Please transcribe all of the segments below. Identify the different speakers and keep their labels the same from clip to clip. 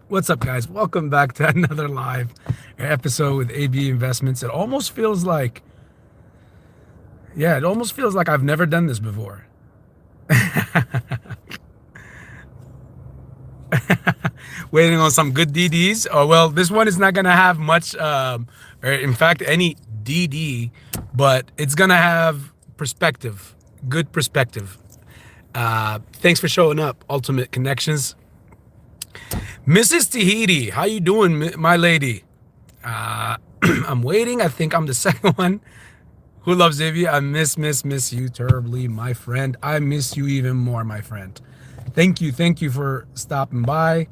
Speaker 1: What's up, guys? Welcome back to another live episode with AB Investments. It almost feels like, I've never done this before. Waiting on some good DDs. Oh, well, this one is not going to have much, or in fact, any DD, but it's going to have perspective, good perspective. Thanks for showing up, Ultimate Connections. Mrs. Tahiti, how you doing, my lady? I'm waiting. I think I'm the second one. Who loves Ivy? I miss you terribly, my friend. I miss you even more, my friend. Thank you for stopping by.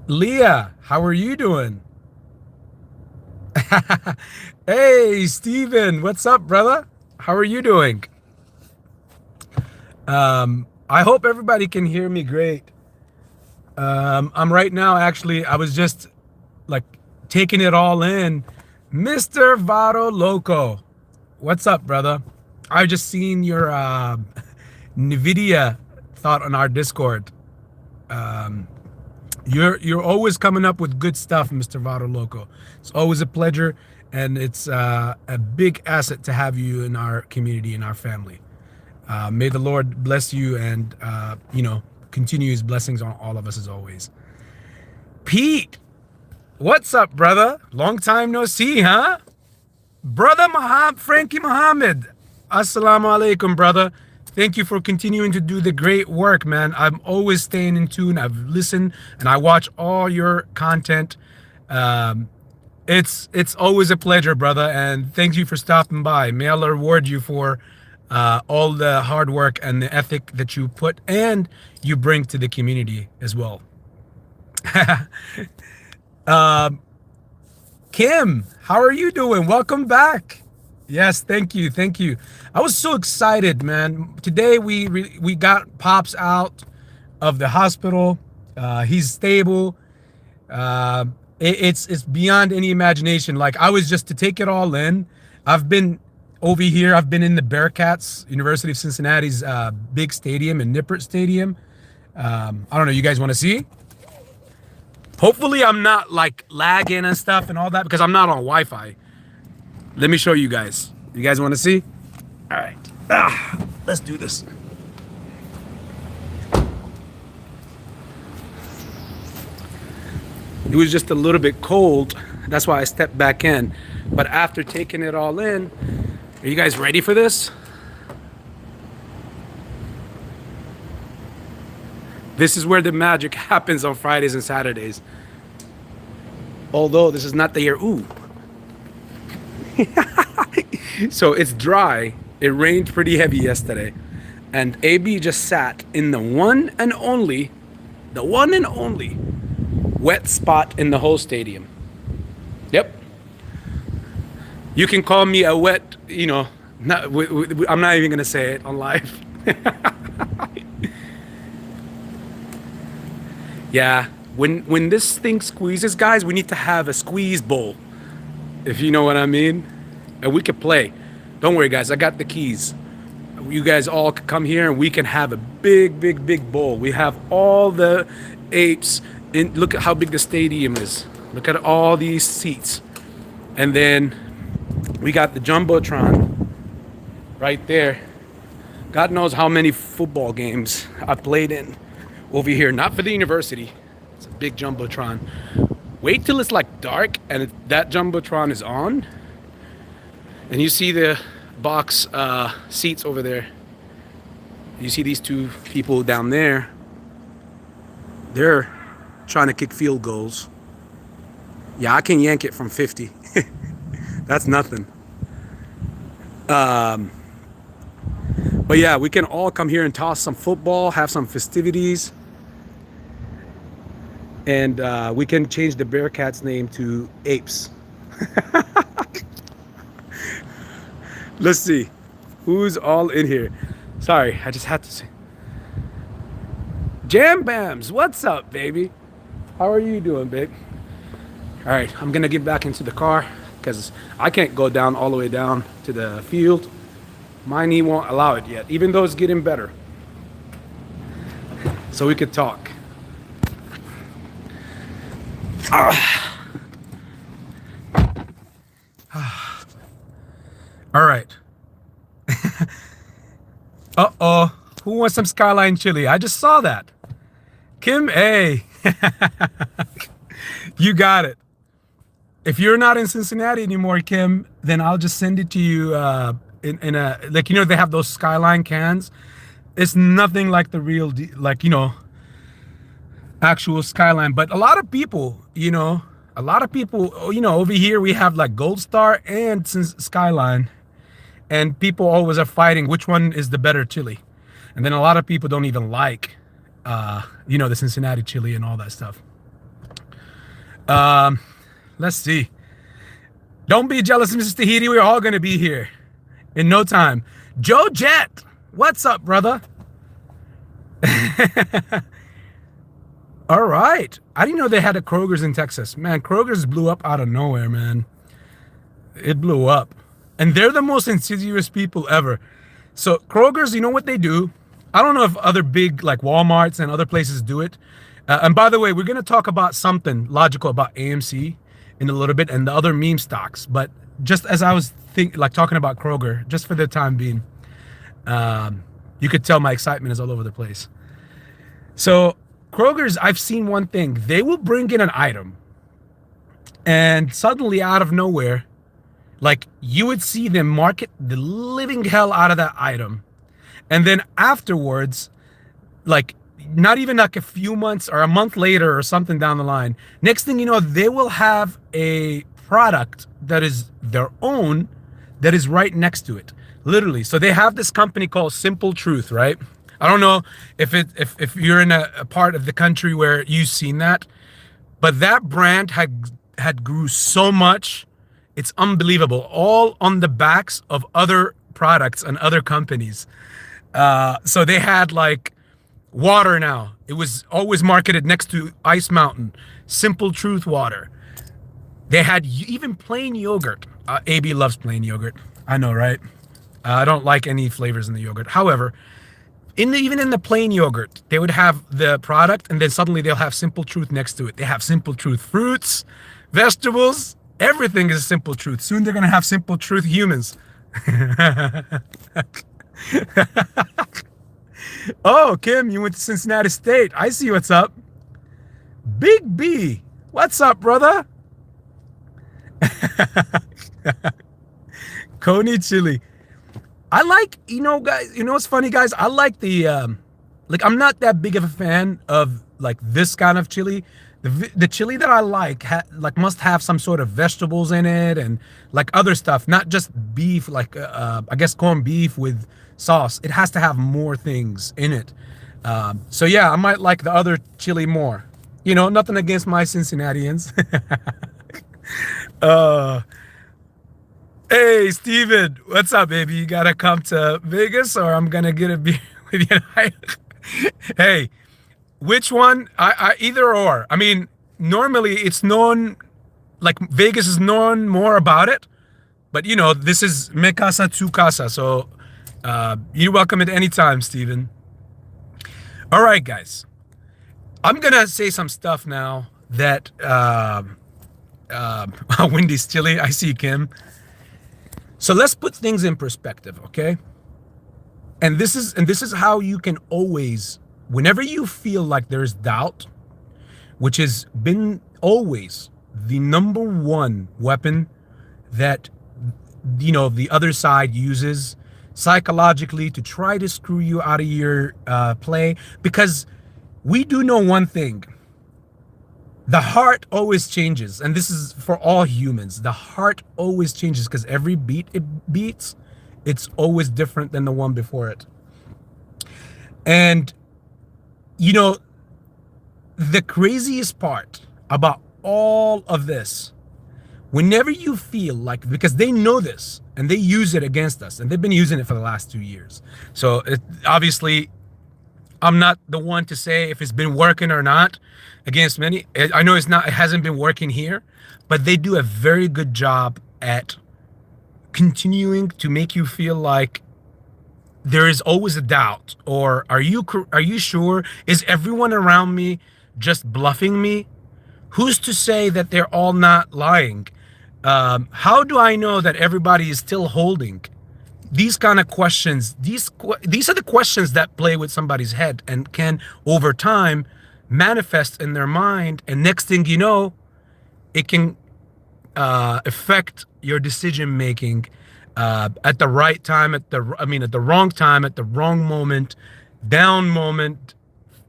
Speaker 1: Leah, how are you doing? Hey, Steven, what's up, brother? How are you doing? I hope everybody can hear me great. I'm right now, actually, I was just like taking it all in. Mr. Vado Loco, what's up, brother? I just seen your NVIDIA thought on our Discord. You're always coming up with good stuff, Mr. Vado Loco. It's always a pleasure, and it's a big asset to have you in our community, in our family. May the Lord bless you and, continue his blessings on all of us as always. Pete, what's up, brother? Long time no see, huh? Brother Frankie Muhammad, assalamu alaikum, brother. Thank you for continuing to do the great work, man. I'm always staying in tune. I've listened and I watch all your content. It's always a pleasure, brother, and thank you for stopping by. May Allah reward you for all the hard work and the ethic that you put and you bring to the community as well. Kim, how are you doing? Welcome back. Yes, thank you. I was so excited, man. Today we got Pops out of the hospital. He's stable. It's beyond any imagination. Like, I was just to take it all in. I've been over here. I've been in the Bearcats, University of Cincinnati's big stadium and Nippert Stadium. I don't know. You guys want to see? Hopefully, I'm not like lagging and stuff and all that because I'm not on Wi-Fi. Let me show you guys. You guys want to see? All right. Let's do this. It was just a little bit cold. That's why I stepped back in. But after taking it all in, are you guys ready for this? This is where the magic happens on Fridays and Saturdays. Although this is not the year. Ooh. So it's dry. It rained pretty heavy yesterday. And AB just sat in the one and only wet spot in the whole stadium. Yep. You can call me a wet, I'm not even going to say it on live. Yeah, when this thing squeezes, guys, we need to have a squeeze bowl, if you know what I mean. And we could play. Don't worry, guys, I got the keys. You guys all can come here and we can have a big bowl. We have all the apes. Look at how big the stadium is. Look at all these seats. And then we got the Jumbotron right there. God knows how many football games I played in over here. Not for the university. It's a big Jumbotron. Wait till it's like dark and that Jumbotron is on. And you see the box seats over there. You see these two people down there. They're trying to kick field goals. Yeah, I can yank it from 50. That's nothing. But yeah, we can all come here and toss some football, have some festivities. And we can change the Bearcats name to Apes. Let's see who's all in here. Sorry, I just had to say. Jam Bams, what's up, baby? How are you doing, babe? All right, I'm gonna get back into the car because I can't go down all the way down to the field. My knee won't allow it yet, even though it's getting better. So we could talk. All right. Uh-oh. Who wants some Skyline chili? I just saw that. Kim A. You got it. If you're not in Cincinnati anymore, Kim, then I'll just send it to you in a, like, you know, they have those Skyline cans. It's nothing like the real, like, you know, actual Skyline. But a lot of people, you know, over here we have like Gold Star and Skyline. And people always are fighting which one is the better chili. And then a lot of people don't even like, you know, the Cincinnati chili and all that stuff. Let's see. Don't be jealous, Mrs. Tahiti. We're all going to be here in no time. Joe Jet, what's up, brother? All right. I didn't know they had a Kroger's in Texas. Man, Kroger's blew up out of nowhere, man. It blew up. And they're the most insidious people ever. So Kroger's, you know what they do? I don't know if other big like Walmarts and other places do it. And by the way, we're going to talk about something logical about AMC in a little bit and the other meme stocks. But just as I was talking about Kroger, just for the time being, you could tell my excitement is all over the place. So Kroger's, I've seen one thing. They will bring in an item and suddenly out of nowhere, like you would see them market the living hell out of that item. And then afterwards, like not even like a few months or a month later or something down the line, next thing you know, they will have a product that is their own that is right next to it, literally. So they have this company called Simple Truth, right? I don't know if you're in a part of the country where you've seen that, but that brand had grew so much, it's unbelievable, all on the backs of other products and other companies. So they had like water now. It was always marketed next to Ice Mountain, Simple Truth water. They had even plain yogurt. AB loves plain yogurt. I know, right? I don't like any flavors in the yogurt. However, even in the plain yogurt, they would have the product and then suddenly they'll have Simple Truth next to it. They have Simple Truth fruits, vegetables, everything is Simple Truth. Soon they're going to have Simple Truth humans. Oh, Kim, you went to Cincinnati State. I see what's up. Big B, what's up, brother? Coney chili. I like, you know, guys, you know what's funny, guys? I like the, like, I'm not that big of a fan of, like, this kind of chili. The chili that I like, must have some sort of vegetables in it and, like, other stuff, not just beef, like, I guess corned beef with sauce. It has to have more things in it. So, yeah, I might like the other chili more. You know, nothing against my Cincinnatians. Hey, Steven, what's up, baby? You gotta come to Vegas or I'm gonna get a beer with you. Hey, which one? I either or. I mean, normally it's known, like Vegas is known more about it, but you know, this is me casa, tu casa. So you're welcome at any time, Steven. All right, guys. I'm gonna say some stuff now that Wendy's chili. I see Kim. So let's put things in perspective, okay? And this is how you can always, whenever you feel like there's doubt, which has been always the number one weapon that, you know, the other side uses psychologically to try to screw you out of your play, because we do know one thing. The heart always changes, and this is for all humans. The heart always changes because every beat it beats, it's always different than the one before it. And, you know, the craziest part about all of this, whenever you feel like, because they know this and they use it against us, and they've been using it for the last 2 years. So obviously, I'm not the one to say if it's been working or not against many. I know it hasn't been working here, but they do a very good job at continuing to make you feel like there is always a doubt, or are you sure? Is everyone around me just bluffing me? Who's to say that they're all not lying? How do I know that everybody is still holding? These kind of questions, these are the questions that play with somebody's head and can, over time, manifest in their mind. And next thing you know, it can affect your decision making at the right time, at the wrong time, at the wrong moment, down moment.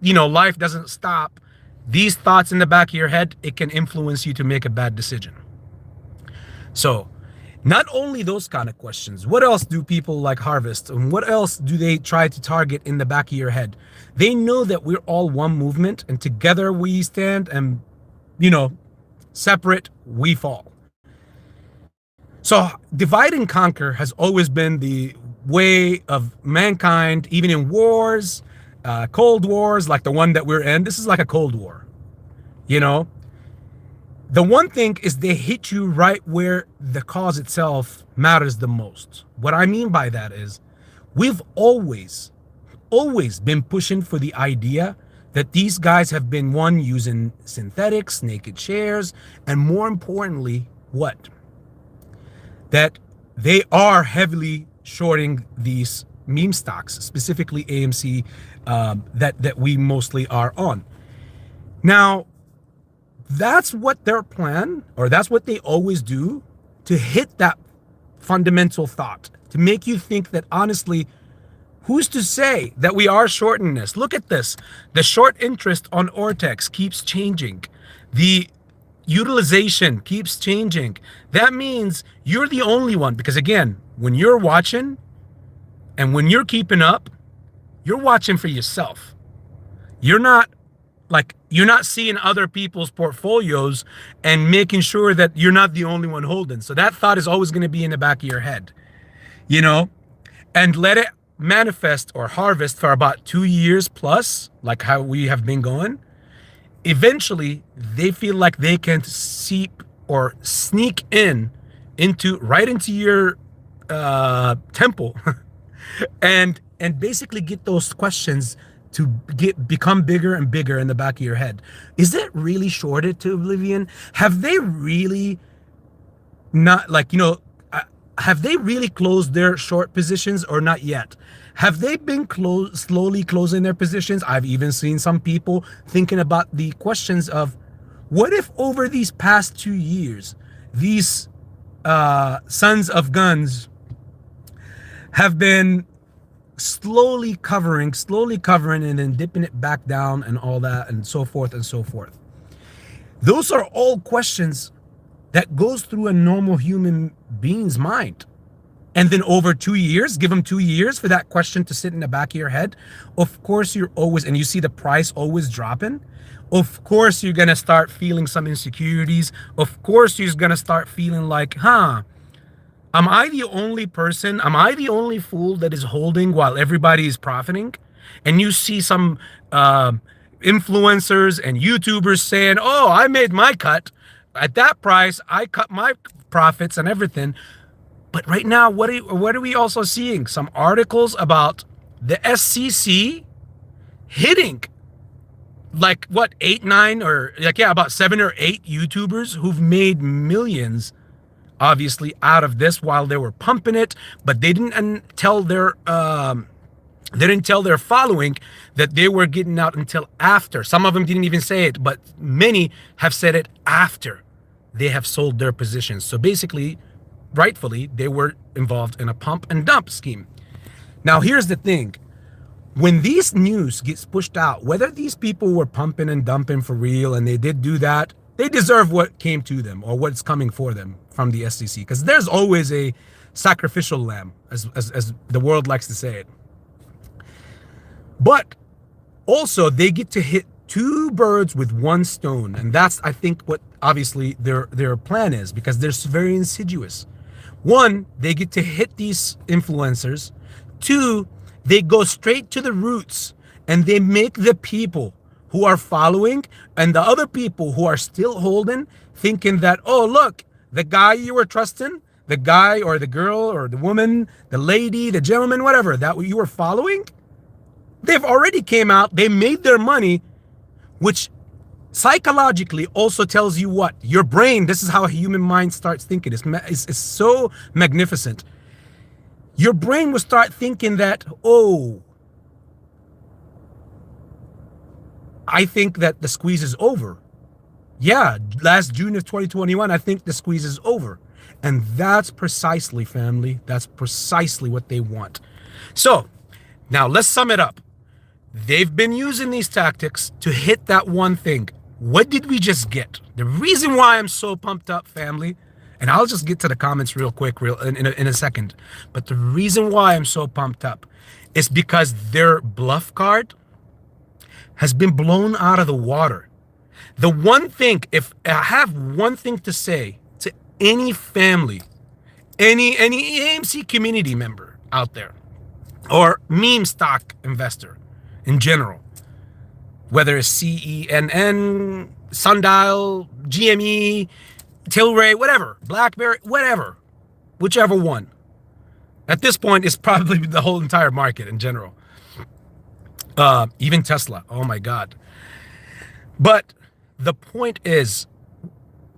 Speaker 1: You know, life doesn't stop. These thoughts in the back of your head, it can influence you to make a bad decision. So not only those kind of questions, what else do people like harvest, and what else do they try to target in the back of your head? They know that we're all one movement, and together we stand, and, you know, separate we fall. So divide and conquer has always been the way of mankind, even in wars, cold wars like the one that we're in. This is like a cold war, you know. The one thing is they hit you right where the cause itself matters the most. What I mean by that is we've always been pushing for the idea that these guys have been using synthetics, naked shares, and more importantly, what? That they are heavily shorting these meme stocks, specifically AMC, that we mostly are on. Now, that's what their plan, or that's what they always do, to hit that fundamental thought, to make you think that honestly, who's to say that we are shorting this? Look at this. The short interest on Ortex keeps changing. The utilization keeps changing. That means you're the only one, because again, when you're watching and when you're keeping up, you're watching for yourself. You're not seeing other people's portfolios and making sure that you're not the only one holding. So that thought is always going to be in the back of your head, you know, and let it manifest or harvest for about 2 years plus, like how we have been going. Eventually they feel like they can seep or sneak right into your temple and basically get those questions to become bigger and bigger in the back of your head. Is it really shorted to oblivion? Have they really not, have they really closed their short positions or not yet? Have they been slowly closing their positions? I've even seen some people thinking about the questions of, what if over these past 2 years, these sons of guns have been slowly covering and then dipping it back down and all that and so forth and so forth. Those are all questions that goes through a normal human being's mind. And then over 2 years, give them 2 years for that question to sit in the back of your head. Of course, you're always, and you see the price always dropping. Of course, you're going to start feeling some insecurities. Of course, you're going to start feeling like, am I the only person? Am I the only fool that is holding while everybody is profiting? And you see some influencers and YouTubers saying, oh, I made my cut at that price. I cut my profits and everything. But right now, what are we also seeing? Some articles about the SEC hitting like what, 8, 9, or about 7 or 8 YouTubers who've made millions, obviously, out of this while they were pumping it, but they didn't tell their following that they were getting out until after. Some of them didn't even say it, but many have said it after they have sold their positions. So basically, rightfully, they were involved in a pump and dump scheme. Now, here's the thing. When these news gets pushed out, whether these people were pumping and dumping for real and they did do that, they deserve what came to them or what's coming for them from the SEC, because there's always a sacrificial lamb, as the world likes to say it. But also, they get to hit 2 birds with 1 stone, and that's, I think, what obviously their plan is, because they're very insidious. 1, they get to hit these influencers. 2, they go straight to the roots and they make the people who are following and the other people who are still holding thinking that, oh, look, the guy you were trusting, the guy or the girl or the woman, the lady, the gentleman, whatever, that you were following, they've already came out, they made their money, which psychologically also tells you what? Your brain, this is how a human mind starts thinking. It's so magnificent. Your brain will start thinking that, oh, I think that the squeeze is over. Yeah, last June of 2021, I think the squeeze is over. And that's precisely, family, that's precisely what they want. So now let's sum it up. They've been using these tactics to hit that one thing. What did we just get? The reason why I'm so pumped up, family, and I'll just get to the comments real quick in a second. But the reason why I'm so pumped up is because their bluff card has been blown out of the water. The one thing, if I have one thing to say to any family, any AMC community member out there, or meme stock investor in general, whether it's CENN, Sundial, GME, tlry, whatever, BlackBerry, whatever, whichever one. At this point, it's probably the whole entire market in general. Even Tesla, oh my God. But the point is,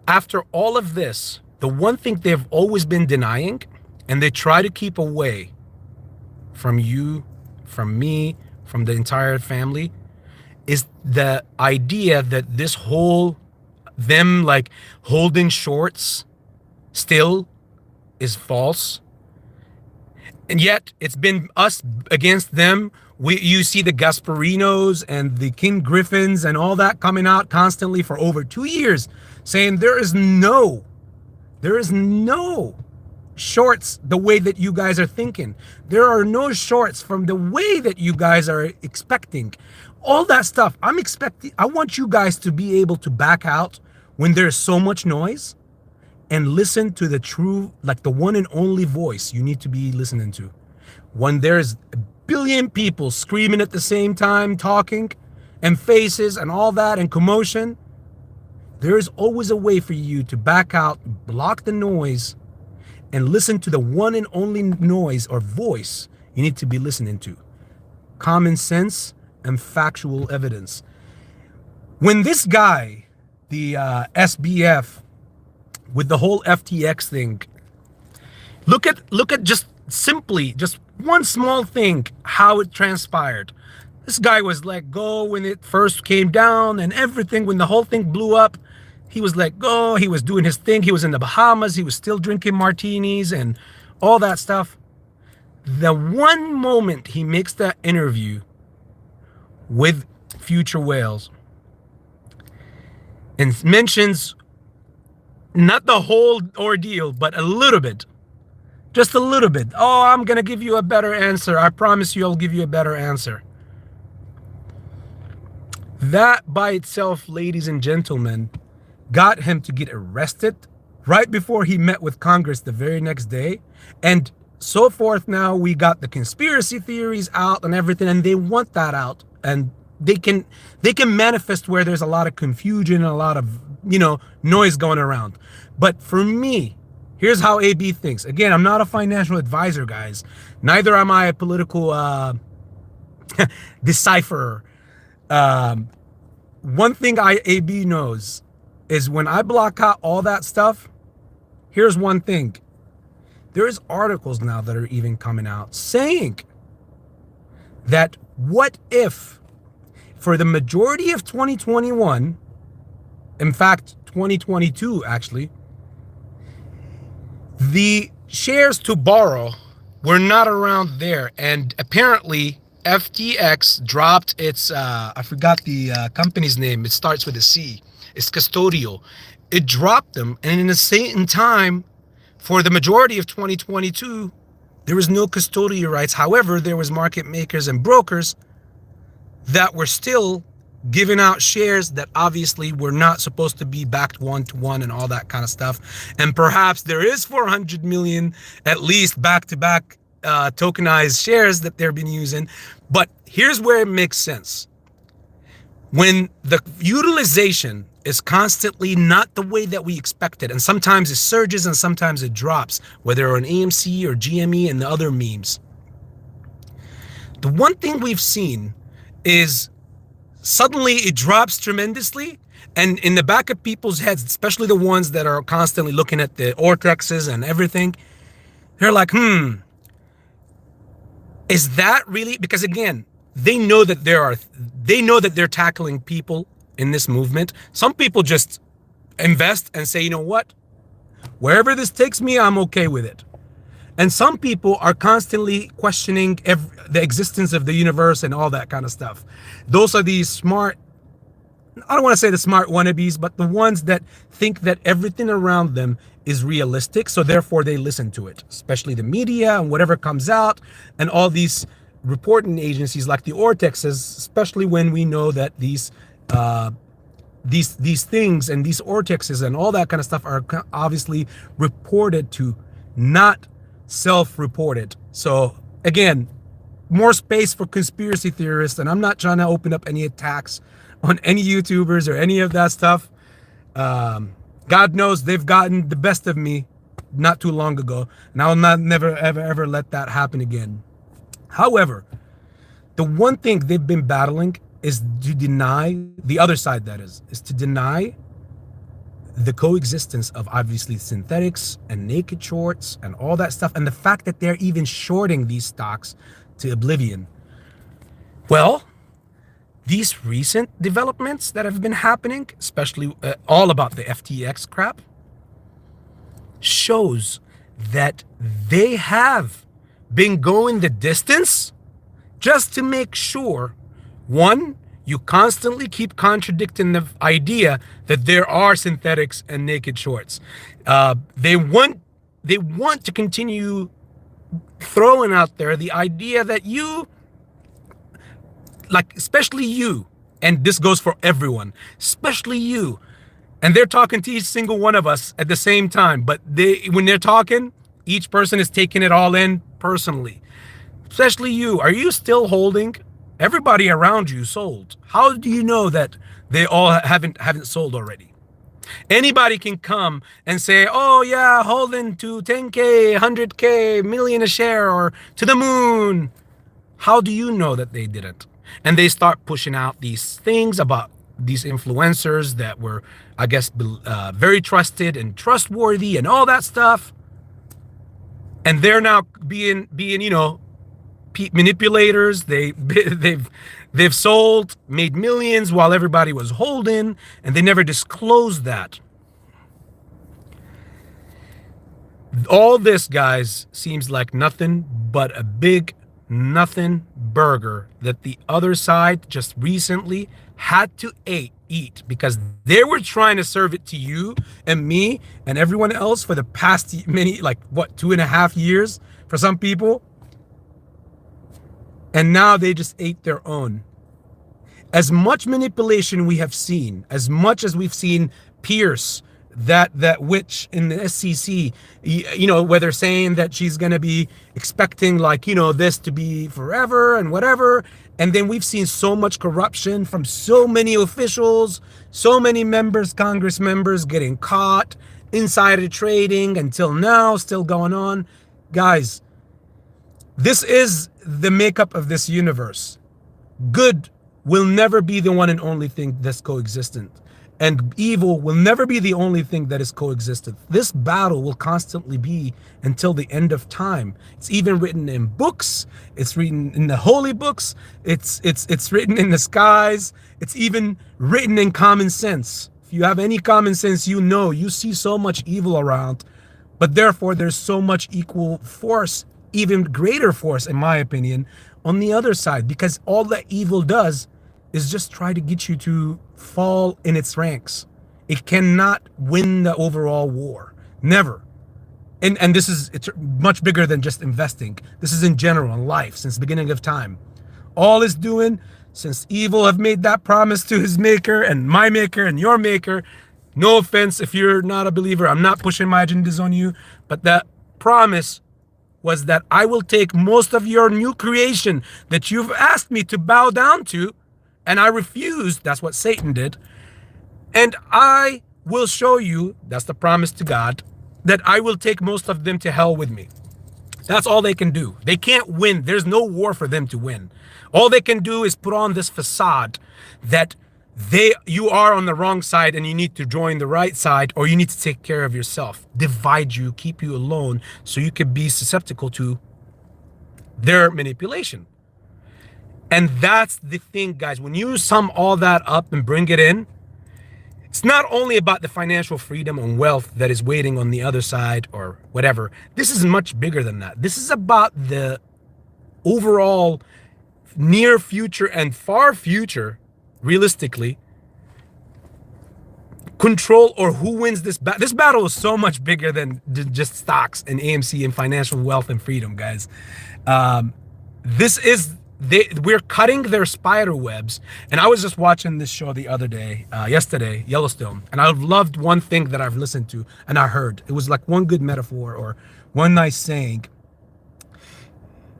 Speaker 1: after all of this, the one thing they've always been denying, and they try to keep away from you, from me, from the entire family, is the idea that this whole, them like holding shorts still is false. And yet it's been us against them. You see the Gasparinos and the King Griffins and all that coming out constantly for over 2 years saying there is no shorts the way that you guys are thinking. There are no shorts from the way that you guys are expecting. All that stuff. I want you guys to be able to back out when there's so much noise and listen to the true, like the one and only voice you need to be listening to. When there's a billion people screaming at the same time, talking, and faces and all that and commotion, there is always a way for you to back out, block the noise, and listen to the one and only noise or voice you need to be listening to. Common sense and factual evidence. When this guy, the SBF, with the whole FTX thing, look at just simply, just one small thing, how it transpired. This guy was let go when it first came down and everything. When the whole thing blew up, he was let go. He was doing his thing. He was in the Bahamas. He was still drinking martinis and all that stuff. The one moment he makes that interview with Future Whales and mentions not the whole ordeal, but a little bit, just a little bit. Oh, I'm going to give you a better answer. I promise you I'll give you a better answer. That by itself, ladies and gentlemen, got him to get arrested right before he met with Congress the very next day. And so forth. Now we got the conspiracy theories out and everything, and they want that out. And they can manifest where there's a lot of confusion and a lot of, noise going around. But for me, here's how AB thinks. Again, I'm not a financial advisor, guys. Neither am I a political decipherer. One thing AB knows is when I block out all that stuff, here's one thing. There's articles now that are even coming out saying that what if for the majority of 2021, in fact, 2022 actually, the shares to borrow were not around there. And apparently FTX dropped its, I forgot the company's name. It starts with a C. It's custodial. It dropped them. And in the same time, for the majority of 2022, there was no custodial rights. However, there was market makers and brokers that were still giving out shares that obviously were not supposed to be backed one-to-one and all that kind of stuff. And perhaps there is 400 million at least back-to-back tokenized shares that they've been using. But here's where it makes sense. When the utilization is constantly not the way that we expected, and sometimes it surges and sometimes it drops, whether on AMC or GME and the other memes. The one thing we've seen is suddenly it drops tremendously. And in the back of people's heads, especially the ones that are constantly looking at the vortexes and everything, they're like, is that really? Because again, they know that they're tackling people in this movement. Some people just invest and say, you know what? Wherever this takes me, I'm okay with it. And some people are constantly questioning the existence of the universe and all that kind of stuff. Those are these smart, I don't want to say the smart wannabes, but the ones that think that everything around them is realistic, so therefore they listen to it, especially the media and whatever comes out, and all these reporting agencies like the vortexes, especially when we know that these things and these vortexes and all that kind of stuff are obviously reported to, not self-reported. So again, more space for conspiracy theorists, and I'm not trying to open up any attacks on any YouTubers or any of that stuff. God knows they've gotten the best of me not too long ago, and I'll never ever let that happen again. However, the one thing they've been battling is to deny the other side, that is to deny the coexistence of obviously synthetics and naked shorts and all that stuff, and the fact that they're even shorting these stocks to oblivion. Well, these recent developments that have been happening, especially all about the FTX crap, shows that they have been going the distance just to make sure, one, you constantly keep contradicting the idea that there are synthetics and naked shorts. They want to continue throwing out there the idea that you, like, especially you, and this goes for everyone, especially you, and they're talking to each single one of us at the same time, but when they're talking, each person is taking it all in personally. Especially you. Are you still holding? Everybody around you sold. How do you know that they all haven't sold already? Anybody can come and say, oh yeah, holding to 10K, 100K, million a share, or to the moon. How do you know that they didn't? And they start pushing out these things about these influencers that were, I guess, very trusted and trustworthy and all that stuff. And they're now being you know, manipulators. They've sold, made millions while everybody was holding, and they never disclosed that. All this, guys, seems like nothing but a big nothing burger that the other side just recently had to eat, because they were trying to serve it to you and me and everyone else for the past many, like what, 2.5 years for some people. And now they just ate their own. As much manipulation we have seen, as much as we've seen Pierce, that witch in the SEC, you know, whether saying that she's going to be expecting, like, you know, this to be forever and whatever. And then we've seen so much corruption from so many officials, so many members, Congress members getting caught, insider trading until now, still going on. Guys, this is the makeup of this universe. Good will never be the one and only thing that's coexistent. And evil will never be the only thing that is coexistent. This battle will constantly be until the end of time. It's even written in books. It's written in the holy books. It's written in the skies. It's even written in common sense. If you have any common sense, you know, you see so much evil around, but therefore there's so much equal force, even greater force, in my opinion, on the other side, because all that evil does is just try to get you to fall in its ranks. It cannot win the overall war. Never. And it's much bigger than just investing. This is in general, in life, since the beginning of time. All it's doing, since evil have made that promise to his maker and my maker and your maker, no offense if you're not a believer, I'm not pushing my agendas on you, but that promise was that I will take most of your new creation that you've asked me to bow down to, and I refused. That's what Satan did. And I will show you, that's the promise to God, that I will take most of them to hell with me. That's all they can do. They can't win. There's no war for them to win. All they can do is put on this facade that you are on the wrong side and you need to join the right side, or you need to take care of yourself, divide you, keep you alone, so you can be susceptible to their manipulation. And that's the thing, guys. When you sum all that up and bring it in, it's not only about the financial freedom and wealth that is waiting on the other side or whatever. This is much bigger than that. This is about the overall near future and far future, realistically, control, or who wins this battle. This battle is so much bigger than just stocks and AMC and financial wealth and freedom, guys. This is... we're cutting their spider webs. And I was just watching this show the other day, yesterday, Yellowstone. And I've loved one thing that I've listened to and I heard. It was like one good metaphor or one nice saying.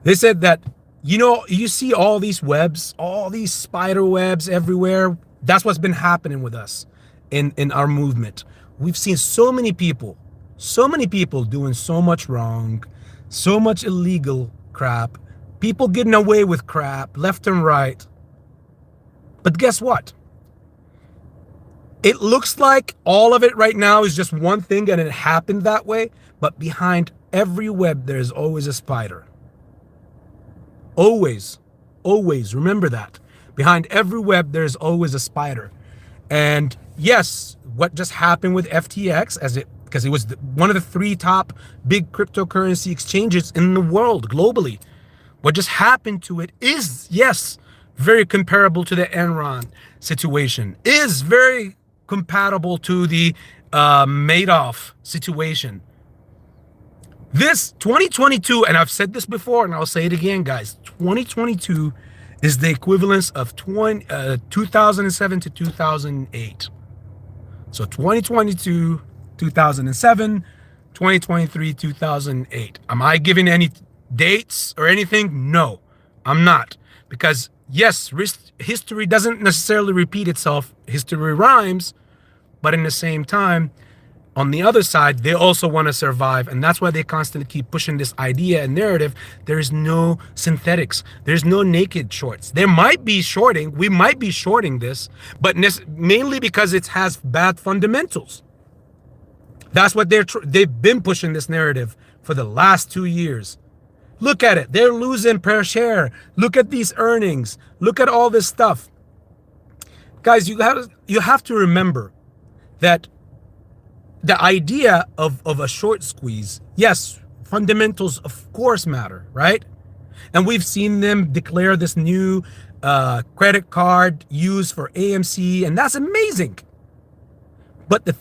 Speaker 1: They said that, you know, you see all these webs, all these spider webs everywhere. That's what's been happening with us in our movement. We've seen so many people doing so much wrong, so much illegal crap. People getting away with crap left and right. But guess what? It looks like all of it right now is just one thing and it happened that way. But behind every web, there's always a spider. Always, always. Remember that. Behind every web, there's always a spider. And yes, what just happened with FTX, because it was one of the 3 top big cryptocurrency exchanges in the world globally. What just happened to it is, yes, very comparable to the Enron situation, is very compatible to the Madoff situation. This 2022, and I've said this before, and I'll say it again, guys, 2022 is the equivalence of 2007 to 2008. So 2022, 2007, 2023, 2008. Am I giving any dates or anything? No, I'm not. Because yes, history doesn't necessarily repeat itself. History rhymes, but in the same time, on the other side, they also want to survive. And that's why they constantly keep pushing this idea and narrative. There is no synthetics. There's no naked shorts. There might be shorting. We might be shorting this, but mainly because it has bad fundamentals. That's what they've been pushing this narrative for the last 2 years. Look at it. They're losing per share. Look at these earnings. Look at all this stuff. Guys, you have to remember that the idea of a short squeeze, yes, fundamentals of course matter, right? And we've seen them declare this new credit card used for AMC, and that's amazing. But the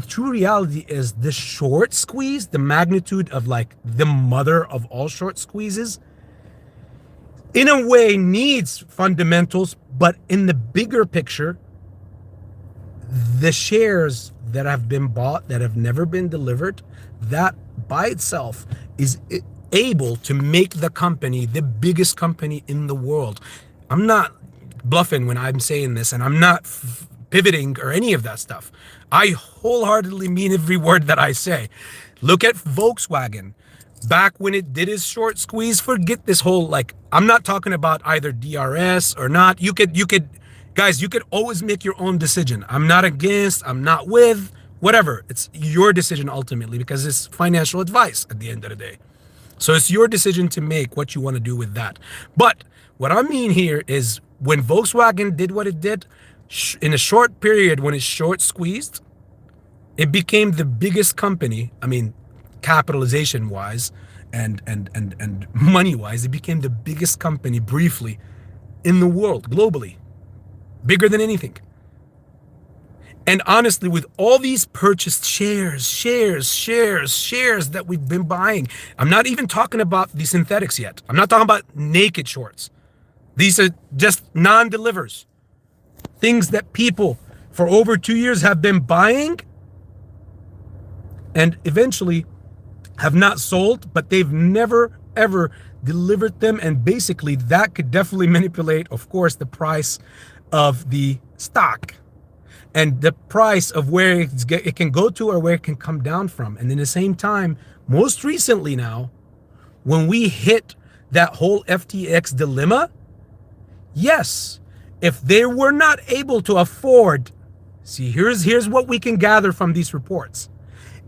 Speaker 1: true reality is the short squeeze, the magnitude of like the mother of all short squeezes, in a way needs fundamentals, but in the bigger picture, the shares that have been bought that have never been delivered, that by itself is able to make the company the biggest company in the world. I'm not bluffing when I'm saying this, and I'm not pivoting or any of that stuff. I wholeheartedly mean every word that I say. Look at Volkswagen. Back when it did its short squeeze, forget this whole, like, I'm not talking about either DRS or not. You could, guys, you could always make your own decision. I'm not against, I'm not with, whatever. It's your decision ultimately, because it's financial advice at the end of the day. So it's your decision to make what you want to do with that. But what I mean here is when Volkswagen did what it did, in a short period, when it's short squeezed, it became the biggest company. I mean, capitalization wise and money wise, it became the biggest company briefly in the world globally, bigger than anything. And honestly, with all these purchased shares that we've been buying, I'm not even talking about the synthetics yet. I'm not talking about naked shorts. These are just non-delivers. Things that people for over 2 years have been buying and eventually have not sold, but they've never, ever delivered them. And basically that could definitely manipulate, of course, the price of the stock and the price of where it can go to or where it can come down from. And in the same time, most recently now, when we hit that whole FTX dilemma, yes, if they were not able to afford, see, here's what we can gather from these reports.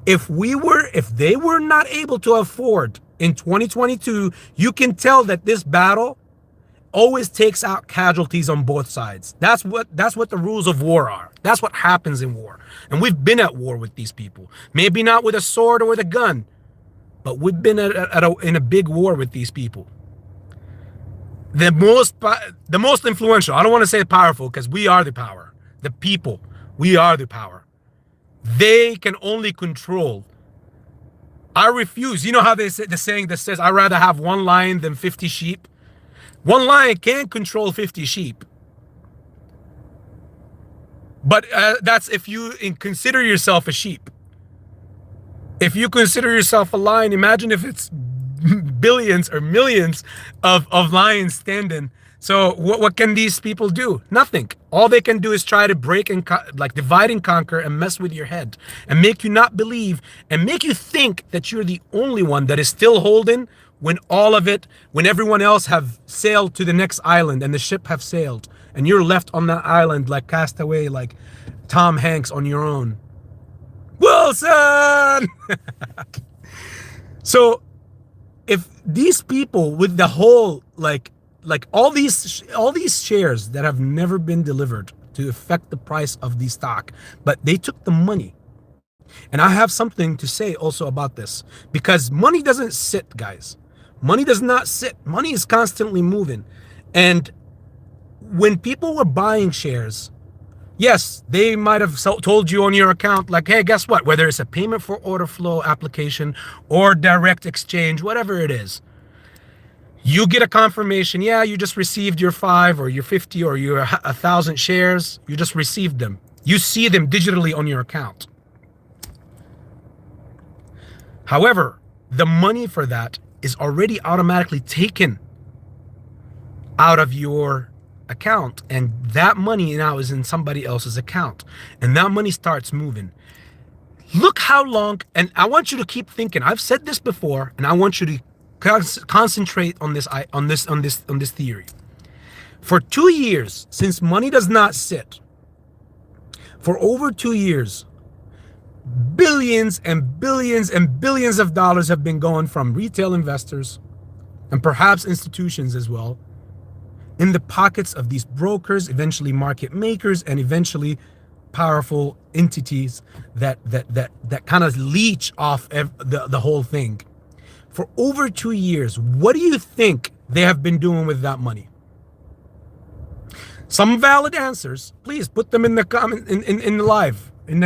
Speaker 1: If they were not able to afford in 2022, you can tell that this battle always takes out casualties on both sides. That's what the rules of war are. That's what happens in war. And we've been at war with these people. Maybe not with a sword or with a gun, but we've been in a big war with these people. The most influential, I don't want to say powerful, because we are the power. The people, we are the power. They can only control. I refuse. You know how they say the saying that says, I'd rather have one lion than 50 sheep? One lion can't control 50 sheep. But that's if you consider yourself a sheep. If you consider yourself a lion, imagine if it's billions or millions of lions standing. So what can these people do? Nothing. All they can do is try to break and like divide and conquer and mess with your head and make you not believe and make you think that you're the only one that is still holding when everyone else have sailed to the next island and the ship have sailed and you're left on that island like castaway, like Tom Hanks on your own. Wilson! So if these people with the whole like all these shares that have never been delivered to affect the price of the stock, but they took the money. And I have something to say also about this, because money doesn't sit, guys. Money does not sit. Money is constantly moving. And when people were buying shares, yes, they might have told you on your account, like, hey, guess what? Whether it's a payment for order flow application or direct exchange, whatever it is, you get a confirmation. Yeah, you just received your 5 or your 50 or your 1,000 shares. You just received them. You see them digitally on your account. However, the money for that is already automatically taken out of your account, and that money now is in somebody else's account, and that money starts moving. Look how long, and I want you to keep thinking. I've said this before, and I want you to concentrate on this theory. For 2 years, since money does not sit, for over 2 years, billions and billions and billions of dollars have been going from retail investors and perhaps institutions as well in the pockets of these brokers, eventually market makers, and eventually powerful entities that kind of leech off the whole thing. For over 2 years, what do you think they have been doing with that money? Some valid answers, please put them in the comment in the live in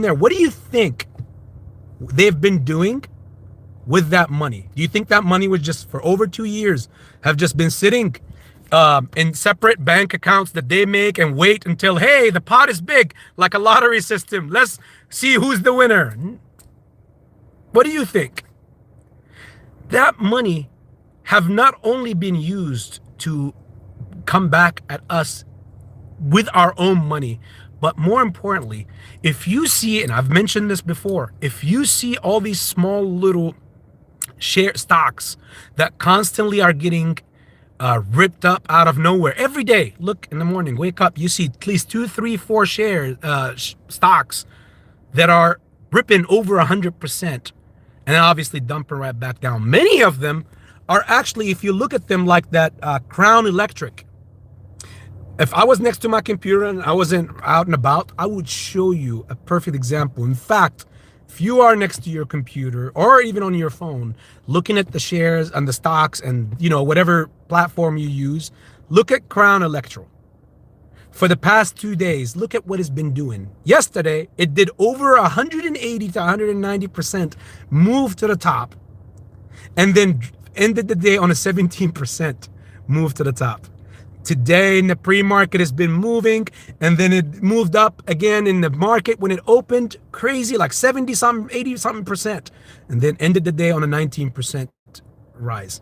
Speaker 1: there. What do you think they've been doing with that money? Do you think that money was just for over 2 years have just been sitting in separate bank accounts that they make and wait until, hey, the pot is big, like a lottery system, let's see who's the winner? What do you think? That money have not only been used to come back at us with our own money, but more importantly, if you see, and I've mentioned this before, if you see all these small little share stocks that constantly are getting ripped up out of nowhere every day, look in the morning, wake up, you see at least 2, 3, 4 stocks that are ripping over 100%. And then obviously dumping right back down. Many of them are actually, if you look at them like that Crown Electric, if I was next to my computer and I wasn't out and about, I would show you a perfect example. In fact, if you are next to your computer or even on your phone, looking at the shares and the stocks and, you know, whatever platform you use, look at Crown Electric. For the past 2 days, look at what it's been doing. Yesterday, it did over 180 to 190% move to the top, and then ended the day on a 17% move to the top. Today in the pre-market has been moving, and then it moved up again in the market when it opened, crazy, like 70 something, 80 something percent, and then ended the day on a 19% rise.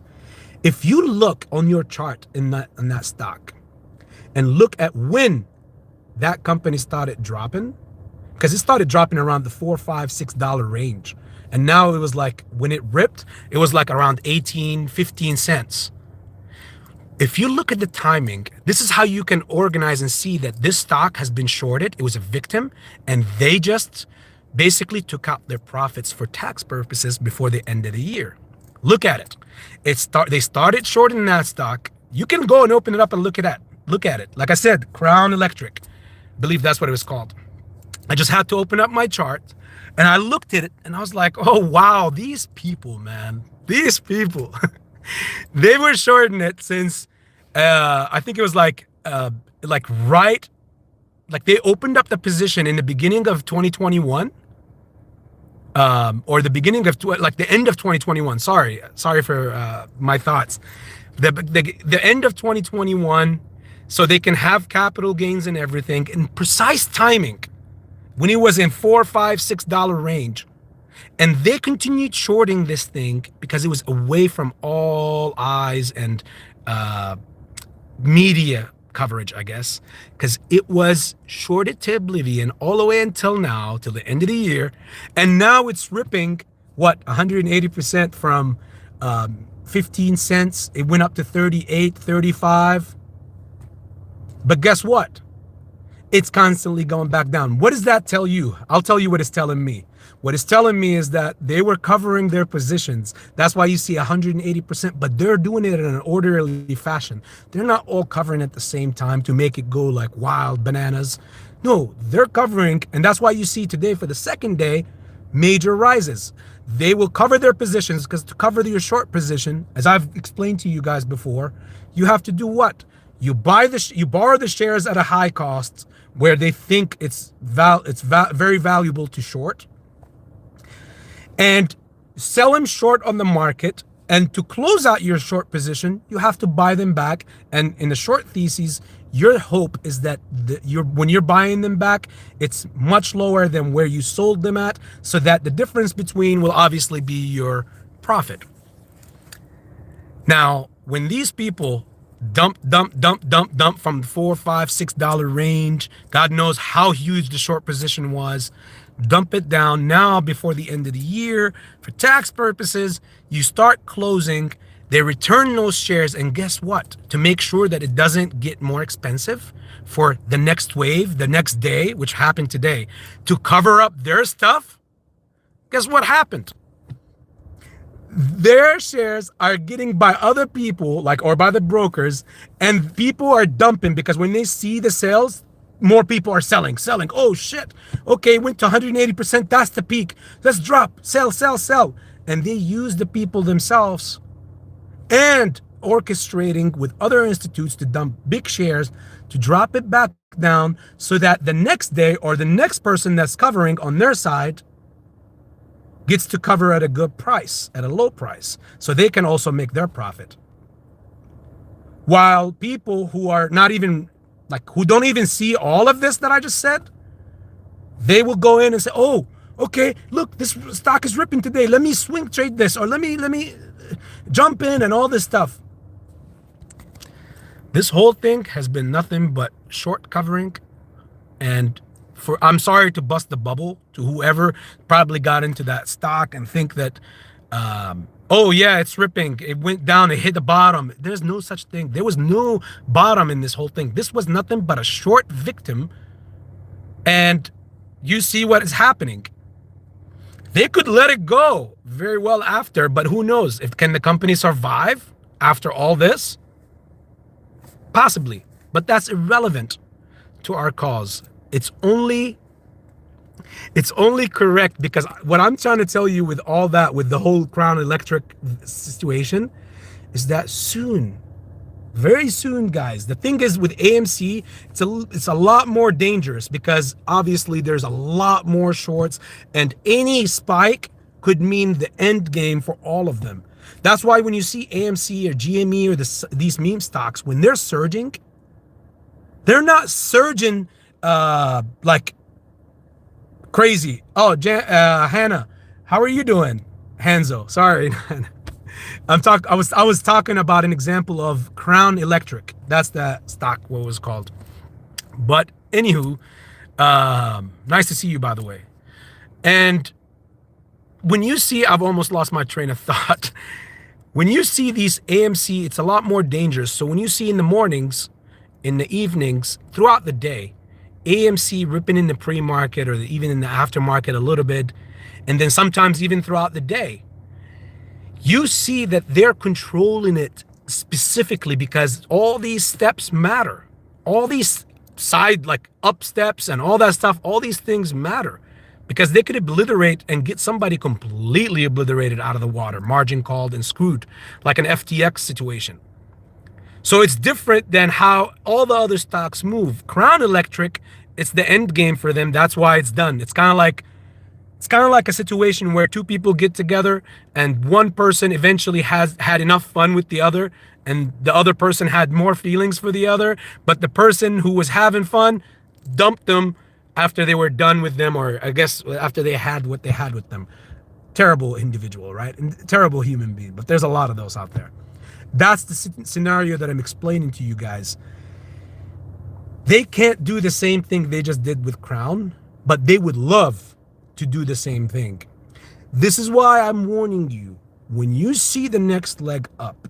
Speaker 1: If you look on your chart in that stock, and look at when that company started dropping, because it started dropping around the $4, $5, $6 range. And now it was like, when it ripped, it was like around 18, 15 cents. If you look at the timing, this is how you can organize and see that this stock has been shorted. It was a victim, and they just basically took out their profits for tax purposes before the end of the year. Look at it. They started shorting that stock. You can go and open it up and look at it. Like I said, Crown Electric. I believe that's what it was called. I just had to open up my chart, and I looked at it, and I was like, oh, wow, these people, man. These people. They were shorting it since, I think it was like right, like they opened up the position in the beginning of 2021, or the beginning of, like the end of 2021. Sorry for my thoughts. The end of 2021, so they can have capital gains and everything in precise timing when it was in $4, $5, $6 range. And they continued shorting this thing because it was away from all eyes and media coverage, I guess, because it was shorted to oblivion all the way until now, till the end of the year. And now it's ripping, what, 180% from 15 cents. It went up to 38, 35. But guess what? It's constantly going back down. What does that tell you? I'll tell you what it's telling me. What it's telling me is that they were covering their positions. That's why you see 180%, but they're doing it in an orderly fashion. They're not all covering at the same time to make it go like wild bananas. No, they're covering, and that's why you see today for the second day, major rises. They will cover their positions, because to cover your short position, as I've explained to you guys before, you have to do what? You borrow the shares at a high cost where they think it's very valuable to short, and sell them short on the market. And to close out your short position, you have to buy them back. And in the short thesis, your hope is that when you're buying them back, it's much lower than where you sold them at, so that the difference between will obviously be your profit. Now, when these people dump from $4, $5, $6 range, God knows how huge the short position was, dump it down now before the end of the year for tax purposes. You start closing, they return those shares, and guess what? To make sure that it doesn't get more expensive for the next wave, the next day, which happened today, to cover up their stuff, guess what happened? Their shares are getting by other people, or by the brokers, and people are dumping because when they see the sales, more people are selling. Oh shit. Okay, went to 180%. That's the peak. Let's drop. Sell. And they use the people themselves and orchestrating with other institutes to dump big shares to drop it back down, so that the next day or the next person that's covering on their side gets to cover at a good price, at a low price, so they can also make their profit. While people who are not even, who don't even see all of this that I just said, they will go in and say, oh, okay, look, this stock is ripping today. Let me swing trade this, or let me jump in and all this stuff. This whole thing has been nothing but short covering. And I'm sorry to bust the bubble to whoever probably got into that stock and think that, oh yeah, it's ripping. It went down, it hit the bottom. There's no such thing. There was no bottom in this whole thing. This was nothing but a short victim. And you see what is happening. They could let it go very well after, but who knows? Can the company survive after all this? Possibly, but that's irrelevant to our cause. It's only correct because what I'm trying to tell you with all that, with the whole Crown Electric situation, is that soon, very soon, guys, the thing is with AMC, it's a lot more dangerous because obviously there's a lot more shorts, and any spike could mean the end game for all of them. That's why when you see AMC or GME or these meme stocks, when they're surging, they're not surging like crazy. Oh, Hannah, how are you doing? Hanzo, sorry. I was talking about an example of Crown Electric. That's the stock, what it was called. But anywho, nice to see you, by the way. And when you see, I've almost lost my train of thought. When you see these AMC, it's a lot more dangerous. So when you see in the mornings, in the evenings, throughout the day, AMC ripping in the pre-market or even in the aftermarket a little bit, and then sometimes even throughout the day, you see that they're controlling it specifically because all these steps matter. All these side, like up steps and all that stuff, all these things matter because they could obliterate and get somebody completely obliterated out of the water, margin called and screwed, like an FTX situation. So it's different than how all the other stocks move. Crown Electric, it's the end game for them. That's why it's done. It's kind of like a situation where two people get together and one person eventually has had enough fun with the other and the other person had more feelings for the other, but the person who was having fun dumped them after they were done with them, or I guess after they had what they had with them. Terrible individual, right? And terrible human being, but there's a lot of those out there. That's the scenario that I'm explaining to you guys. They can't do the same thing they just did with Crown, but they would love to do the same thing. This is why I'm warning you, when you see the next leg up,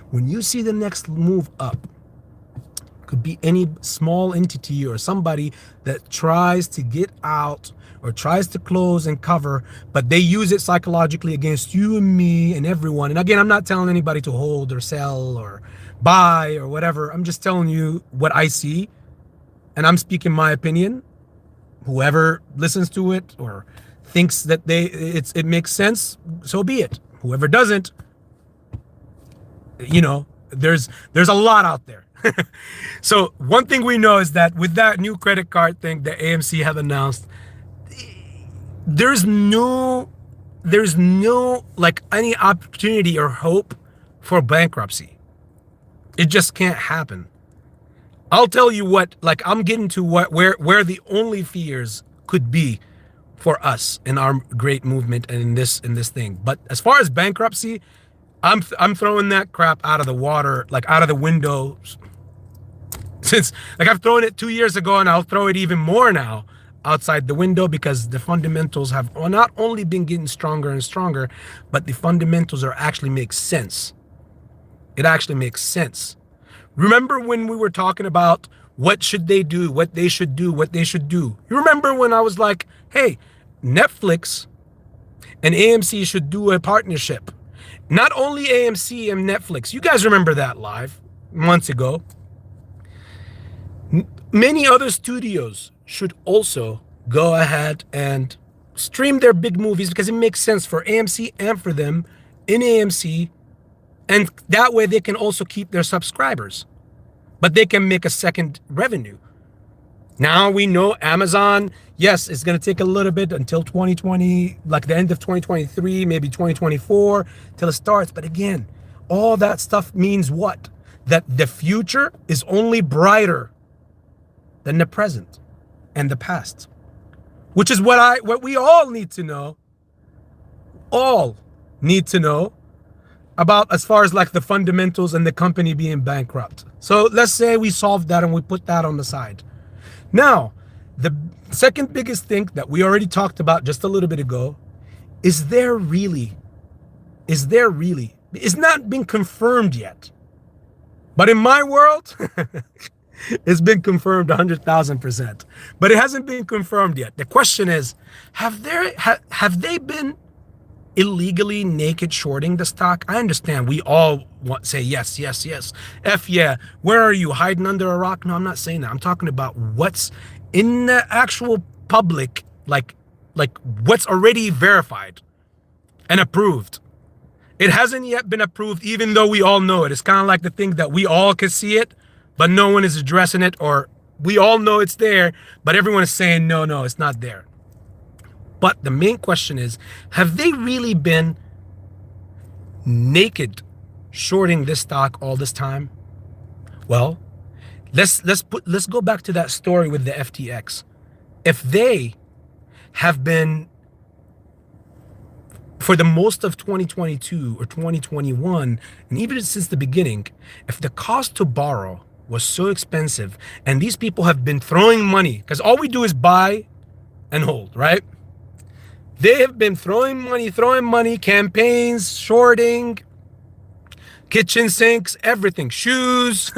Speaker 1: when you see the next move up, could be any small entity or somebody that tries to get out or tries to close and cover, but they use it psychologically against you and me and everyone. And again, I'm not telling anybody to hold or sell or buy or whatever. I'm just telling you what I see, and I'm speaking my opinion. Whoever listens to it or thinks that it makes sense, so be it. Whoever doesn't, there's a lot out there. So one thing we know is that with that new credit card thing that AMC have announced, there's no like any opportunity or hope for bankruptcy. It just can't happen. I'll tell you what, like I'm getting to where the only fears could be for us in our great movement and in this thing. But as far as bankruptcy, I'm throwing that crap out of the water, like out of the window. Since like I've thrown it 2 years ago, and I'll throw it even more now outside the window, because the fundamentals have not only been getting stronger and stronger, but the fundamentals actually make sense. It actually makes sense. Remember when we were talking about what should they do, what they should do, what they should do? You remember when I was like, hey, Netflix and AMC should do a partnership. Not only AMC and Netflix. You guys remember that live months ago. Many other studios should also go ahead and stream their big movies because it makes sense for AMC and for them in AMC. And that way they can also keep their subscribers, but they can make a second revenue. Now we know Amazon, yes, it's going to take a little bit until 2020, like the end of 2023, maybe 2024 till it starts. But again, all that stuff means what? That the future is only brighter than the present and the past, which is what we all need to know. All need to know about as far as like the fundamentals and the company being bankrupt. So let's say we solved that and we put that on the side. Now, the second biggest thing that we already talked about just a little bit ago, it's not been confirmed yet. But in my world, it's been confirmed 100,000%. But it hasn't been confirmed yet. The question is, have they been illegally naked shorting the stock? I understand we all say yes. F yeah. Where are you, hiding under a rock? No, I'm not saying that. I'm talking about what's in the actual public, like what's already verified and approved. It hasn't yet been approved, even though we all know it. It's kind of like the thing that we all can see it, but no one is addressing it, or we all know it's there, but everyone is saying, no, it's not there. But the main question is, have they really been naked shorting this stock all this time? Well, let's go back to that story with the FTX. If they have been, for the most of 2022 or 2021, and even since the beginning, if the cost to borrow was so expensive and these people have been throwing money, because all we do is buy and hold, right? They have been throwing money, campaigns, shorting, kitchen sinks, everything, shoes,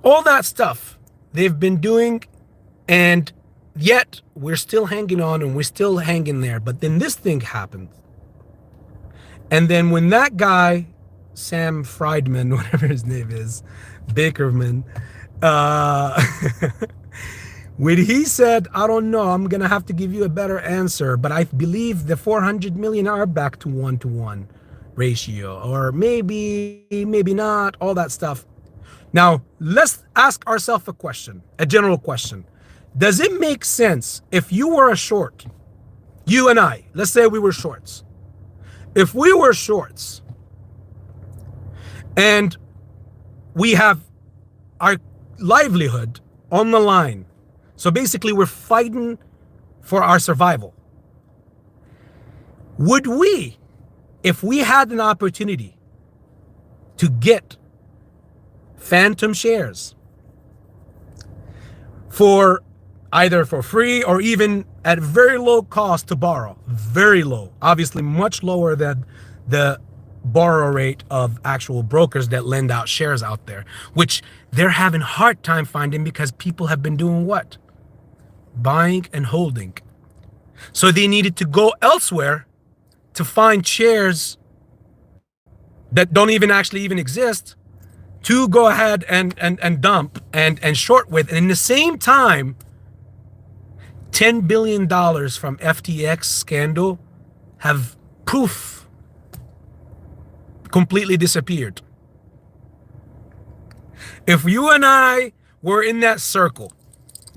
Speaker 1: all that stuff they've been doing, and yet we're still hanging on and we're still hanging there. But then this thing happened. And then when that guy, Sam Friedman, whatever his name is, Bakerman, when he said, I don't know, I'm going to have to give you a better answer, but I believe the 400 million are back to 1-to-1 ratio, or maybe not, all that stuff. Now, let's ask ourselves a question, a general question. Does it make sense if you were a short, you and I, let's say we were shorts. If we were shorts and we have our livelihood on the line, so basically we're fighting for our survival, would we, if we had an opportunity to get phantom shares for either for free or even at very low cost to borrow, very low, obviously much lower than the borrow rate of actual brokers that lend out shares out there, which they're having a hard time finding because people have been doing what? Buying and holding. So they needed to go elsewhere to find shares that don't even actually exist to go ahead and dump and short with. And in the same time, $10 billion from FTX scandal have poof, completely disappeared. If you and I were in that circle,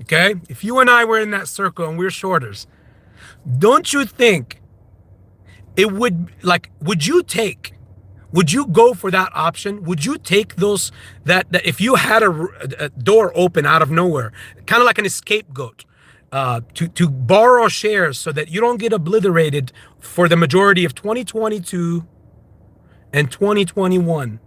Speaker 1: okay? If you and I were in that circle and we're shorters, don't you think it would, like, would you go for that option? Would you take those, that if you had a door open out of nowhere, kind of like an scapegoat, to borrow shares so that you don't get obliterated for the majority of 2022 and 2021,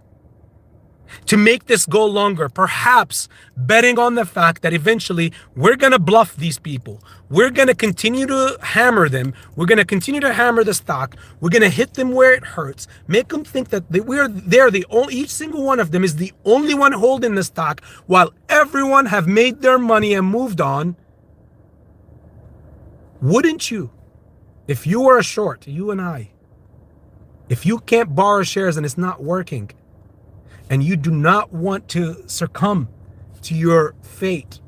Speaker 1: to make this go longer, perhaps betting on the fact that eventually we're going to bluff these people. We're going to continue to hammer them. We're going to continue to hammer the stock. We're going to hit them where it hurts, make them think that they're the only, each single one of them is the only one holding the stock while everyone have made their money and moved on. Wouldn't you, if you were a short, you and I, if you can't borrow shares and it's not working, and you do not want to succumb to your fate,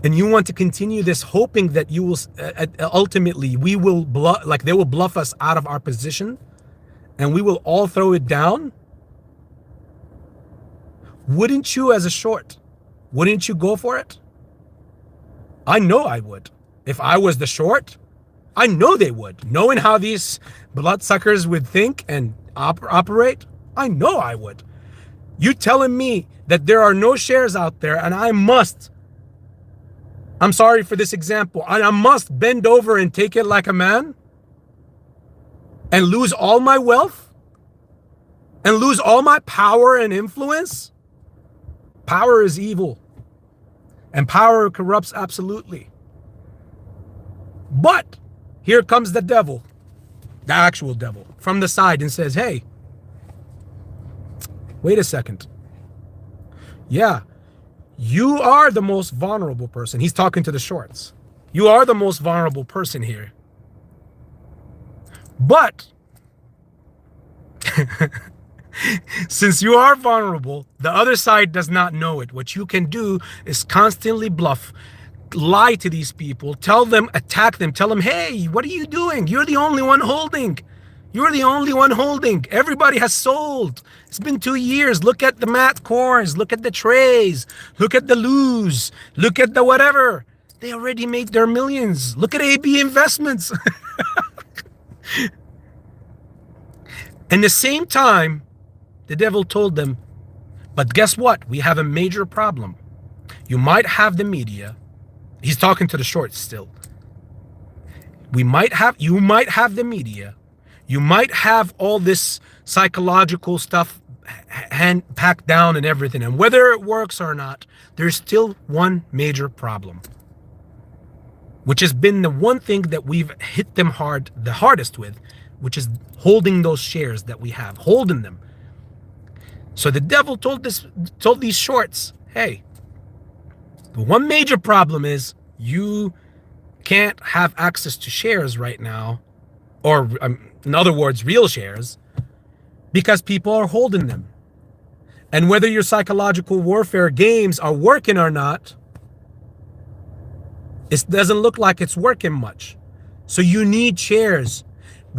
Speaker 1: and you want to continue this hoping that you will ultimately they will bluff us out of our position and we will all throw it down, wouldn't you, as a short, wouldn't you go for it? I know I would. If I was the short, I know they would. Knowing how these bloodsuckers would think and operate, I know I would. You telling me that there are no shares out there and I must, I'm sorry for this example, I must bend over and take it like a man and lose all my wealth and lose all my power and influence? Power is evil and power corrupts absolutely. But here comes the devil, the actual devil, from the side and says, hey, wait a second. Yeah, you are the most vulnerable person. He's talking to the shorts. You are the most vulnerable person here. But since you are vulnerable, the other side does not know it. What you can do is constantly bluff, lie to these people, tell them, attack them, tell them, hey, what are you doing? You're the only one holding. You're the only one holding. Everybody has sold. It's been 2 years. Look at the mat cores. Look at the trays. Look at the loos. Look at the whatever. They already made their millions. Look at AB investments. And the same time, the devil told them, but guess what? We have a major problem. You might have the media. He's talking to the shorts still. You might have the media. You might have all this psychological stuff packed down and everything. And whether it works or not, there's still one major problem. which has been the one thing that we've hit them the hardest with, which is holding those shares that we have, holding them. So the devil told these shorts, hey, the one major problem is you can't have access to shares right now, or in other words, real shares, because people are holding them. And whether your psychological warfare games are working or not, it doesn't look like it's working much. So you need shares.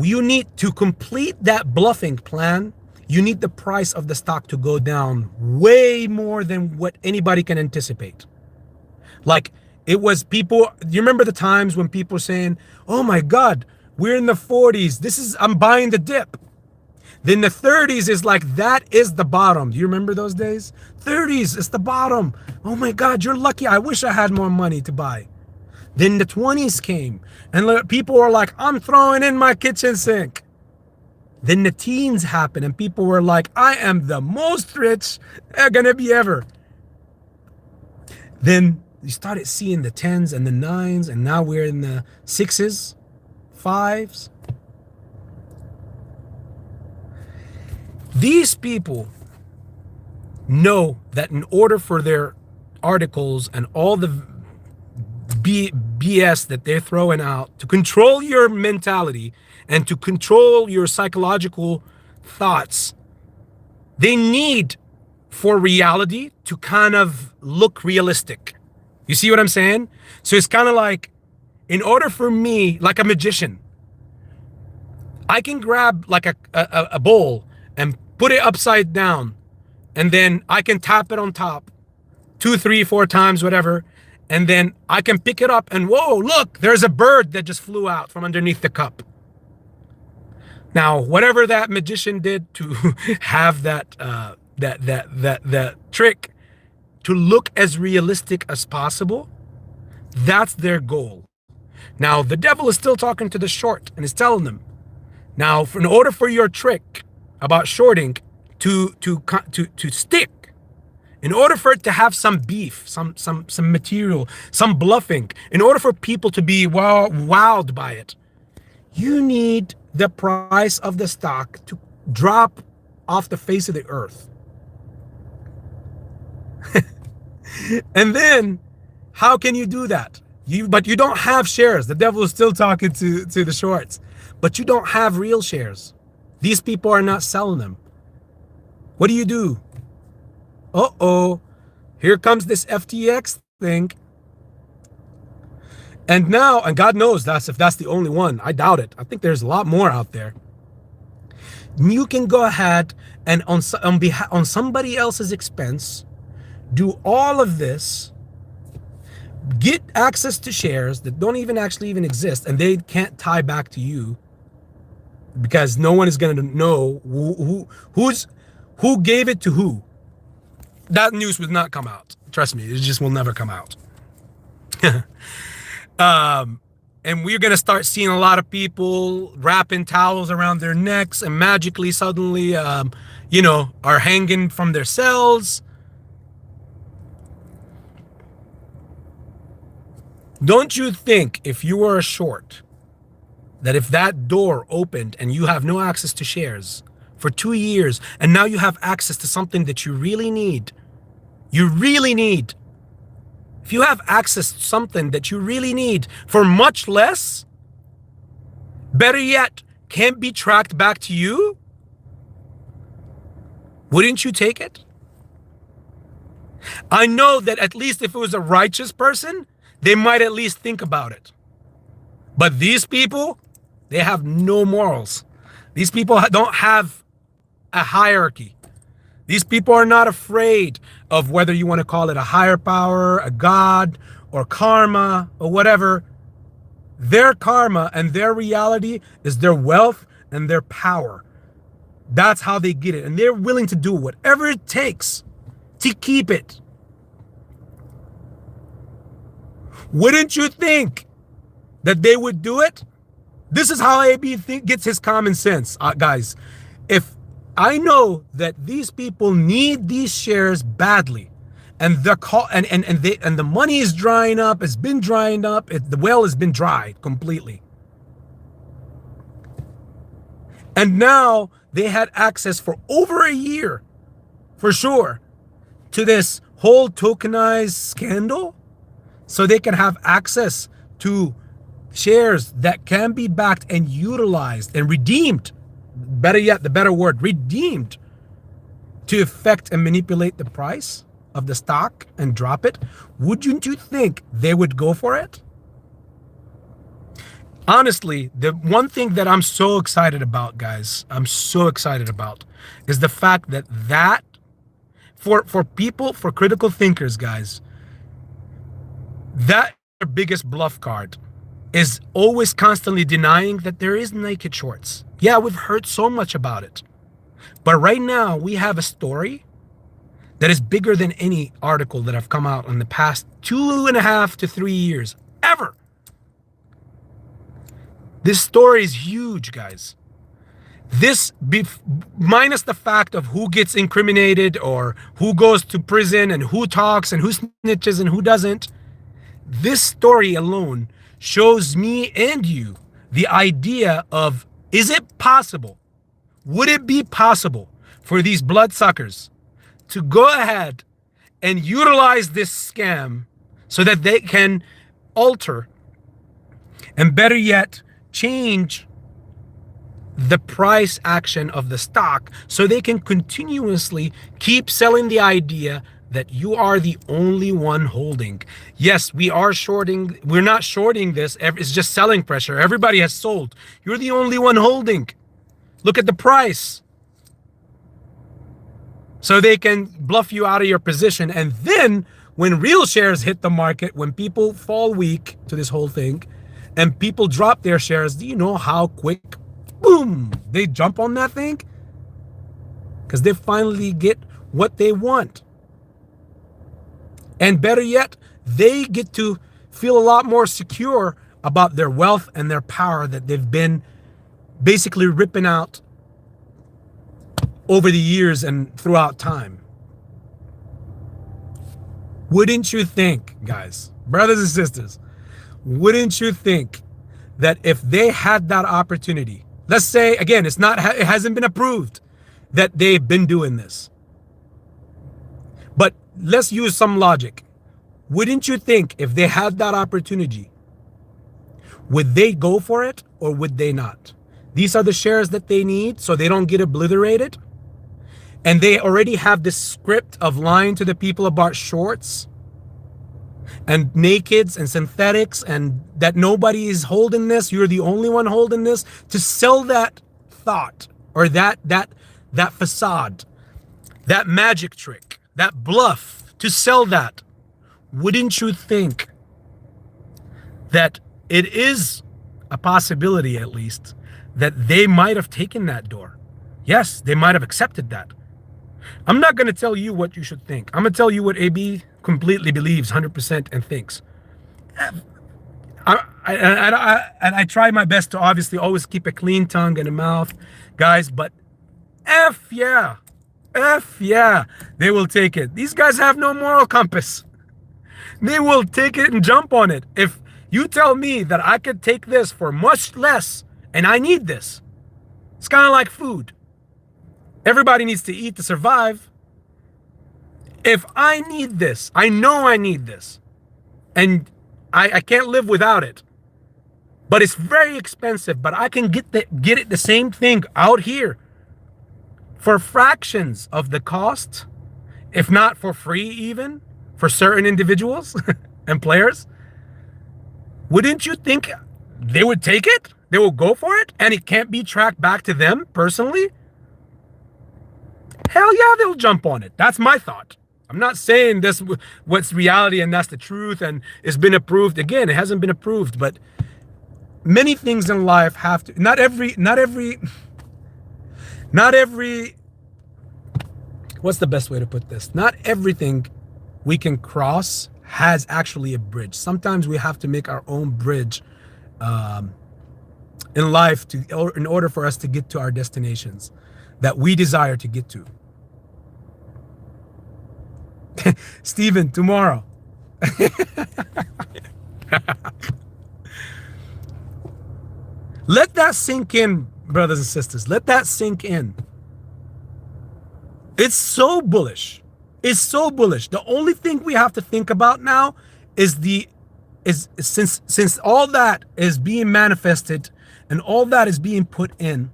Speaker 1: You need to complete that bluffing plan. You need the price of the stock to go down way more than what anybody can anticipate. Like it was people, you remember the times when people were saying, oh my God, we're in the 40s. I'm buying the dip. Then the 30s is like, that is the bottom. Do you remember those days? 30s, it's the bottom. Oh my God, you're lucky. I wish I had more money to buy. Then the 20s came and people were like, I'm throwing in my kitchen sink. Then the teens happened and people were like, I am the most rich they're gonna be ever. Then you started seeing the 10s and the 9s, and now we're in the 6s, 5s. These people know that in order for their articles and all the BS that they're throwing out to control your mentality and to control your psychological thoughts, they need for reality to kind of look realistic. You see what I'm saying? So it's kind of like, in order for me, like a magician, I can grab like a bowl and put it upside down, and then I can tap it on top 2, 3, 4 times, whatever. And then I can pick it up and whoa, look, there's a bird that just flew out from underneath the cup. Now, whatever that magician did to have that trick to look as realistic as possible, that's their goal. Now, the devil is still talking to the short and is telling them, now, in order for your trick about shorting to stick, in order for it to have some beef, some material, some bluffing, in order for people to be wowed by it, you need the price of the stock to drop off the face of the earth. And then, how can you do that? But you don't have shares. The devil is still talking to the shorts. But you don't have real shares. These people are not selling them. What do? Uh-oh, here comes this FTX thing. And now, and God knows if that's the only one. I doubt it. I think there's a lot more out there. You can go ahead and on somebody else's expense, do all of this, get access to shares that don't even exist, and they can't tie back to you because no one is going to know who gave it to who. That news would not come out. Trust me, it just will never come out. And we're going to start seeing a lot of people wrapping towels around their necks and magically suddenly, are hanging from their cells. Don't you think if you were a short, that if that door opened and you have no access to shares for 2 years, and now you have access to something that you really need, if you have access to something that you really need for much less, better yet, can't be tracked back to you, wouldn't you take it? I know that at least if it was a righteous person, they might at least think about it. But these people, they have no morals. These people don't have a hierarchy. These people are not afraid of whether you want to call it a higher power, a God, or karma, or whatever. Their karma and their reality is their wealth and their power. That's how they get it. And they're willing to do whatever it takes to keep it. Wouldn't you think that they would do it? This is how AB gets his common sense, guys. If I know that these people need these shares badly, and the money is drying up. It's been drying up. The well has been dried completely. And now they had access for over a year, for sure, to this whole tokenized scandal, so they can have access to shares that can be backed and utilized and redeemed. Better yet, the better word, redeemed, to affect and manipulate the price of the stock and drop it. Wouldn't you think they would go for it? Honestly, the one thing that I'm so excited about, guys, I'm so excited about, is the fact that for people, for critical thinkers, guys, that their biggest bluff card is always constantly denying that there is naked shorts. Yeah, we've heard so much about it. But right now, we have a story that is bigger than any article that have come out in the past 2.5 to 3 years, ever. This story is huge, guys. Minus the fact of who gets incriminated or who goes to prison and who talks and who snitches and who doesn't, this story alone shows me and you the idea of, is it possible? Would it be possible for these bloodsuckers to go ahead and utilize this scam so that they can alter and, better yet, change the price action of the stock so they can continuously keep selling the idea that you are the only one holding? Yes, we are shorting. We're not shorting this. It's just selling pressure. Everybody has sold. You're the only one holding. Look at the price. So they can bluff you out of your position. And then when real shares hit the market, when people fall weak to this whole thing and people drop their shares, do you know how quick, boom, they jump on that thing? Because they finally get what they want. And better yet, they get to feel a lot more secure about their wealth and their power that they've been basically ripping out over the years and throughout time. Wouldn't you think, guys, brothers and sisters, wouldn't you think that if they had that opportunity, let's say, again, it hasn't been approved that they've been doing this, but let's use some logic. Wouldn't you think if they had that opportunity, would they go for it or would they not? These are the shares that they need so they don't get obliterated. And they already have this script of lying to the people about shorts and nakeds and synthetics and that nobody is holding this. You're the only one holding this, to sell that thought or that facade, that magic trick, that bluff, to sell that. Wouldn't you think that it is a possibility, at least, that they might have taken that door? Yes, they might have accepted that. I'm not going to tell you what you should think. I'm going to tell you what AB completely believes 100% and thinks. I try my best to obviously always keep a clean tongue and a mouth, guys, but F yeah, they will take it. These guys have no moral compass. They will take it and jump on it. If you tell me that I could take this for much less and I need this, it's kind of like food. Everybody needs to eat to survive. If I need this, I know I need this, and I can't live without it, but it's very expensive, but I can get it the same thing out here for fractions of the cost, if not for free even, for certain individuals and players. Wouldn't you think they would take it? They will go for it, and it can't be tracked back to them personally? Hell yeah, they'll jump on it. That's my thought. I'm not saying this what's reality and that's the truth and it's been approved. Again, it hasn't been approved, but many things in life have to, not every, what's the best way to put this? Not everything we can cross has actually a bridge. Sometimes we have to make our own bridge in life in order for us to get to our destinations that we desire to get to. Steven, tomorrow. Let that sink in, brothers and sisters. Let that sink in. It's so bullish. It's so bullish. The only thing we have to think about now is since all that is being manifested and all that is being put in.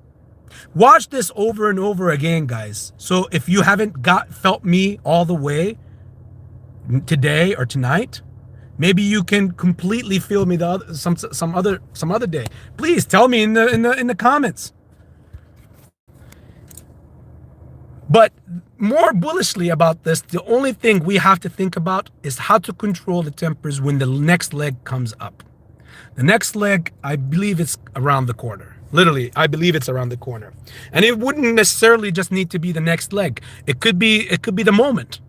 Speaker 1: Watch this over and over again, guys. So if you haven't felt me all the way today or tonight, maybe you can completely feel me some other day. Please tell me in the comments. But more bullishly about this, the only thing we have to think about is how to control the tempers when the next leg comes up. The next leg, I believe it's around the corner. Literally, I believe it's around the corner. And it wouldn't necessarily just need to be the next leg. It could be the moment.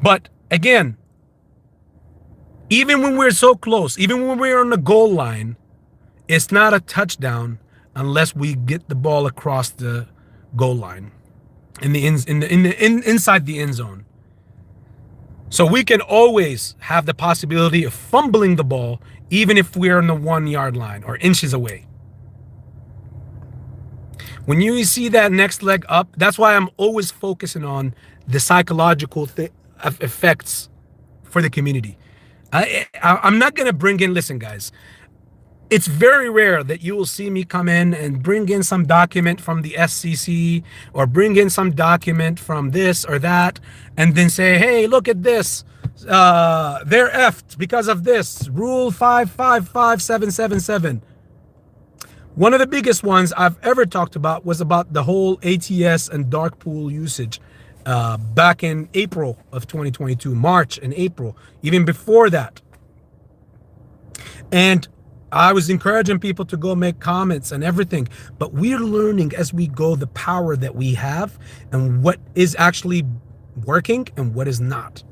Speaker 1: But again, even when we're so close, even when we're on the goal line, it's not a touchdown unless we get the ball across the goal line inside the end zone. So we can always have the possibility of fumbling the ball even if we're on the 1 yard line or inches away. When you see that next leg up, that's why I'm always focusing on the psychological effects for the community. I'm not going to bring in, listen guys, it's very rare that you will see me come in and bring in some document from the SCC or bring in some document from this or that and then say, hey, look at this. They're effed because of this. Rule 555777. One of the biggest ones I've ever talked about was about the whole ATS and dark pool usage back in April of 2022, March and April, even before that. And I was encouraging people to go make comments and everything, but we're learning as we go the power that we have and what is actually working and what is not.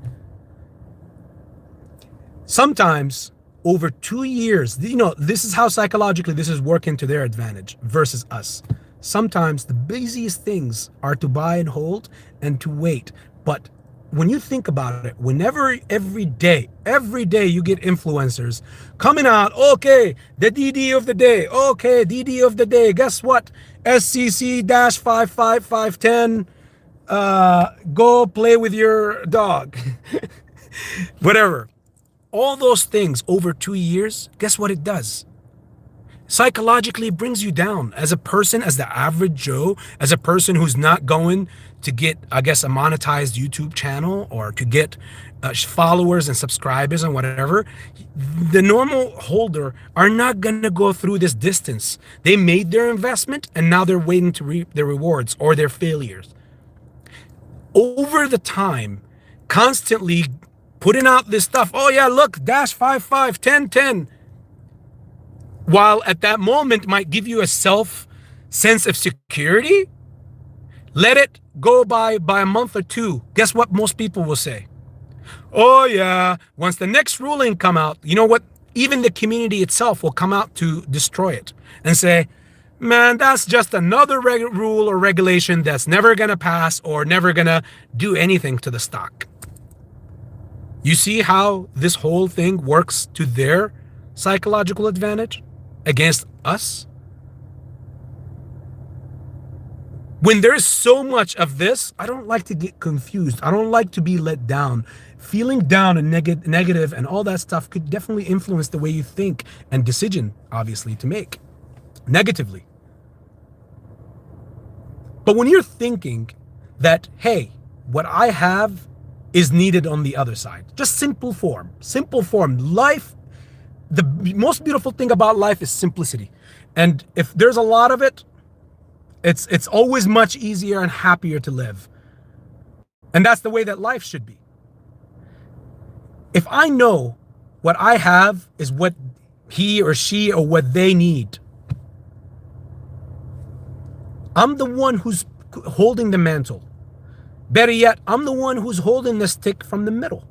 Speaker 1: Sometimes over 2 years, this is how psychologically this is working to their advantage versus us. Sometimes the busiest things are to buy and hold and to wait. But when you think about it, every day you get influencers coming out, okay, the DD of the day, okay, DD of the day, guess what? SCC-55510, go play with your dog. Whatever. All those things over 2 years, guess what it does? Psychologically, it brings you down as a person, as the average Joe, as a person who's not going to get, I guess, a monetized YouTube channel or to get followers and subscribers and whatever. The normal holder are not going to go through this distance. They made their investment and now they're waiting to reap their rewards or their failures. Over the time, constantly putting out this stuff. Oh yeah, look, -551010. While at that moment might give you a sense of security, let it go by a month or two. Guess what most people will say? Oh yeah, once the next ruling come out, you know what? Even the community itself will come out to destroy it and say, man, that's just another rule or regulation that's never gonna pass or never gonna do anything to the stock. You see how this whole thing works to their psychological advantage against us? When there's so much of this, I don't like to get confused. I don't like to be let down. Feeling down and negative and all that stuff could definitely influence the way you think and decision, obviously, to make negatively. But when you're thinking that, hey, what I have is needed on the other side, just simple form. Life, the most beautiful thing about life is simplicity. And if there's a lot of it, it's always much easier and happier to live. And that's the way that life should be. If I know what I have is what he or she or what they need, I'm the one who's holding the mantle. Better yet, I'm the one who's holding the stick from the middle.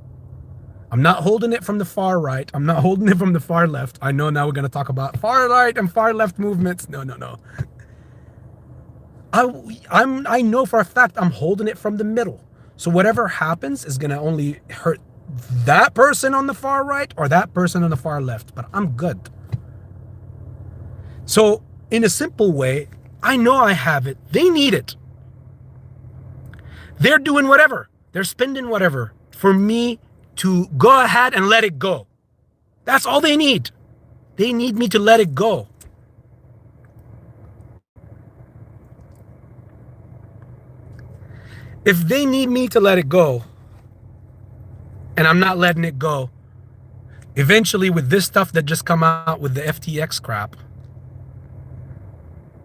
Speaker 1: I'm not holding it from the far right. I'm not holding it from the far left. I know now we're going to talk about far right and far left movements. No. I know for a fact I'm holding it from the middle. So whatever happens is going to only hurt that person on the far right or that person on the far left, but I'm good. So in a simple way, I know I have it. They need it. They're doing whatever. They're spending whatever for me to go ahead and let it go. That's all they need. They need me to let it go. If they need me to let it go, and I'm not letting it go, eventually with this stuff that just come out with the FTX crap,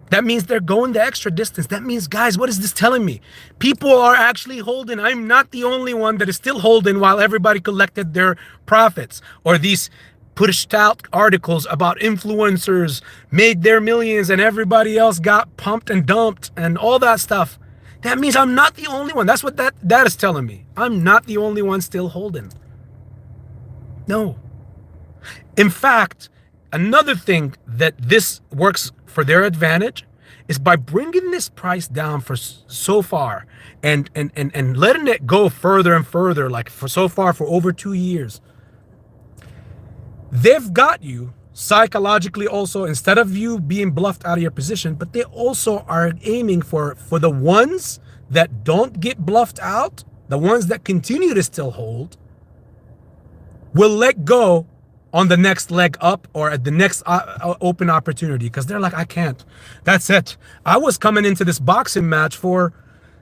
Speaker 1: that means they're going the extra distance. That means, guys, what is this telling me? People are actually holding. I'm not the only one that is still holding while everybody collected their profits. Or these pushed out articles about influencers made their millions and everybody else got pumped and dumped and all that stuff. That means I'm not the only one. That's what that is telling me. I'm not the only one still holding. No. In fact, another thing that this works for their advantage is by bringing this price down for so far and letting it go further and further, like for so far for over 2 years. They've got you psychologically also, instead of you being bluffed out of your position, but they also are aiming for the ones that don't get bluffed out, the ones that continue to still hold, will let go on the next leg up or at the next open opportunity, because they're like, I can't. That's it. I was coming into this boxing match for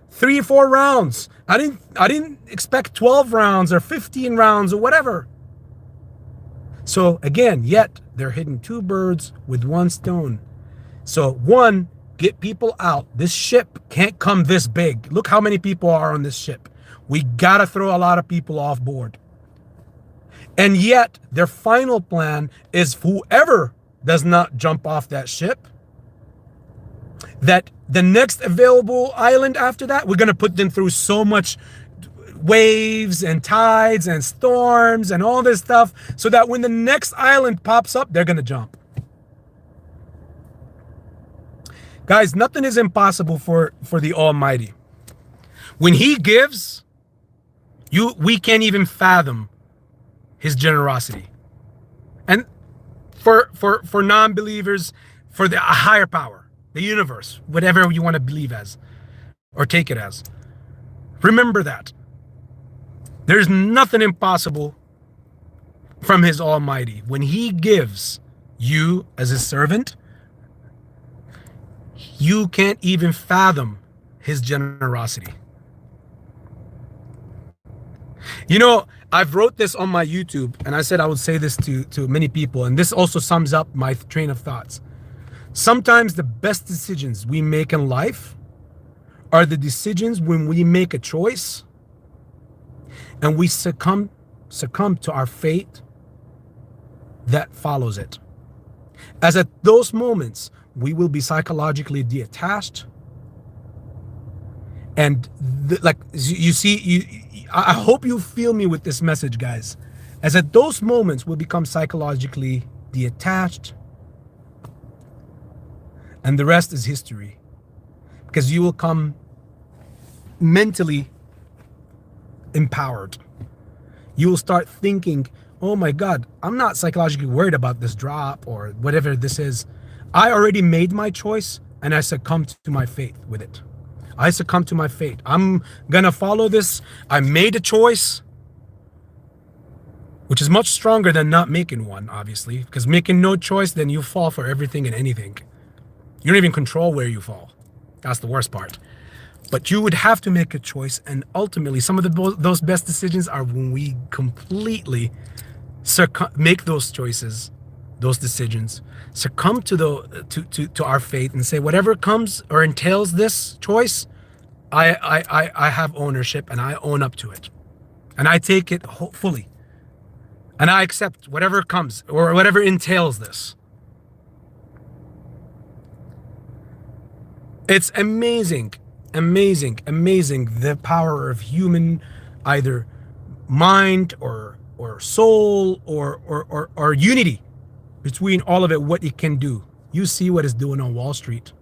Speaker 1: 3 or 4 rounds. I didn't expect 12 rounds or 15 rounds or whatever. So again, yet they're hitting 2 birds with 1 stone. So 1, get people out. This ship can't come this big. Look how many people are on this ship. We gotta throw a lot of people off board. And yet their final plan is whoever does not jump off that ship, that the next available island after that, we're going to put them through so much waves and tides and storms and all this stuff so that when the next island pops up, they're going to jump. Guys, nothing is impossible for the Almighty. When he gives, we can't even fathom his generosity. And for non-believers, for the higher power, the universe, whatever you want to believe as or take it as, remember that there's nothing impossible from his Almighty. When he gives you as his servant, you can't even fathom his generosity. You know, I've wrote this on my YouTube, and I said I would say this to many people, and this also sums up my train of thoughts. Sometimes the best decisions we make in life are the decisions when we make a choice and we succumb to our fate that follows it. As at those moments, we will be psychologically detached. And like you see, I hope you feel me with this message, guys. As at those moments, we'll become psychologically detached. And the rest is history. Because you will come mentally empowered. You will start thinking, oh my God, I'm not psychologically worried about this drop or whatever this is. I already made my choice and I succumbed to my faith with it. I succumbed to my fate. I'm gonna follow this. I made a choice, which is much stronger than not making one, obviously, because making no choice, then you fall for everything and anything. You don't even control where you fall. That's the worst part. But you would have to make a choice, and ultimately, some of those best decisions are when we completely make those choices, those decisions, succumb to our fate, and say whatever comes or entails this choice, I have ownership and I own up to it, and I take it fully, and I accept whatever comes or whatever entails this. It's amazing the power of human either mind or soul or unity between all of it, what it can do. You see what it's doing on Wall Street.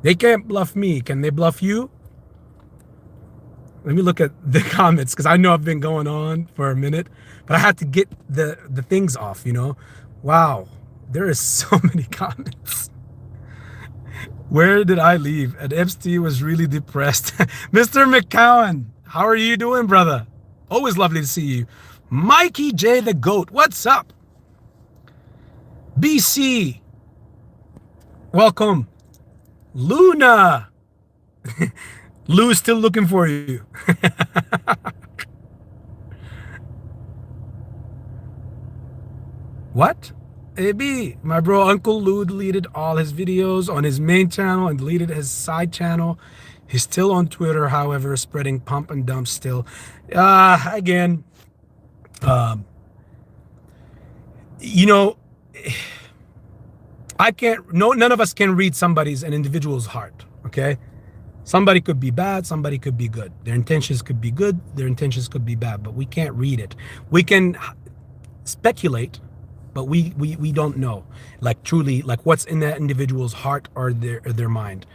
Speaker 1: They can't bluff me. Can they bluff you? Let me look at the comments because I know I've been going on for a minute, but I had to get the things off, you know. Wow, there is so many comments. Where did I leave? And Epstein was really depressed. Mr. McCowan, how are you doing, brother? Always lovely to see you. Mikey J the Goat, what's up? BC, welcome. Luna, Lou's still looking for you. What? AB, my bro, Uncle Lou deleted all his videos on his main channel and deleted his side channel. He's still on Twitter, however, spreading pump and dump still. Again, you know, I can't, none of us can read an individual's heart, okay? Somebody could be bad, somebody could be good. Their intentions could be good, their intentions could be bad, but we can't read it. We can speculate, but we don't know, like truly, like what's in that individual's heart or their mind.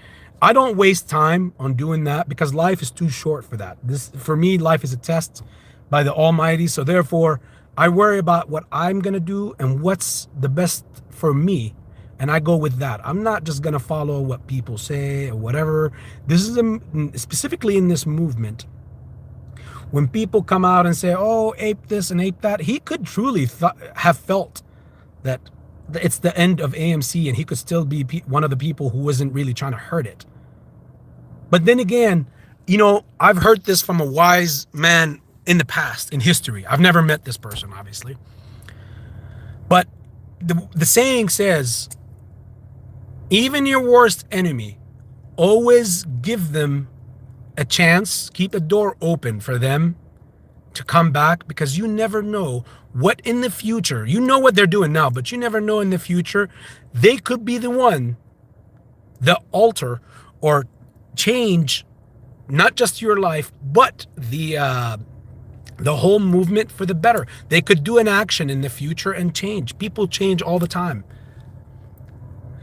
Speaker 1: I don't waste time on doing that because life is too short for that. For me, life is a test by the Almighty. So therefore, I worry about what I'm gonna do and what's the best for me, and I go with that. I'm not just gonna follow what people say or whatever. This is specifically in this movement. When people come out and say, "Oh, ape this and ape that," he could truly have felt that it's the end of AMC and he could still be one of the people who wasn't really trying to hurt it. But then again, you know, I've heard this from a wise man in the past, in history. I've never met this person, obviously. But the saying says, even your worst enemy, always give them a chance, keep the door open for them to come back, because you never know what in the future, you know what they're doing now, but you never know in the future, they could be the one that alter or change not just your life, but the whole movement for the better. They could do an action in the future and change. People change all the time.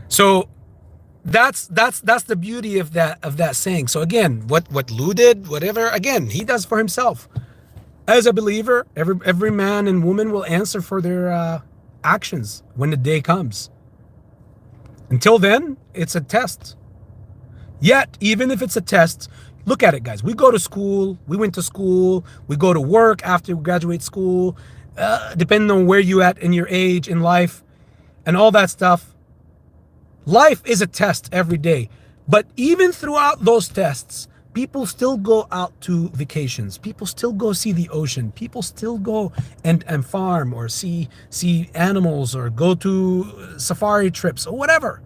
Speaker 1: So that's the beauty of that saying. So again, what Lou did, whatever, again, he does for himself. As a believer, every man and woman will answer for their actions when the day comes. Until then, it's a test. Yet, even if it's a test, look at it, guys. We go to school. We went to school. We go to work after we graduate school, depending on where you at in your age in life and all that stuff. Life is a test every day. But even throughout those tests, people still go out to vacations. People still go see the ocean. People still go and farm or see animals or go to safari trips or whatever.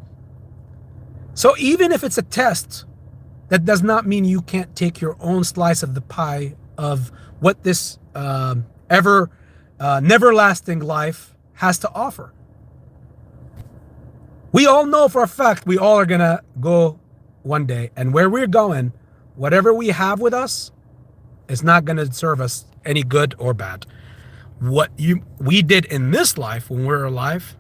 Speaker 1: So even if it's a test, that does not mean you can't take your own slice of the pie of what this never-lasting life has to offer. We all know for a fact we all are gonna go one day, and where we're going, whatever we have with us is not going to serve us any good or bad. What we did in this life when we're alive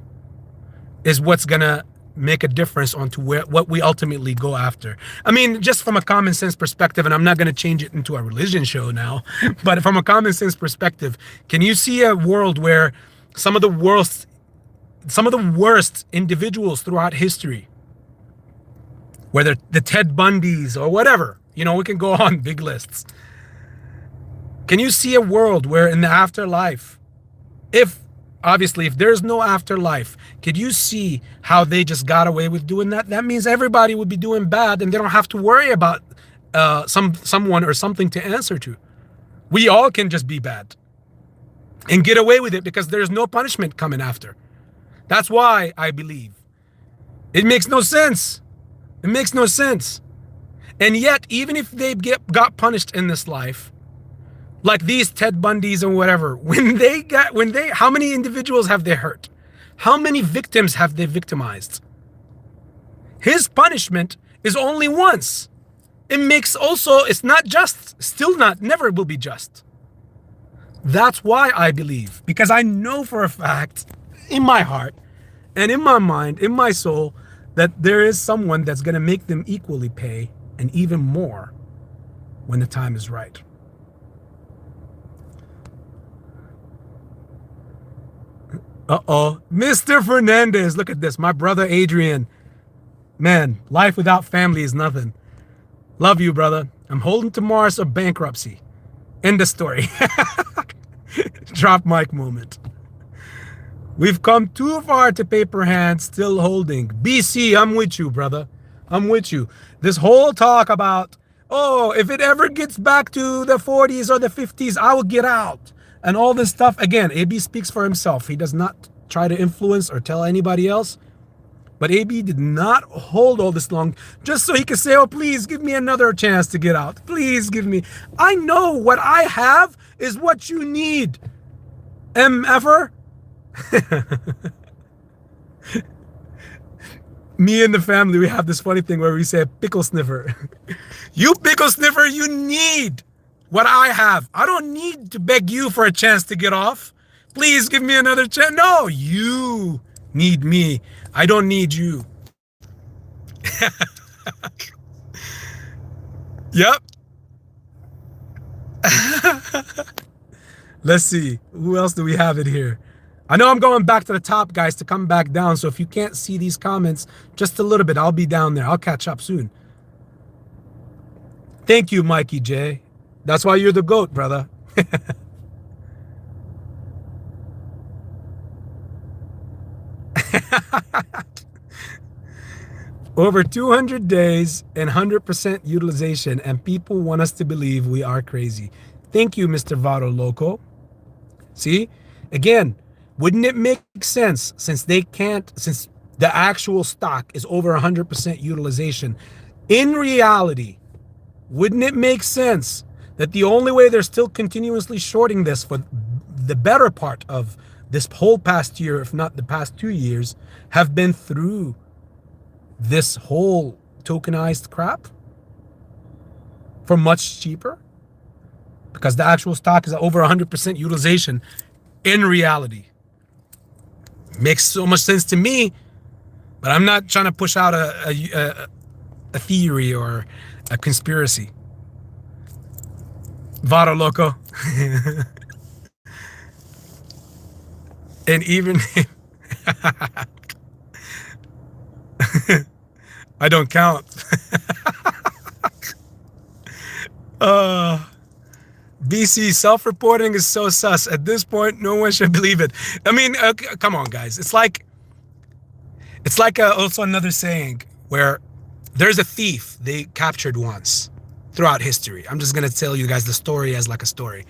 Speaker 1: is what's going to make a difference onto what we ultimately go after. I mean, just from a common sense perspective, and I'm not going to change it into a religion show now, but from a common sense perspective, can you see a world where some of the worst individuals throughout history, whether the Ted Bundys or whatever, you know, we can go on big lists. Can you see a world where in the afterlife, if there's no afterlife, could you see how they just got away with doing that? That means everybody would be doing bad and they don't have to worry about someone or something to answer to. We all can just be bad and get away with it because there's no punishment coming after. That's why I believe. It makes no sense. It makes no sense. And yet, even if they got punished in this life, like these Ted Bundys and whatever, how many individuals have they hurt? How many victims have they victimized? His punishment is only once. It's not just, still not, never will be just. That's why I believe, because I know for a fact in my heart and in my mind, in my soul, that there is someone that's going to make them equally pay and even more when the time is right. Uh-oh. Mr. Fernandez, look at this. My brother Adrian. Man, life without family is nothing. Love you, brother. I'm holding to Mars or bankruptcy. End of story. Drop mic moment. We've come too far to paper hands, still holding. BC, I'm with you, brother. I'm with you. This whole talk about, oh, if it ever gets back to the 40s or the 50s, I will get out. And all this stuff. Again, AB speaks for himself. He does not try to influence or tell anybody else. But AB did not hold all this long just so he could say, oh, please give me another chance to get out. Please give me. I know what I have is what you need. MFer. Me and the family, we have this funny thing where we say pickle sniffer. You pickle sniffer, you need what I have. I don't need to beg you for a chance to get off. Please give me another chance. No, you need me. I don't need you. Yep. Let's see. Who else do we have it here? I know I'm going back to the top, guys, to come back down. So if you can't see these comments just a little bit, I'll be down there. I'll catch up soon. Thank you, Mikey J. That's why you're the GOAT, brother. Over 200 days and 100% utilization, and people want us to believe we are crazy. Thank you, Mr. Vado Loco. See? Again, wouldn't it make sense since the actual stock is over 100% utilization? In reality, wouldn't it make sense that the only way they're still continuously shorting this for the better part of this whole past year, if not the past 2 years, have been through this whole tokenized crap for much cheaper? Because the actual stock is at over 100% utilization in reality. Makes so much sense to me, but I'm not trying to push out a theory or a conspiracy. Vado Loco. And even I don't count. BC, self-reporting is so sus. At this point, no one should believe it. I mean, come on, guys. It's like also another saying where there's a thief they captured once throughout history. I'm just going to tell you guys the story as like a story.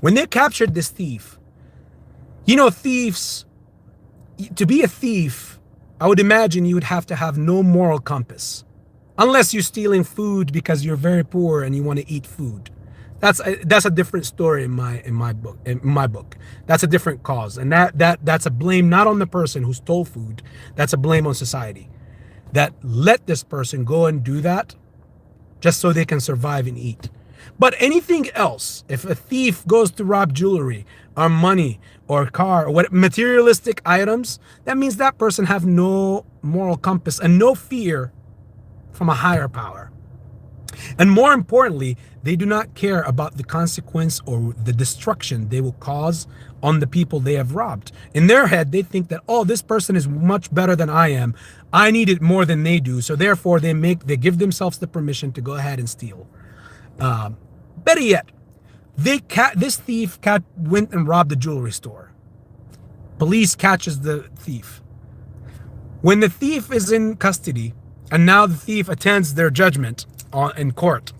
Speaker 1: When they captured this thief, you know, thieves, to be a thief, I would imagine you would have to have no moral compass. Unless you're stealing food because you're very poor and you want to eat food. That's a different story in my book. That's a different cause. And that's a blame not on the person who stole food. That's a blame on society that let this person go and do that just so they can survive and eat. But anything else, if a thief goes to rob jewelry or money or car or what materialistic items, that means that person have no moral compass and no fear from a higher power. And more importantly, they do not care about the consequence or the destruction they will cause on the people they have robbed. In their head, they think that, oh, this person is much better than I am. I need it more than they do. So therefore, they give themselves the permission to go ahead and steal. Better yet, this thief went and robbed the jewelry store. Police catches the thief. When the thief is in custody, and now the thief attends their judgment in court,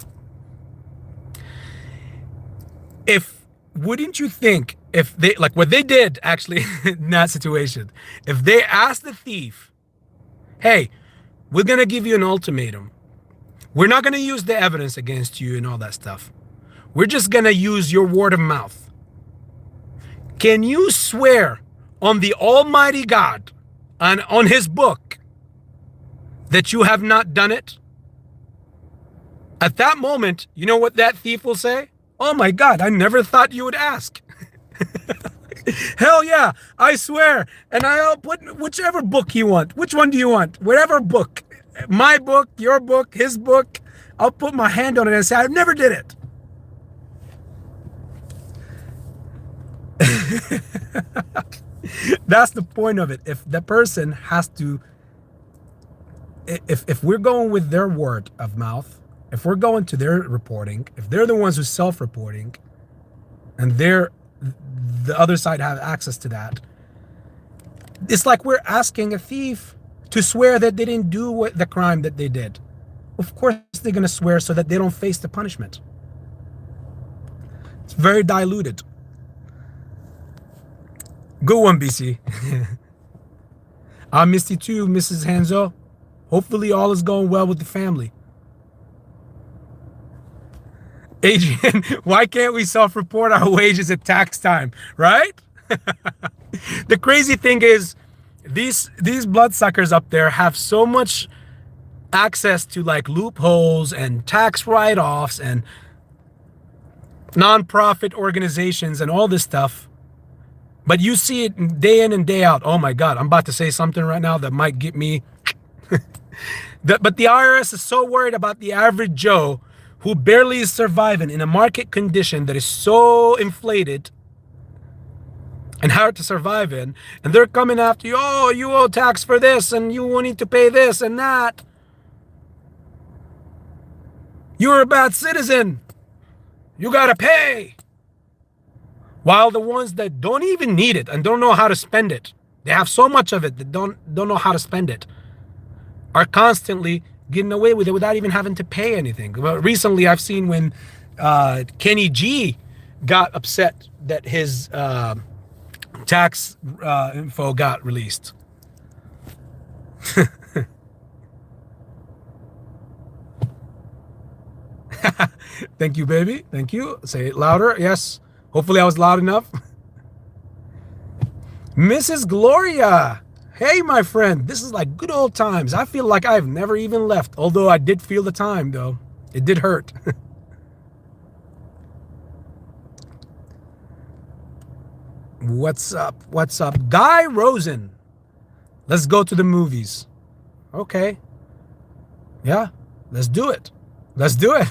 Speaker 1: wouldn't you think if they, like what they did actually in that situation, if they asked the thief, hey, we're going to give you an ultimatum. We're not going to use the evidence against you and all that stuff. We're just going to use your word of mouth. Can you swear on the Almighty God and on his book that you have not done it? At that moment, you know what that thief will say? Oh my God, I never thought you would ask. Hell yeah, I swear. And I'll put whichever book you want. Which one do you want? Whatever book. My book, your book, his book. I'll put my hand on it and say, I never did it. That's the point of it. If the person has to, if we're going with their word of mouth, if we're going to their reporting, if they're the ones who's self-reporting, and the other side have access to that, it's like we're asking a thief to swear that they didn't do the crime that they did. Of course they're going to swear so that they don't face the punishment. It's very diluted. Good one, BC. I missed you too, Mrs. Hanzo. Hopefully all is going well with the family. Adrian, why can't we self-report our wages at tax time, right? The crazy thing is, these bloodsuckers up there have so much access to like loopholes and tax write-offs and non-profit organizations and all this stuff. But you see it day in and day out. Oh my God, I'm about to say something right now that might get me. But the IRS is so worried about the average Joe who barely is surviving in a market condition that is so inflated and hard to survive in. And they're coming after you. Oh, you owe tax for this and you will need to pay this and that. You're a bad citizen. You gotta pay. While the ones that don't even need it and don't know how to spend it, they have so much of it that don't know how to spend it, are constantly getting away with it without even having to pay anything. Recently, I've seen when Kenny G got upset that his tax info got released. Thank you, baby. Thank you. Say it louder. Yes. Hopefully I was loud enough. Mrs. Gloria. Hey, my friend. This is like good old times. I feel like I've never even left. Although I did feel the time, though. It did hurt. What's up? What's up? Guy Rosen. Let's go to the movies. Okay. Yeah. Let's do it. Let's do it.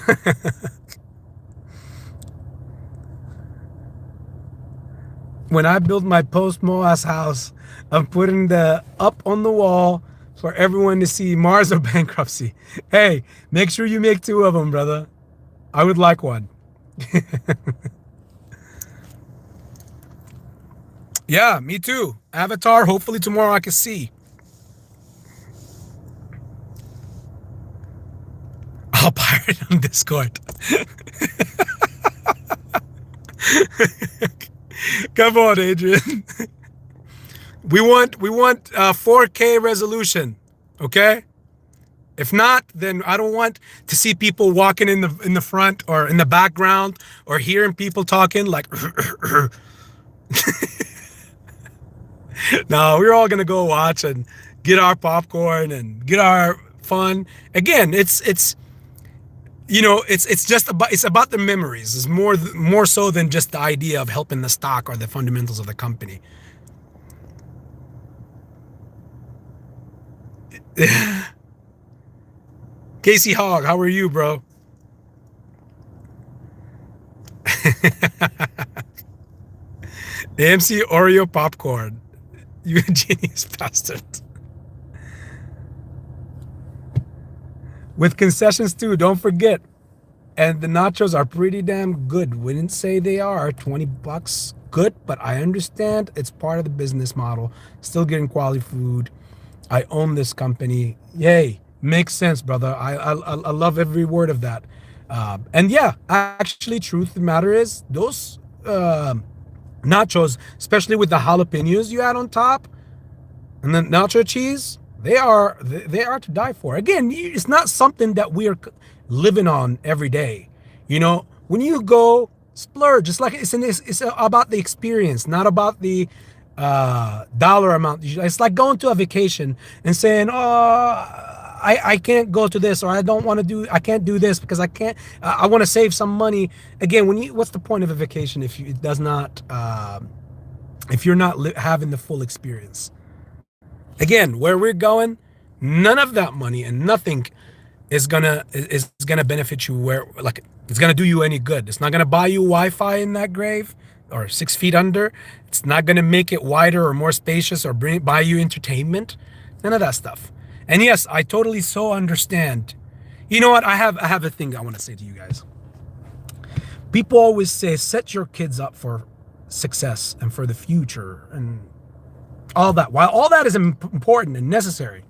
Speaker 1: When I build my post-MOAS house, I'm putting the up on the wall for everyone to see Mars or bankruptcy. Hey, make sure you make 2 of them, brother. I would like one. Yeah, me too. Avatar, hopefully tomorrow I can see. I'll pirate on Discord. Come on, Adrian. We want 4K resolution, okay? If not, then I don't want to see people walking in the front or in the background or hearing people talking like. No, we're all gonna go watch and get our popcorn and get our fun. Again, it's you know, it's about the memories. It's more so than just the idea of helping the stock or the fundamentals of the company. Casey Hogg, how are you, bro? AMC Oreo popcorn. You a genius bastard. With concessions too, don't forget. And the nachos are pretty damn good. Wouldn't say they are 20 bucks good, but I understand it's part of the business model. Still getting quality food. I own this company. Yay. Makes sense, brother. I love every word of that. And yeah, actually, truth of the matter is those nachos, especially with the jalapenos you add on top and then nacho cheese, they are to die for. Again, it's not something that we are living on every day. You know, when you go splurge, it's like it's about the experience, not about the dollar amount. It's like going to a vacation and saying, oh, I can't go to this, or I can't do this because I can't, I want to save some money. Again, what's the point of a vacation if it does not, if you're not having the full experience? Again, where we're going, none of that money and nothing is gonna benefit you, where like it's gonna do you any good. It's not gonna buy you Wi-Fi in that grave. or 6 feet under. It's not going to make it wider or more spacious or buy you entertainment. None of that stuff. And yes, I totally so understand. You know what? I have a thing I want to say to you guys. People always say, set your kids up for success and for the future and all that. While all that is important and necessary,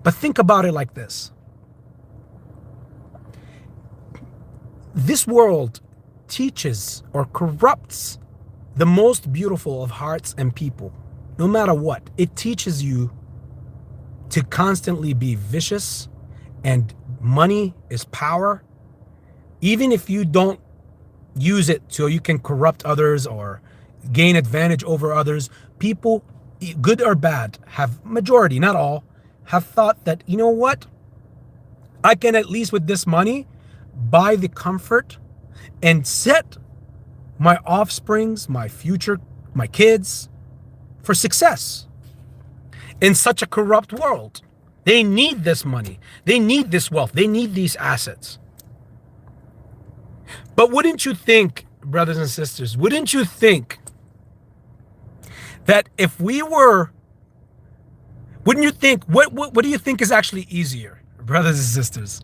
Speaker 1: but think about it like this. This world teaches or corrupts the most beautiful of hearts and people. No matter what, it teaches you to constantly be vicious, and money is power. Even if you don't use it so you can corrupt others or gain advantage over others, people, good or bad, have majority, not all, have thought that, you know what? I can at least with this money buy the comfort and set my offsprings, my future, my kids for success in such a corrupt world. They need this money. They need this wealth. They need these assets. But wouldn't you think, brothers and sisters, wouldn't you think that if we were, wouldn't you think, what do you think is actually easier, brothers and sisters?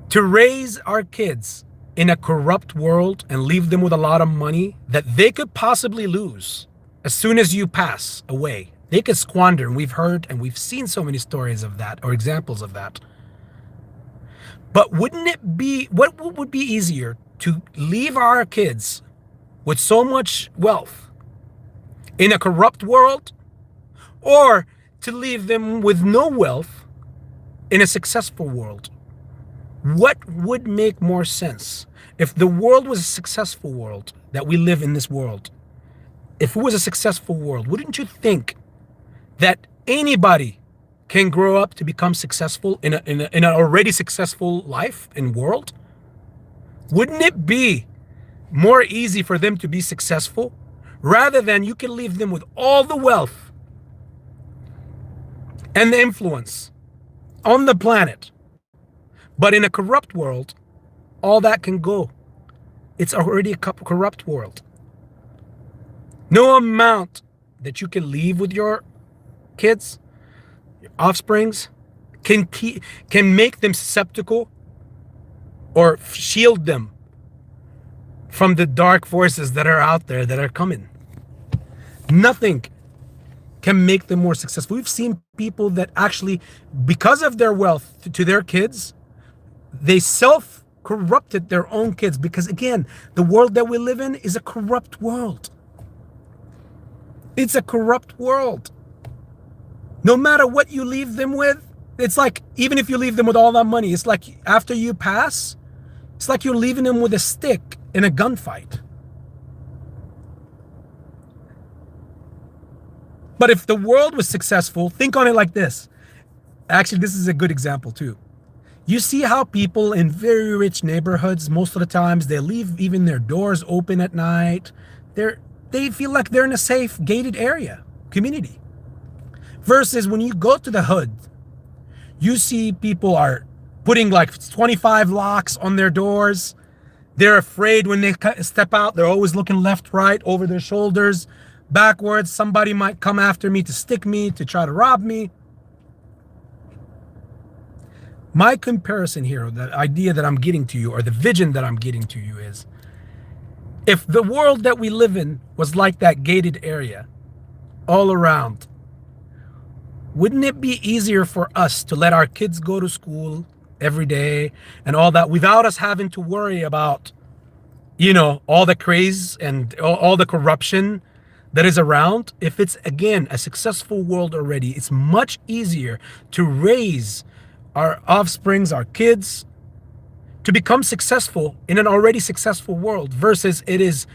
Speaker 1: To raise our kids in a corrupt world and leave them with a lot of money that they could possibly lose as soon as you pass away. They could squander, and we've heard and we've seen so many stories of that or examples of that. But wouldn't it be, what would be easier, to leave our kids with so much wealth in a corrupt world, or to leave them with no wealth in a successful world? What would make more sense? If the world was a successful world, that we live in this world, if it was a successful world, wouldn't you think that anybody can grow up to become successful in an already successful life and world? Wouldn't it be more easy for them to be successful rather than you can leave them with all the wealth and the influence on the planet, but in a corrupt world, all that can go. It's already a corrupt world. No amount that you can leave with your kids, your offsprings, can make them susceptible or shield them from the dark forces that are out there that are coming. Nothing can make them more successful. We've seen people that actually, because of their wealth to their kids, they self-corrupted their own kids, because again, the world that we live in is a corrupt world. It's a corrupt world. No matter what you leave them with, it's like, even if you leave them with all that money, it's like after you pass, it's like you're leaving them with a stick in a gunfight. But if the world was successful, think on it like this. Actually, this is a good example too. You see how people in very rich neighborhoods, most of the times, they leave even their doors open at night. They feel like they're in a safe, gated area, community. Versus when you go to the hood, you see people are putting like 25 locks on their doors. They're afraid when they step out. They're always looking left, right, over their shoulders, backwards. Somebody might come after me to stick me, to try to rob me. My comparison here, the idea that I'm getting to you, or the vision that I'm getting to you, is if the world that we live in was like that gated area all around, wouldn't it be easier for us to let our kids go to school every day and all that without us having to worry about, you know, all the craze and all the corruption that is around? If it's, again, a successful world already, it's much easier to raise our offsprings, our kids, to become successful in an already successful world, versus it is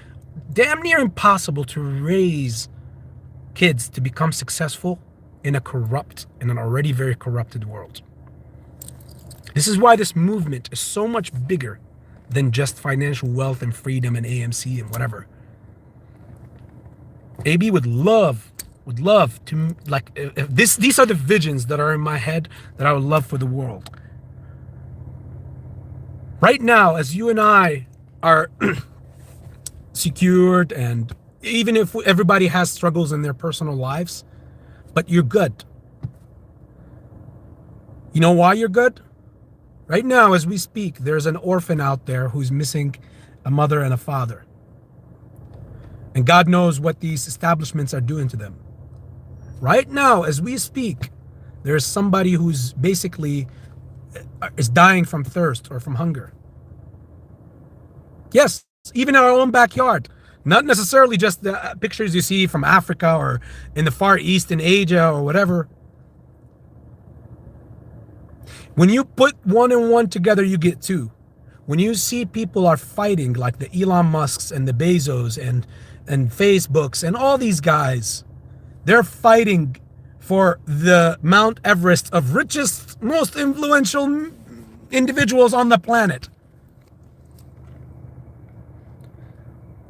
Speaker 1: damn near impossible to raise kids to become successful in an already very corrupted world. This is why this movement is so much bigger than just financial wealth and freedom and AMC and whatever. AB would love to, like, if these are the visions that are in my head that I would love for the world. Right now, as you and I are secured, and even if everybody has struggles in their personal lives, but you're good. You know why you're good? Right now, as we speak, there's an orphan out there who's missing a mother and a father. And God knows what these establishments are doing to them. Right now, as we speak, there's somebody who's basically is dying from thirst or from hunger. Yes, even in our own backyard. Not necessarily just the pictures you see from Africa or in the Far East in Asia or whatever. When you put one and one together, you get two. When you see people are fighting like the Elon Musks and the Bezos and Facebooks and all these guys, they're fighting for the Mount Everest of richest, most influential individuals on the planet.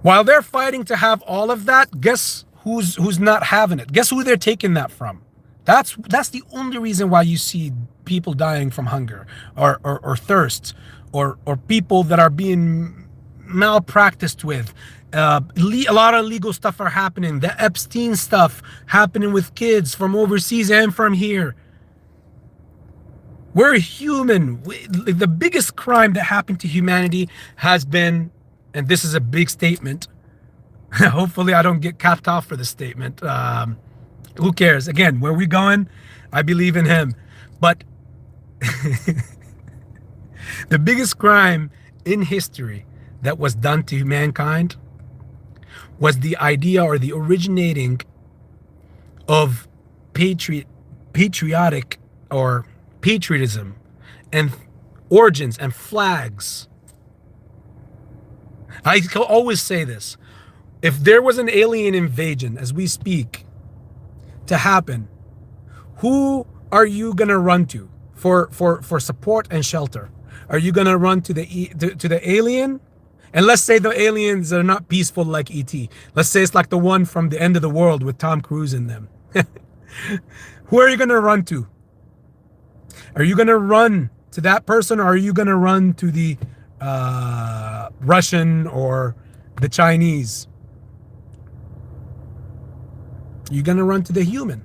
Speaker 1: While they're fighting to have all of that, guess who's not having it? Guess who they're taking that from? That's the only reason why you see people dying from hunger or thirst or people that are being malpracticed with. A lot of illegal stuff are happening. The Epstein stuff happening with kids from overseas and from here. We're human. The biggest crime that happened to humanity has been, and this is a big statement. Hopefully I don't get capped off for this statement. Who cares? Again, where we going? I believe in him. But the biggest crime in history that was done to mankind was the idea or the originating of patriotic or patriotism and origins and flags. I always say this. If there was an alien invasion as we speak to happen, who are you going to run to for support and shelter? Are you going to run to the alien? And let's say the aliens are not peaceful like E.T. Let's say it's like the one from the end of the world with Tom Cruise in them. Who are you going to run to? Are you going to run to that person, or are you going to run to the Russian or the Chinese? You're going to run to the human.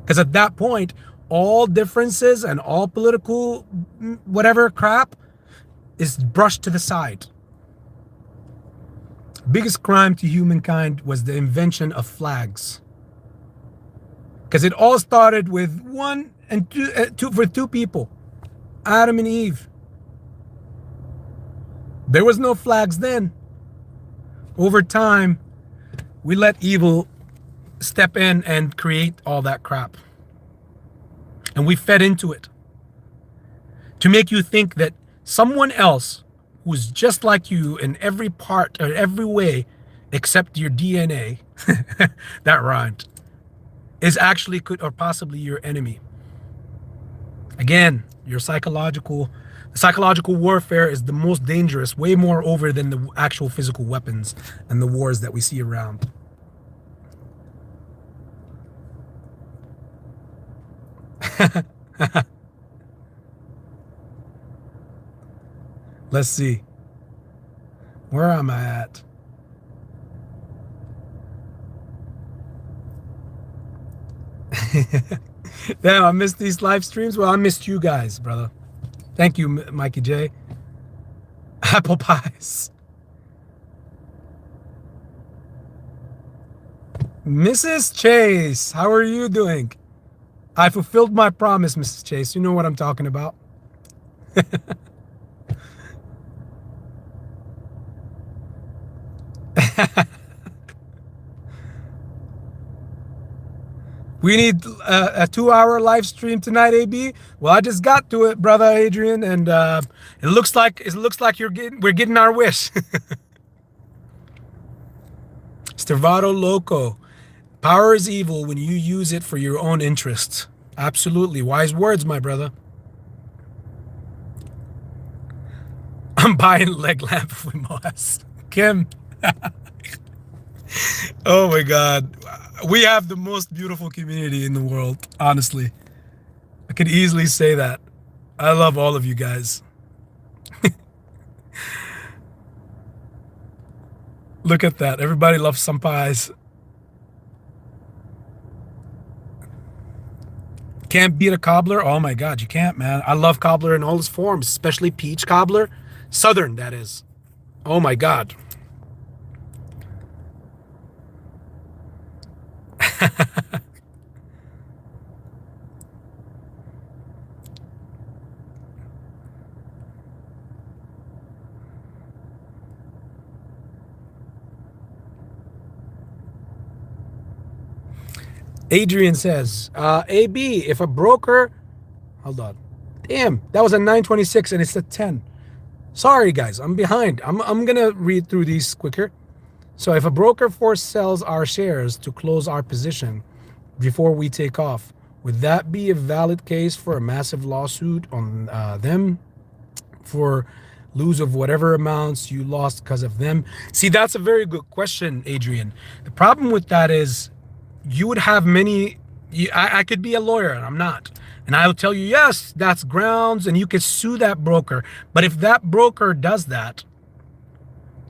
Speaker 1: Because at that point, all differences and all political whatever crap is brushed to the side. Biggest crime to humankind was the invention of flags. Because it all started with one and two people, Adam and Eve. There was no flags then. Over time, we let evil step in and create all that crap. And we fed into it to make you think that someone else who's just like you in every part or every way except your DNA, that rhymed, is actually could or possibly your enemy. Again, your psychological warfare is the most dangerous, way more over than the actual physical weapons and the wars that we see around. Let's see. Where am I at? Damn, I missed these live streams. Well, I missed you guys, brother. Thank you, Mikey J. Apple pies. Mrs. Chase, how are you doing? I fulfilled my promise, Mrs. Chase. You know what I'm talking about. We need a 2-hour live stream tonight, AB. Well, I just got to it, brother Adrian, and it looks like we're getting our wish. Stervato Loco. Power is evil when you use it for your own interests. Absolutely. Wise words, my brother. I'm buying leg lamp with Moss. Kim. Oh my God. We have the most beautiful community in the world, honestly. I could easily say that. I love all of you guys. Look at that. Everybody loves some pies. Can't beat a cobbler? Oh my God, you can't, man. I love cobbler in all its forms, especially peach cobbler. Southern, that is. Oh my God. Adrian says, AB, if a broker, hold on. Damn, that was a 926 and it's a 10. Sorry, guys, I'm behind. I'm going to read through these quicker. So if a broker force sells our shares to close our position before we take off, would that be a valid case for a massive lawsuit on them for lose of whatever amounts you lost because of them? See, that's a very good question, Adrian. The problem with that is you would have many, I could be a lawyer and I'm not. And I'll tell you, yes, that's grounds and you could sue that broker. But if that broker does that,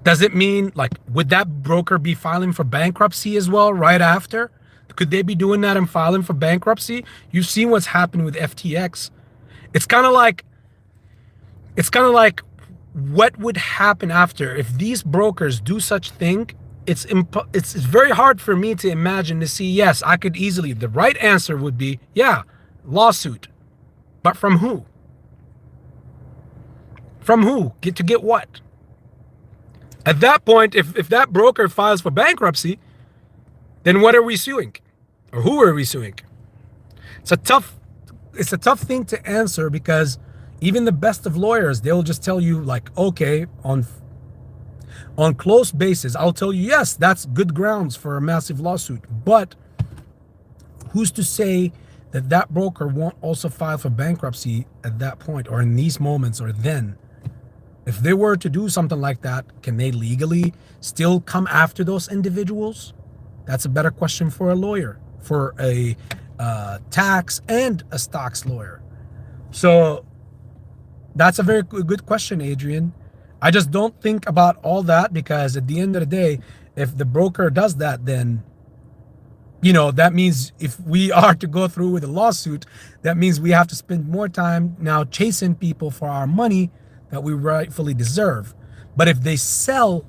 Speaker 1: does it mean, like, would that broker be filing for bankruptcy as well right after? Could they be doing that and filing for bankruptcy? You've seen what's happened with FTX. It's kind of like what would happen after if these brokers do such thing. It's very hard for me to imagine to see, yes, I could easily, the right answer would be, yeah, lawsuit. But from who? From who? Get what? At that point, if that broker files for bankruptcy, then what are we suing? Or who are we suing? It's a tough thing to answer because even the best of lawyers, they'll just tell you like, okay, on close basis, I'll tell you, yes, that's good grounds for a massive lawsuit. But who's to say that that broker won't also file for bankruptcy at that point or in these moments or then? If they were to do something like that, can they legally still come after those individuals? That's a better question for a lawyer, for a tax and a stocks lawyer. So that's a very good question, Adrian. I just don't think about all that because at the end of the day, if the broker does that, then, you know, that means if we are to go through with a lawsuit, that means we have to spend more time now chasing people for our money that we rightfully deserve. But if they sell,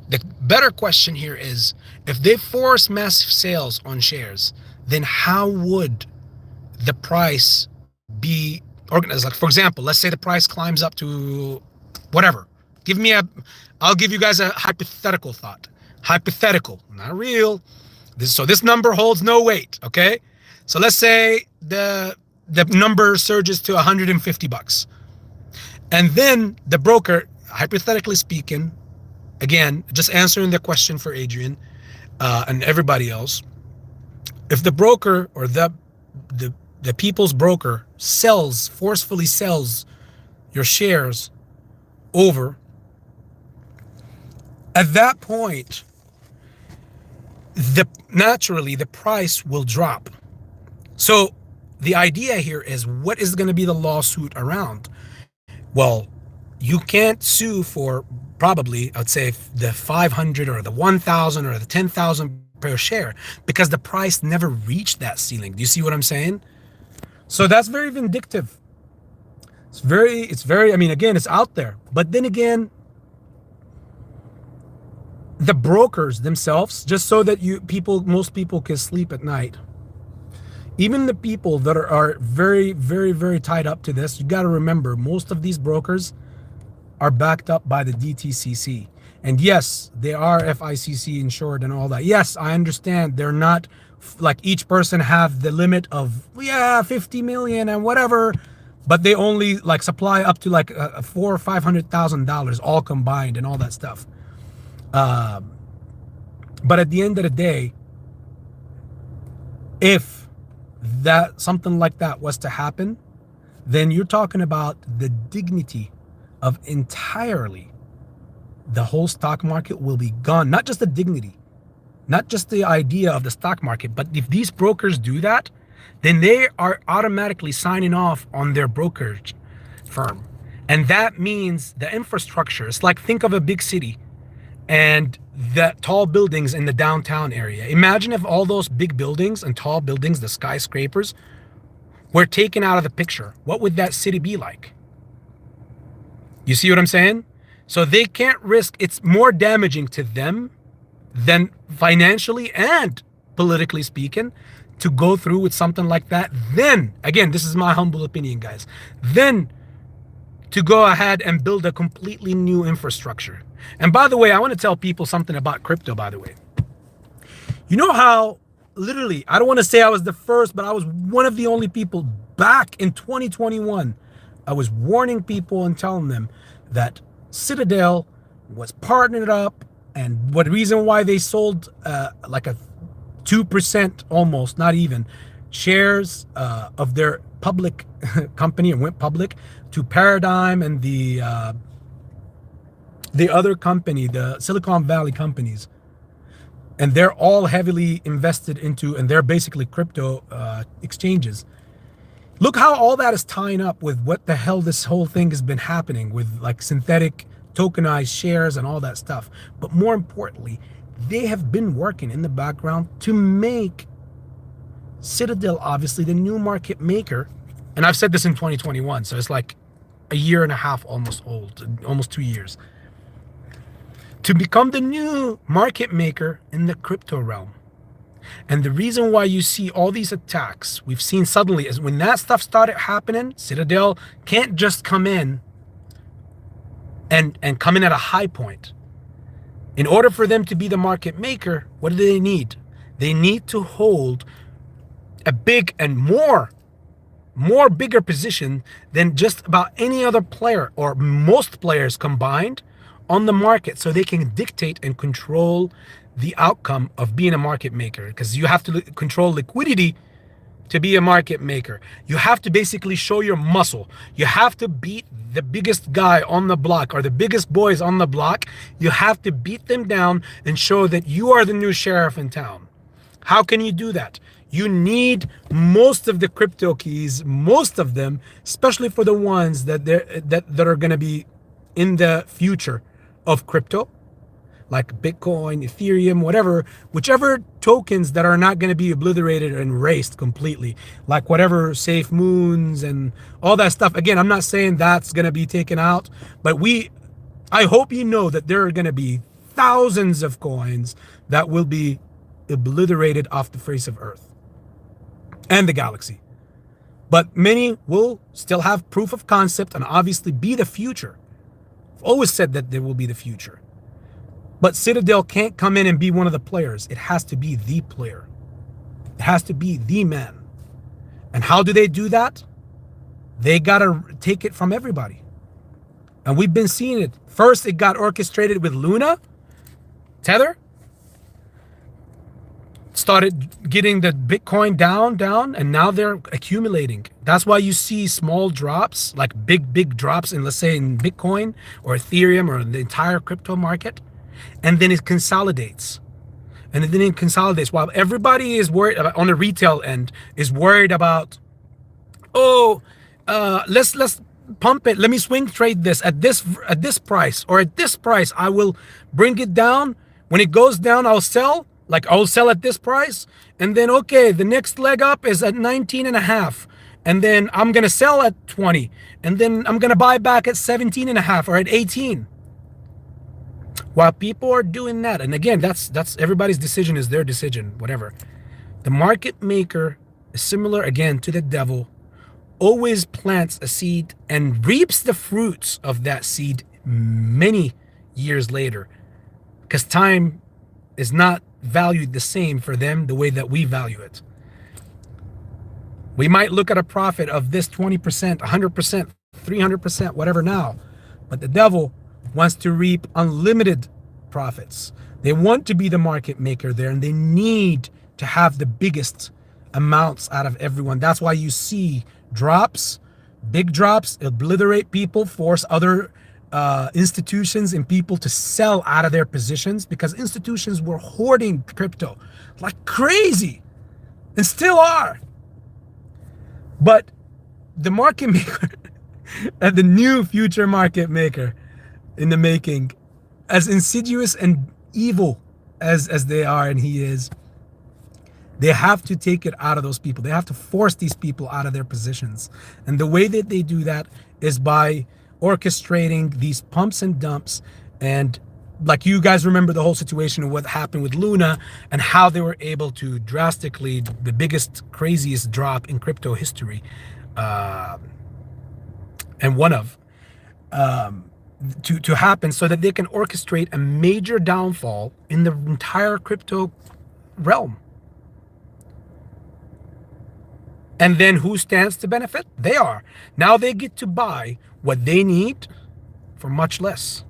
Speaker 1: the better question here is, if they force massive sales on shares, then how would the price be organized? Like, for example, let's say the price climbs up to whatever. I'll give you guys a hypothetical thought. Hypothetical, not real. So this number holds no weight, okay? So let's say the number surges to $150. And then the broker, hypothetically speaking, again, just answering the question for Adrian and everybody else, if the broker or the people's broker forcefully sells your shares over, at that point, naturally the price will drop. So the idea here is, what is going to be the lawsuit around? Well, you can't sue for probably, I'd say, the 500 or the 1,000 or the 10,000 per share because the price never reached that ceiling. Do you see what I'm saying? So that's very vindictive. It's very, I mean, again, it's out there. But then again, the brokers themselves, just so that most people can sleep at night. Even the people that are very, very, very tied up to this, you got to remember, most of these brokers are backed up by the DTCC. And yes, they are FICC insured and all that. Yes, I understand they're not like each person have the limit of, 50 million and whatever, but they only like supply up to like $400,000 or $500,000 all combined and all that stuff. But at the end of the day, if that something like that was to happen, then you're talking about the dignity of entirely the whole stock market will be gone. Not just the dignity, not just the idea of the stock market, but if these brokers do that, then they are automatically signing off on their brokerage firm. And that means the infrastructure, it's like, think of a big city. and the tall buildings in the downtown area. Imagine if all those big buildings and tall buildings, the skyscrapers, were taken out of the picture. What would that city be like? You see what I'm saying? So they can't risk, it's more damaging to them than financially and politically speaking to go through with something like that. Then, again, this is my humble opinion, guys, then to go ahead and build a completely new infrastructure. And by the way, I want to tell people something about crypto, by the way. You know how literally, I don't want to say I was the first, but I was one of the only people back in 2021. I was warning people and telling them that Citadel was partnered up, and what reason why they sold like a 2% almost, not even, shares of their public company and went public to Paradigm and the other company, the Silicon Valley companies. And they're all heavily invested into, and they're basically crypto exchanges. Look how all that is tying up with what the hell this whole thing has been happening with, like, synthetic tokenized shares and all that stuff. But more importantly, they have been working in the background to make Citadel, obviously, the new market maker. And I've said this in 2021, so it's like a year and a half almost old, almost 2 years, to become the new market maker in the crypto realm. And the reason why you see all these attacks we've seen suddenly is when that stuff started happening, Citadel can't just come in and come in at a high point. In order for them to be the market maker, what do they need? They need to hold a big and more bigger position than just about any other player or most players combined on the market, so they can dictate and control the outcome of being a market maker. Because you have to control liquidity to be a market maker. You have to basically show your muscle. You have to beat the biggest guy on the block or the biggest boys on the block. You have to beat them down and show that you are the new sheriff in town. How can you do that? You need most of the crypto keys, most of them, especially for the ones that are going to be in the future of crypto, like Bitcoin, Ethereum, whatever, whichever tokens that are not going to be obliterated and erased completely, like whatever safe moons and all that stuff. Again, I'm not saying that's going to be taken out, but I hope you know that there are going to be thousands of coins that will be obliterated off the face of Earth and the galaxy. But many will still have proof of concept and obviously be the future. I've always said that there will be the future. But Citadel can't come in and be one of the players. It has to be the player. It has to be the man. And how do they do that? They got to take it from everybody. And we've been seeing it. First, it got orchestrated with Luna, Tether. Started getting the Bitcoin down, and now they're accumulating. That's why you see small drops, like big drops in, let's say, in Bitcoin or Ethereum or the entire crypto market. And then it consolidates. And then it consolidates while everybody is worried about, on the retail end, is worried about, let's pump it. Let me swing trade this at this price, or at this price. I will bring it down. When it goes down, I'll sell. Like, I'll sell at this price. And then, okay, the next leg up is at 19 and a half. And then I'm going to sell at 20. And then I'm going to buy back at 17 and a half or at 18. While people are doing that, and again, that's everybody's decision, is their decision, whatever. The market maker is similar, again, to the devil, always plants a seed and reaps the fruits of that seed many years later, because time is not valued the same for them the way that we value it. We might look at a profit of this 20%, 100%, 300%, whatever now, but the devil wants to reap unlimited profits. They want to be the market maker there, and they need to have the biggest amounts out of everyone. That's why you see drops, big drops, obliterate people, force other institutions and people to sell out of their positions, because institutions were hoarding crypto like crazy and still are. But the market maker and the new future market maker in the making as insidious and evil as they are, and he is, they have to take it out of those people. They have to force these people out of their positions. And the way that they do that is by orchestrating these pumps and dumps. And like, you guys remember the whole situation of what happened with Luna and how they were able to drastically, the biggest, craziest drop in crypto history, and one of, to happen, so that they can orchestrate a major downfall in the entire crypto realm. And then who stands to benefit? They are. Now they get to buy what they need for much less.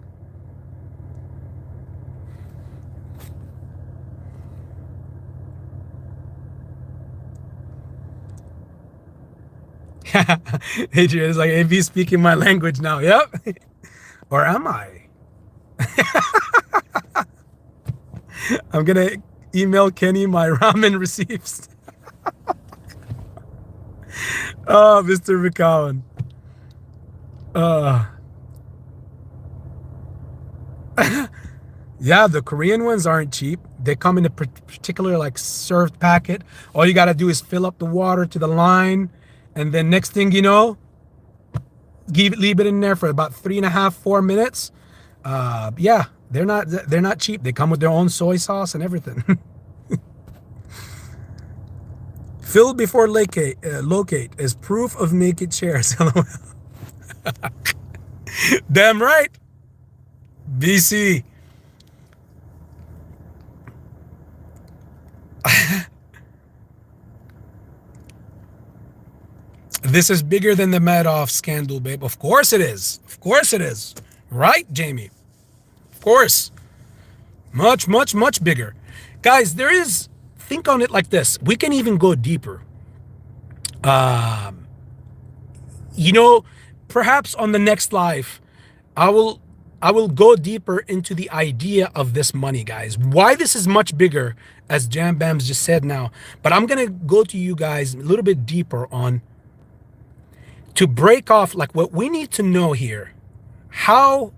Speaker 1: Adrian is like, AB speaking my language now. Yep. Or am I? I'm going to email Kenny my ramen receipts. Oh, Mr. McCowan. Yeah, the Korean ones aren't cheap. They come in a particular like served packet. All you got to do is fill up the water to the line. And then next thing you know, leave it in there for about 3.5, 4 minutes. Yeah, they're not cheap. They come with their own soy sauce and everything. Fill before locate is proof of naked chairs. Damn right. BC. This is bigger than the Madoff scandal, babe. Of course it is. Of course it is. Right, Jamie? Of course. Much, much, much bigger. Guys, there is, think on it like this. We can even go deeper. You know, perhaps on the next live, I will go deeper into the idea of this money, guys. Why this is much bigger, as Jam Bams just said now. But I'm going to go to you guys a little bit deeper on, to break off, like, what we need to know here. How,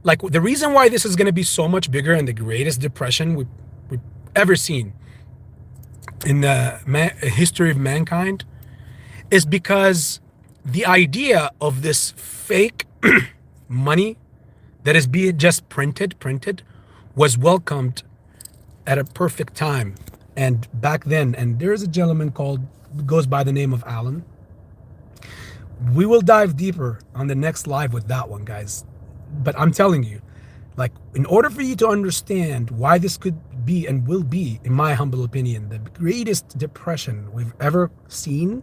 Speaker 1: like, the reason why this is going to be so much bigger and the greatest depression we've ever seen in the history of mankind is because the idea of this fake money that is being just printed was welcomed at a perfect time. And back then, and there's a gentleman goes by the name of Alan. We will dive deeper on the next live with that one, guys. But I'm telling you, like, in order for you to understand why this could be and will be, in my humble opinion, the greatest depression we've ever seen,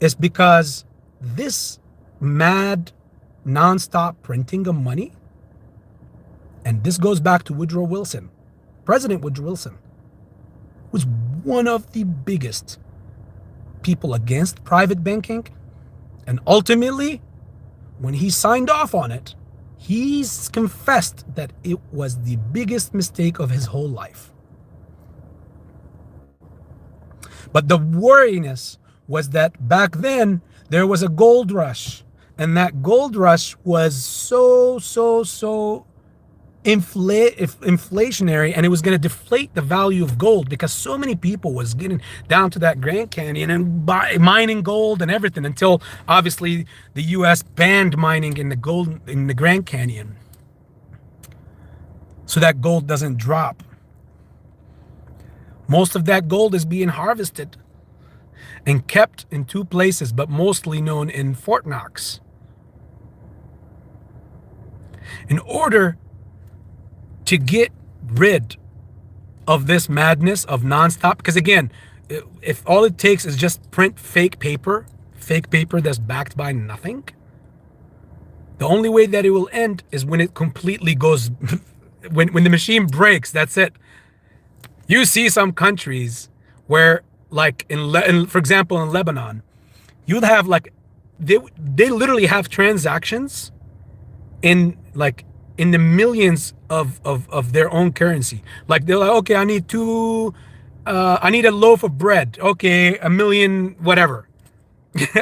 Speaker 1: is because this mad, non-stop printing of money, and this goes back to Woodrow Wilson, President Woodrow Wilson, was one of the biggest people against private banking. And ultimately, when he signed off on it, he's confessed that it was the biggest mistake of his whole life. But the worriness was that back then, there was a gold rush. And that gold rush was so inflationary, and it was going to deflate the value of gold because so many people was getting down to that Grand Canyon and mining gold and everything, until obviously the US banned mining in the Grand Canyon, so that gold doesn't drop. Most of that gold is being harvested and kept in two places, but mostly known in Fort Knox. In order to get rid of this madness of nonstop, because again, if all it takes is just print fake paper that's backed by nothing, the only way that it will end is when it completely goes, when the machine breaks. That's it. You see some countries where, like for example, in Lebanon, you'll have like, they literally have transactions in the millions of their own currency. Like, they're like, okay, I need a loaf of bread. Okay, a million, whatever.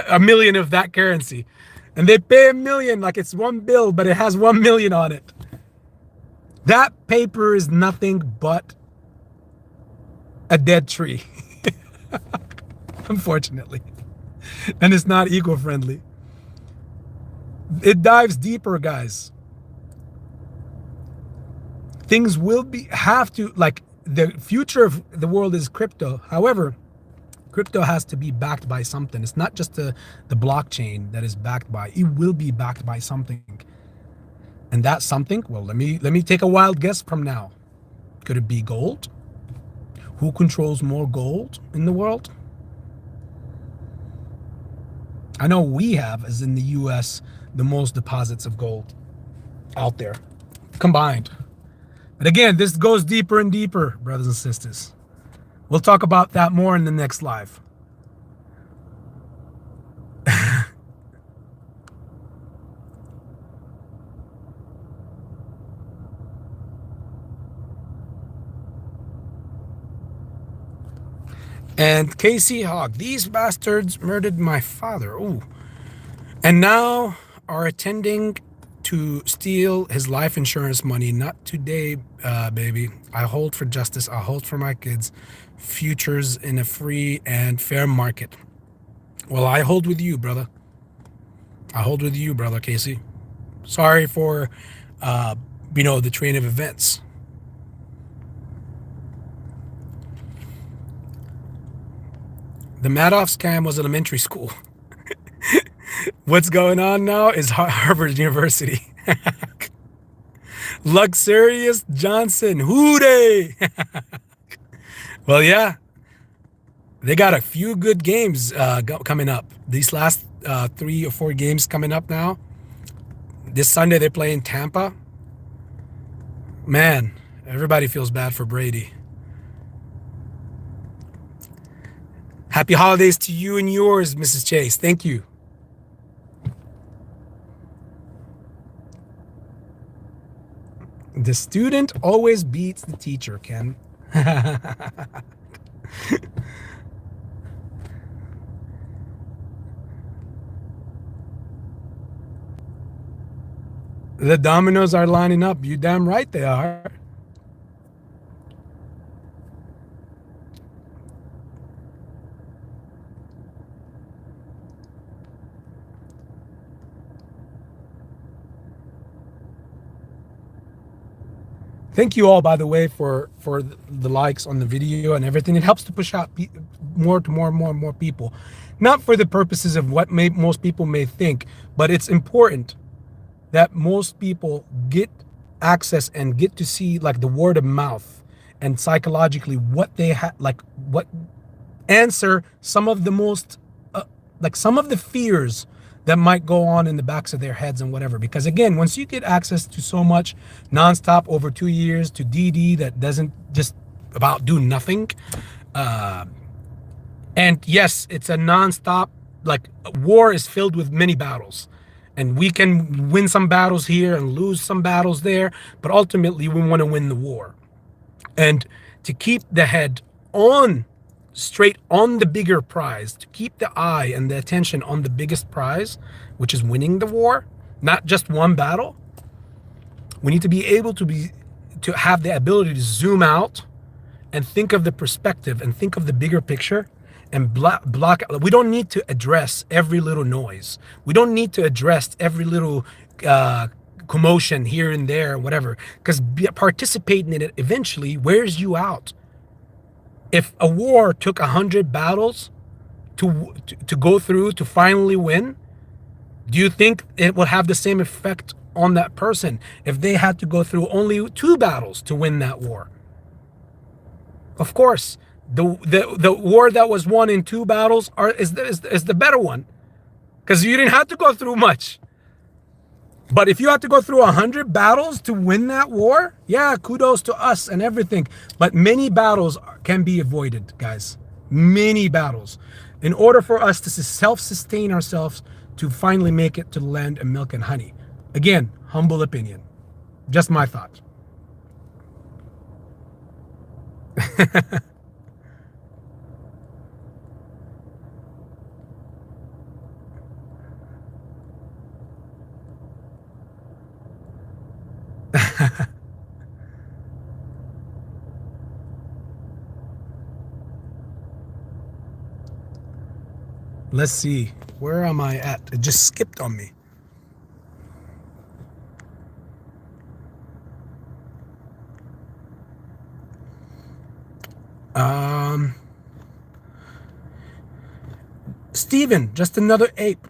Speaker 1: A million of that currency. And they pay $1 million, like it's one bill, but it has 1 million on it. That paper is nothing but a dead tree, unfortunately. And it's not eco-friendly. It dives deeper, guys. Things will have to, like, the future of the world is crypto. However, crypto has to be backed by something. It's not just the blockchain that is backed by. It will be backed by something. And that something, well, let me take a wild guess from now. Could it be gold? Who controls more gold in the world? I know we have, as in the US, the most deposits of gold out there combined. But again, this goes deeper and deeper, brothers and sisters. We'll talk about that more in the next live. And Casey Hogg, these bastards murdered my father. Ooh. And now are attending to steal his life insurance money. Not today, baby. I hold for justice. I hold for my kids' futures in a free and fair market. Well, I hold with you, brother. I hold with you, brother Casey. Sorry for, the train of events. The Madoff scam was elementary school. What's going on now is Harvard University. Luxurious Johnson, hooday! Well, yeah, they got a few good games coming up. These last 3 or 4 games coming up now. This Sunday they're playing Tampa. Man, everybody feels bad for Brady. Happy holidays to you and yours, Mrs. Chase. Thank you. The student always beats the teacher, Ken. The dominoes are lining up. You damn right they are. Thank you all, by the way, for the likes on the video and everything. It helps to push out more and more people. Not for the purposes of what most people may think, but it's important that most people get access and get to see, like, the word of mouth and psychologically what they what answer some of the most some of the fears that might go on in the backs of their heads and whatever. Because again, once you get access to so much nonstop over 2 years, to DD that doesn't just about do nothing, and yes, it's a nonstop, like, war is filled with many battles, and we can win some battles here and lose some battles there, but ultimately we want to win the war. And to keep the head on straight on the bigger prize, to keep the eye and the attention on the biggest prize, which is winning the war, not just one battle, we need to be able to have the ability to zoom out and think of the perspective and think of the bigger picture and block. We don't need to address every little noise. We don't need to address every little commotion here and there, whatever, because participating in it eventually wears you out. If a war took 100 battles to go through to finally win, do you think it will have the same effect on that person if they had to go through only 2 battles to win that war? Of course, the war that was won in 2 battles is the better one, because you didn't have to go through much. But if you have to go through 100 battles to win that war, yeah, kudos to us and everything. But many battles can be avoided, guys. Many battles. In order for us to self-sustain ourselves to finally make it to the land of milk and honey. Again, humble opinion. Just my thought. Let's see. Where am I at? It just skipped on me. Steven, just another ape.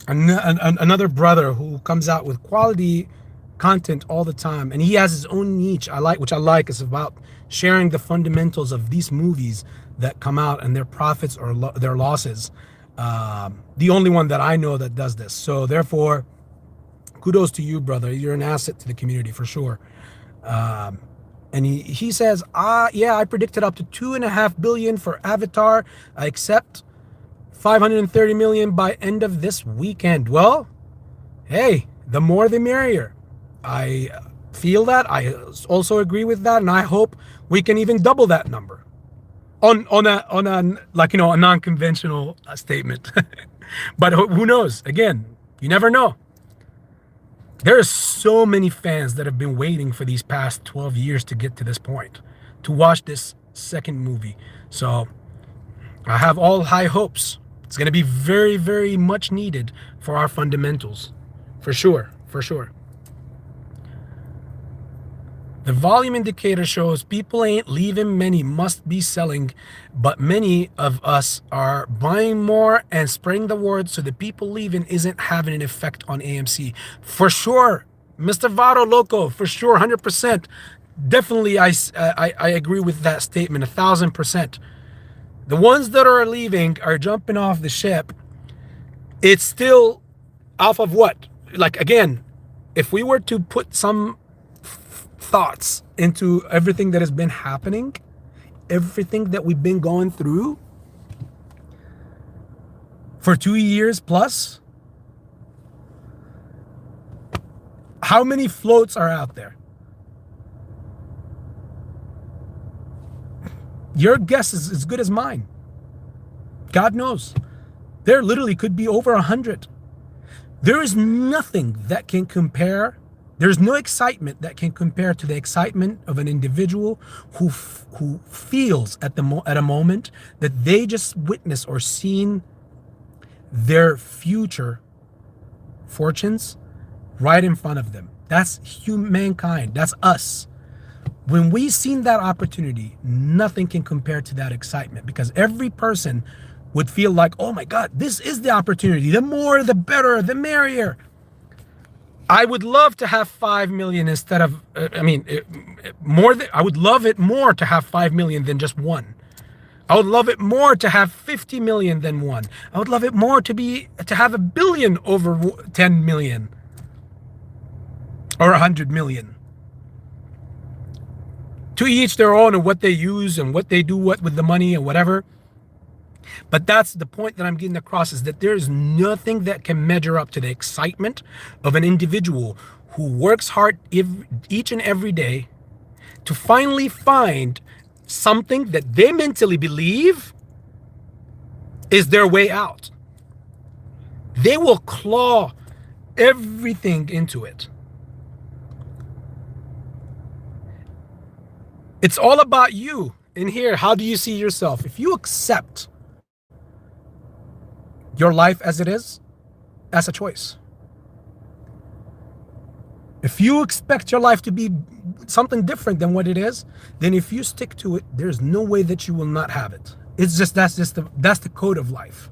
Speaker 1: Another brother who comes out with quality content all the time, and he has his own niche. Which I like. It's about sharing the fundamentals of these movies that come out and their profits or their losses. The only one that I know that does this. So therefore, kudos to you, brother. You're an asset to the community for sure. And he says, yeah, I predicted up to 2.5 billion for Avatar. I accept 530 million by end of this weekend. Well, hey, the more the merrier. I feel that. I also agree with that, and I hope we can even double that number on a like, you know, a non-conventional statement. But who knows? Again, you never know. There are so many fans that have been waiting for these past 12 years to get to this point, to watch this second movie. So I have all high hopes. It's going to be very, very much needed for our fundamentals. For sure, for sure. The volume indicator shows people ain't leaving, many must be selling, but many of us are buying more and spreading the word so the people leaving isn't having an effect on AMC. For sure, Mr. Vado Loco, for sure, 100%. Definitely, I agree with that statement, 1,000%. The ones that are leaving are jumping off the ship. It's still off of what? Like, again, if we were to put some thoughts into everything that has been happening, everything that we've been going through for 2 years plus, how many floats are out there? Your guess is as good as mine. God knows. There literally could be over 100. There is nothing that can compare. There's no excitement that can compare to the excitement of an individual who feels at a moment that they just witnessed or seen their future fortunes right in front of them. That's humankind. That's us. When we seen that opportunity, nothing can compare to that excitement, because every person would feel like, oh my God, this is the opportunity. The more, the better, the merrier. I would love to have 5 million instead of, I would love it more to have 5 million than just one. I would love it more to have 50 million than one. I would love it more to have 1 billion over 10 million or 100 million. To each their own, and what they use and what they do with the money and whatever. But that's the point that I'm getting across, is that there's nothing that can measure up to the excitement of an individual who works hard each and every day to finally find something that they mentally believe is their way out. They will claw everything into it. It's all about you. In here, how do you see yourself? If you accept your life as it is, that's a choice. If you expect your life to be something different than what it is, then if you stick to it, there's no way that you will not have it. It's just that's the code of life.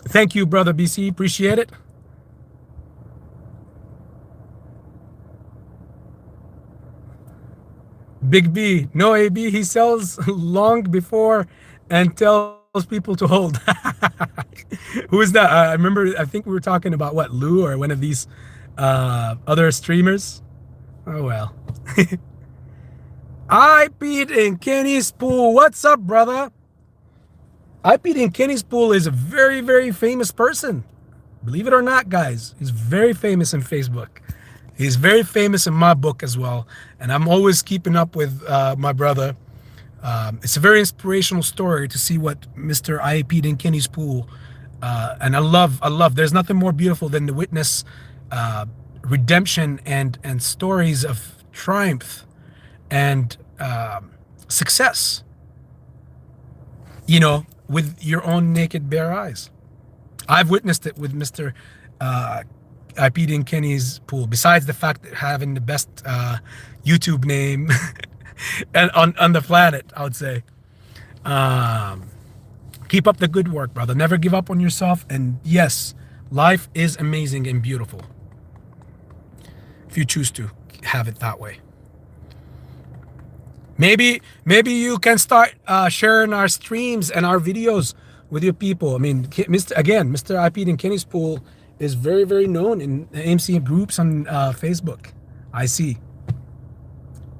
Speaker 1: Thank you, brother BC. Appreciate it. Big B, no AB. He sells long before and tells people to hold. Who is that? I remember, I think we were talking about what, Lou or one of these other streamers. Oh well. I Pete in Kenny's Pool. What's up, brother? I Pete in Kenny's Pool is a very, very famous person. Believe it or not, guys, he's very famous on Facebook. He's very famous in my book as well, and I'm always keeping up with my brother. It's a very inspirational story to see what Mr. IAP in Kenny's Pool, and I love. There's nothing more beautiful than to witness redemption and stories of triumph and success, you know, with your own naked bare eyes. I've witnessed it with Mr. IPD and Kenny's pool. Besides the fact that having the best YouTube name and on the planet, I would say. Keep up the good work, brother. Never give up on yourself. And yes, life is amazing and beautiful if you choose to have it that way. Maybe you can start sharing our streams and our videos with your people. I mean, Mr. IPD and Kenny's pool is very, very known in AMC groups on Facebook. I see.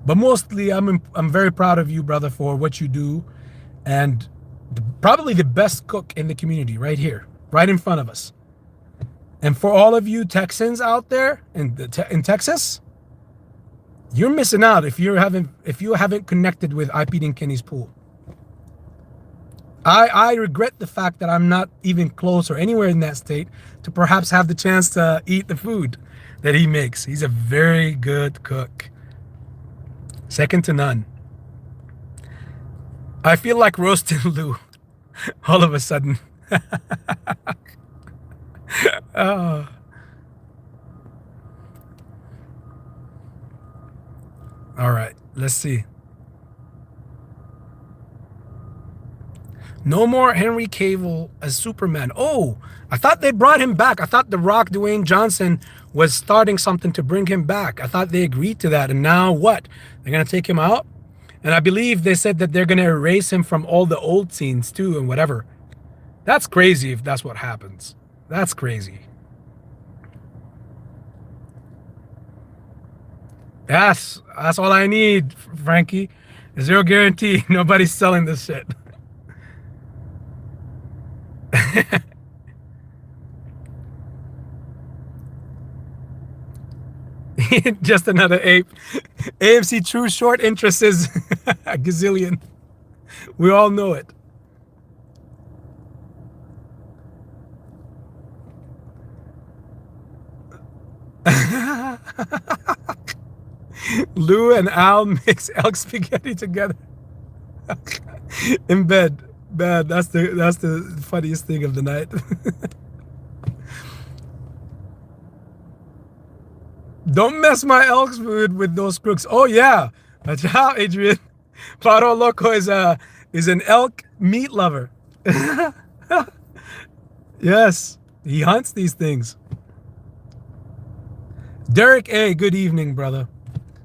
Speaker 1: But mostly, I'm very proud of you, brother, for what you do, and probably the best cook in the community right here, right in front of us. And for all of you Texans out there in Texas, you're missing out if you haven't connected with IPD and Kenny's pool. I regret the fact that I'm not even close or anywhere in that state to perhaps have the chance to eat the food that he makes. He's a very good cook. Second to none. I feel like roasting Lou all of a sudden. Oh. All right, let's see. No more Henry Cavill as Superman. Oh, I thought they brought him back. I thought The Rock, Dwayne Johnson, was starting something to bring him back. I thought they agreed to that. And now what? They're going to take him out? And I believe they said that they're going to erase him from all the old scenes too and whatever. That's crazy if that's what happens. That's crazy. That's all I need, Frankie. Zero guarantee. Nobody's selling this shit. Just another ape. AMC true short interest is a gazillion. We all know it. Lou and Al mix elk spaghetti together in bed. Man, that's the funniest thing of the night. Don't mess my elk's food with those crooks. Oh yeah, watch out, Adrian. Paro Loco is an elk meat lover. Yes, he hunts these things. Derek A, good evening, brother.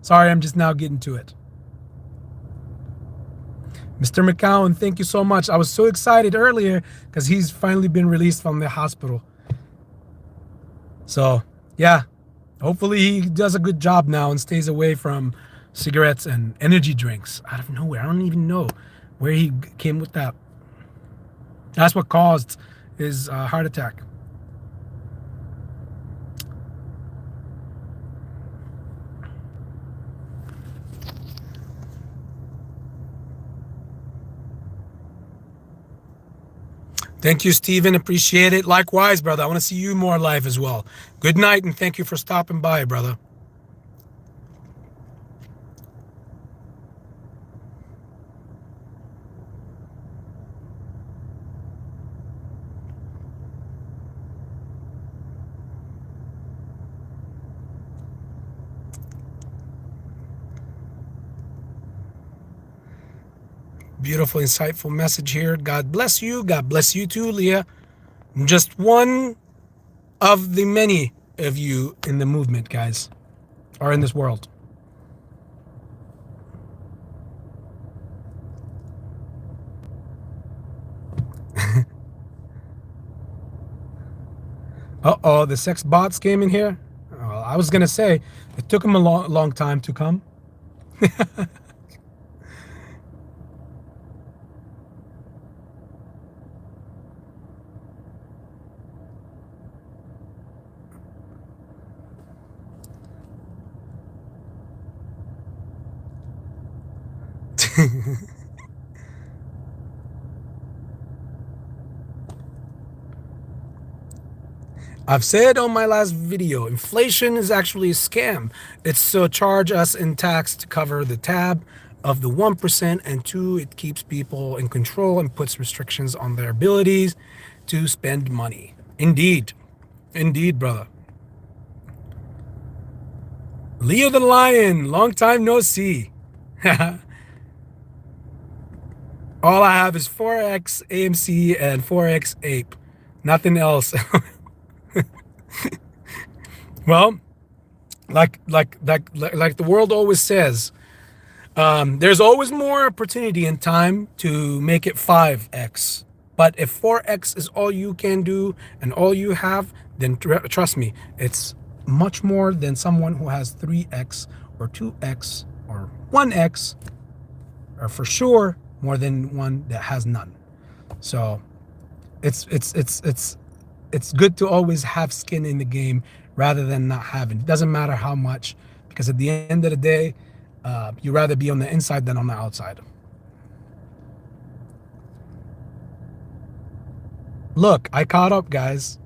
Speaker 1: Sorry, I'm just now getting to it. Mr. McCowan, thank you so much. I was so excited earlier because he's finally been released from the hospital. So, yeah, hopefully he does a good job now and stays away from cigarettes and energy drinks out of nowhere. I don't even know where he came with that. That's what caused his heart attack. Thank you, Steven. Appreciate it. Likewise, brother. I want to see you more live as well. Good night, and thank you for stopping by, brother. Beautiful, insightful message here. God bless you. God bless you too, Leah. I'm just one of the many of you in the movement, guys, or in this world. Uh-oh, the sex bots came in here. Well, I was going to say, it took them a long time to come. I've said on my last video, inflation is actually a scam. It's to charge us in tax to cover the tab of the 1%, and two, it keeps people in control and puts restrictions on their abilities to spend money. Indeed. Indeed, brother. Leo the Lion, long time no see. All I have is 4x AMC and 4x Ape. Nothing else. Well, like the world always says, there's always more opportunity and time to make it 5x. But if 4x is all you can do and all you have, then trust me, it's much more than someone who has 3x or 2x or 1x, or for sure more than one that has none. So it's good to always have skin in the game rather than not having. It doesn't matter how much, because at the end of the day, you'd rather be on the inside than on the outside. Look, I caught up, guys.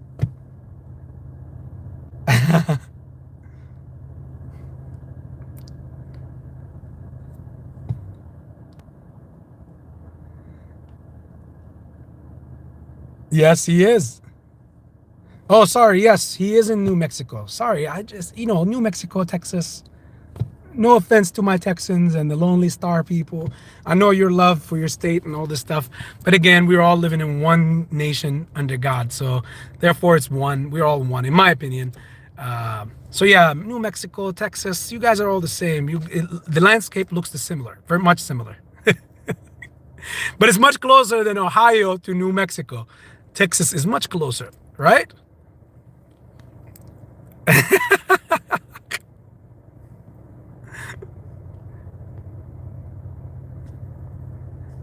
Speaker 1: Yes, he is. Oh, sorry. Yes, he is in New Mexico. Sorry, I just, New Mexico, Texas. No offense to my Texans and the Lonely Star people. I know your love for your state and all this stuff. But again, we're all living in one nation under God. So therefore, it's one. We're all one, in my opinion. So yeah, New Mexico, Texas, you guys are all the same. The landscape looks similar, very much similar. But it's much closer than Ohio to New Mexico. Texas is much closer, right?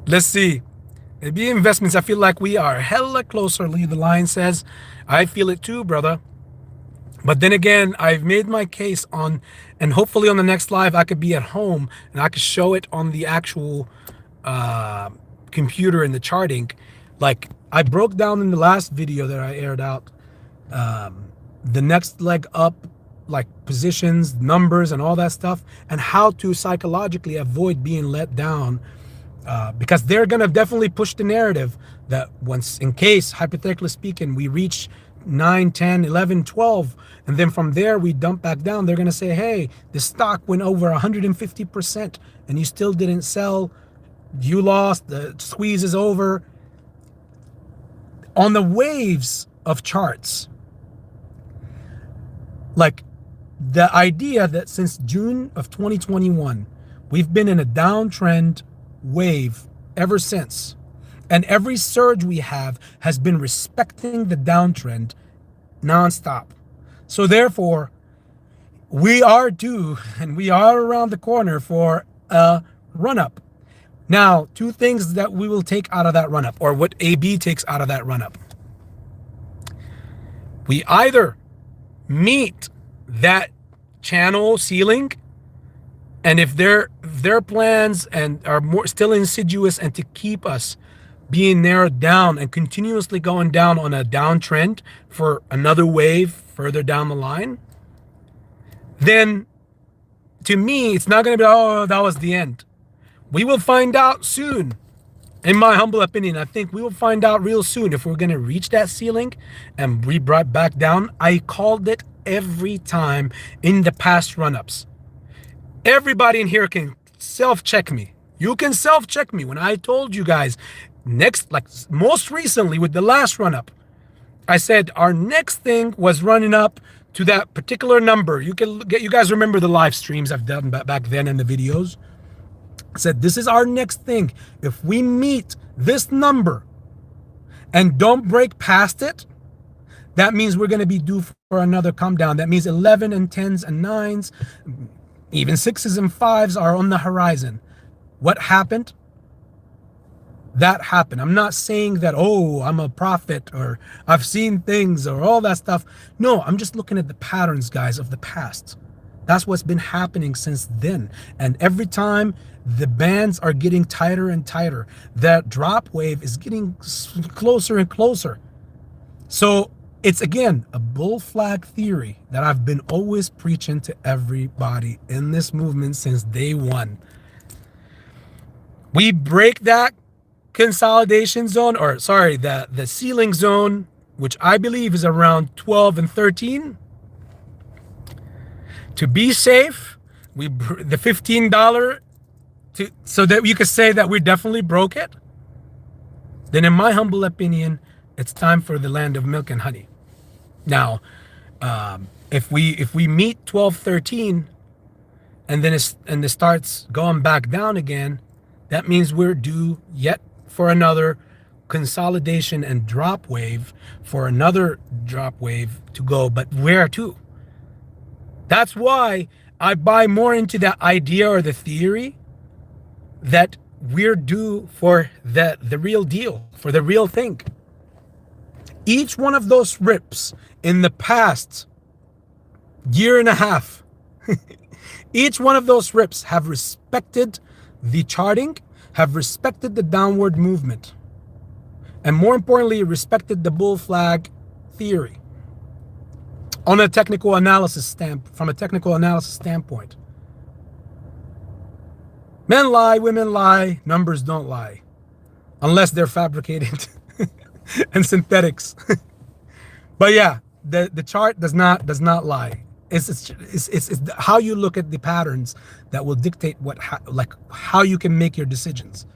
Speaker 1: Let's see. bbby investments, I feel like we are hella closer, Lee the Lion says. I feel it too, brother. But then again, I've made my case on, and hopefully on the next live, I could be at home and I could show it on the actual computer in the charting. Like I broke down in the last video that I aired out, the next leg up, like positions, numbers, and all that stuff, and how to psychologically avoid being let down. Because they're going to definitely push the narrative that once, in case, hypothetically speaking, we reach 9, 10, 11, 12, and then from there we dump back down, they're going to say, hey, the stock went over 150% and you still didn't sell. You lost. The squeeze is over. On the waves of charts, like the idea that since June of 2021, we've been in a downtrend wave ever since, and every surge we have has been respecting the downtrend nonstop. So therefore, we are due and we are around the corner for a run-up. Now, two things that we will take out of that run-up, or what AB takes out of that run-up. We either meet that channel ceiling, and if their plans and are more still insidious and to keep us being narrowed down and continuously going down on a downtrend for another wave further down the line, then to me, it's not going to be, oh, that was the end. We will find out soon. In my humble opinion, I think we will find out real soon if we're going to reach that ceiling and be brought back down. I called it every time in the past run-ups. Everybody in here can self-check me. You can self-check me when I told you guys next, like most recently with the last run-up, I said our next thing was running up to that particular number. You guys remember the live streams I've done back then in the videos. I said, this is our next thing. If we meet this number and don't break past it, that means we're going to be due for another come down. That means 11 and 10s and 9s, even 6s and 5s are on the horizon. What happened? That happened. I'm not saying that, oh, I'm a prophet or I've seen things or all that stuff. No, I'm just looking at the patterns, guys, of the past. That's what's been happening since then. And every time the bands are getting tighter and tighter, that drop wave is getting closer and closer. So It's again a bull flag theory that I've been always preaching to everybody in this movement since day one. We break that consolidation zone, or sorry, the ceiling zone, which I believe is around 12 and 13. To be safe, the $15 so that you could say that we definitely broke it. Then in my humble opinion, it's time for the land of milk and honey. Now, if we meet 12-13 and then it starts going back down again, that means we're due yet for another consolidation and drop wave, for another drop wave to go. But where to? That's why I buy more into that idea or the theory that we're due for the real deal, for the real thing. Each one of those rips in the past year and a half, each one of those rips have respected the charting, have respected the downward movement, and more importantly, respected the bull flag theory on a technical analysis from a technical analysis standpoint. Men lie, women lie, numbers don't lie, unless they're fabricated and synthetics. But yeah, the chart does not lie. It's how you look at the patterns that will dictate how you can make your decisions.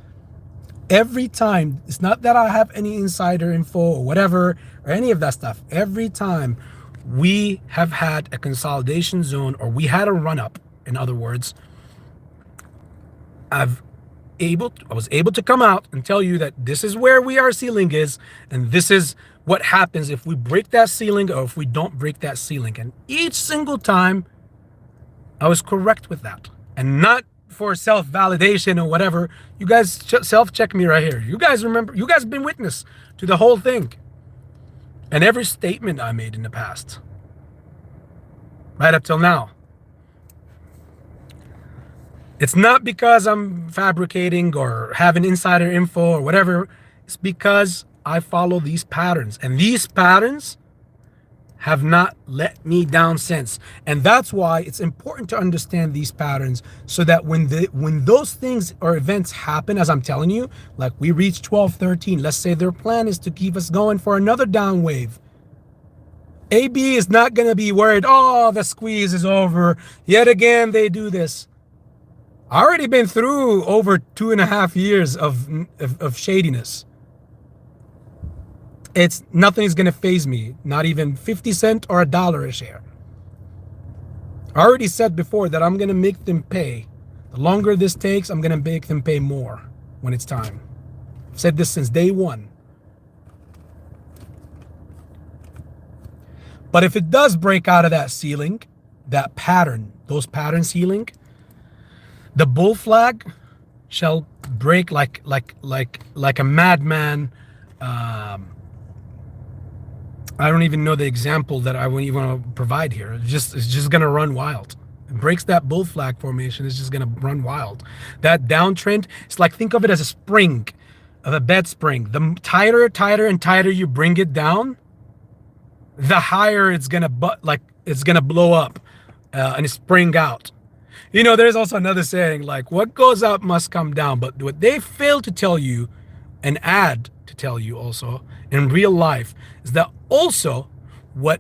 Speaker 1: Every time, it's not that I have any insider info or whatever or any of that stuff. Every time we have had a consolidation zone, or we had a run up, in other words, I was able to come out and tell you that this is where our ceiling is, and this is what happens if we break that ceiling or if we don't break that ceiling. And each single time I was correct with that, and not for self-validation or whatever. You guys self-check me right here. You guys remember, you guys have been witness to the whole thing and every statement I made in the past, right up till now. It's not because I'm fabricating or having insider info or whatever. It's because I follow these patterns, and these patterns have not let me down since. And that's why it's important to understand these patterns, so that when those things or events happen, as I'm telling you, like we reach 12-13, let's say their plan is to keep us going for another down wave. AB is not going to be worried, oh, the squeeze is over. Yet again, they do this. I already been through over 2.5 years of shadiness. It's nothing is gonna phase me, not even 50 cents or $1 a share. I already said before that I'm gonna make them pay. The longer this takes, I'm gonna make them pay more when it's time. I've said this since day one. But if it does break out of that ceiling, that pattern, those pattern ceiling, the bull flag shall break like a madman. I don't even know the example that I want to provide here. It's just gonna run wild. It breaks that bull flag formation. It's just gonna run wild. That downtrend, it's like, think of it as a spring, of a bed spring. The tighter and tighter you bring it down, the higher it's gonna blow up and spring out. You know, there's also another saying, like, what goes up must come down. But what they fail to tell you and add to tell you also in real life is that also what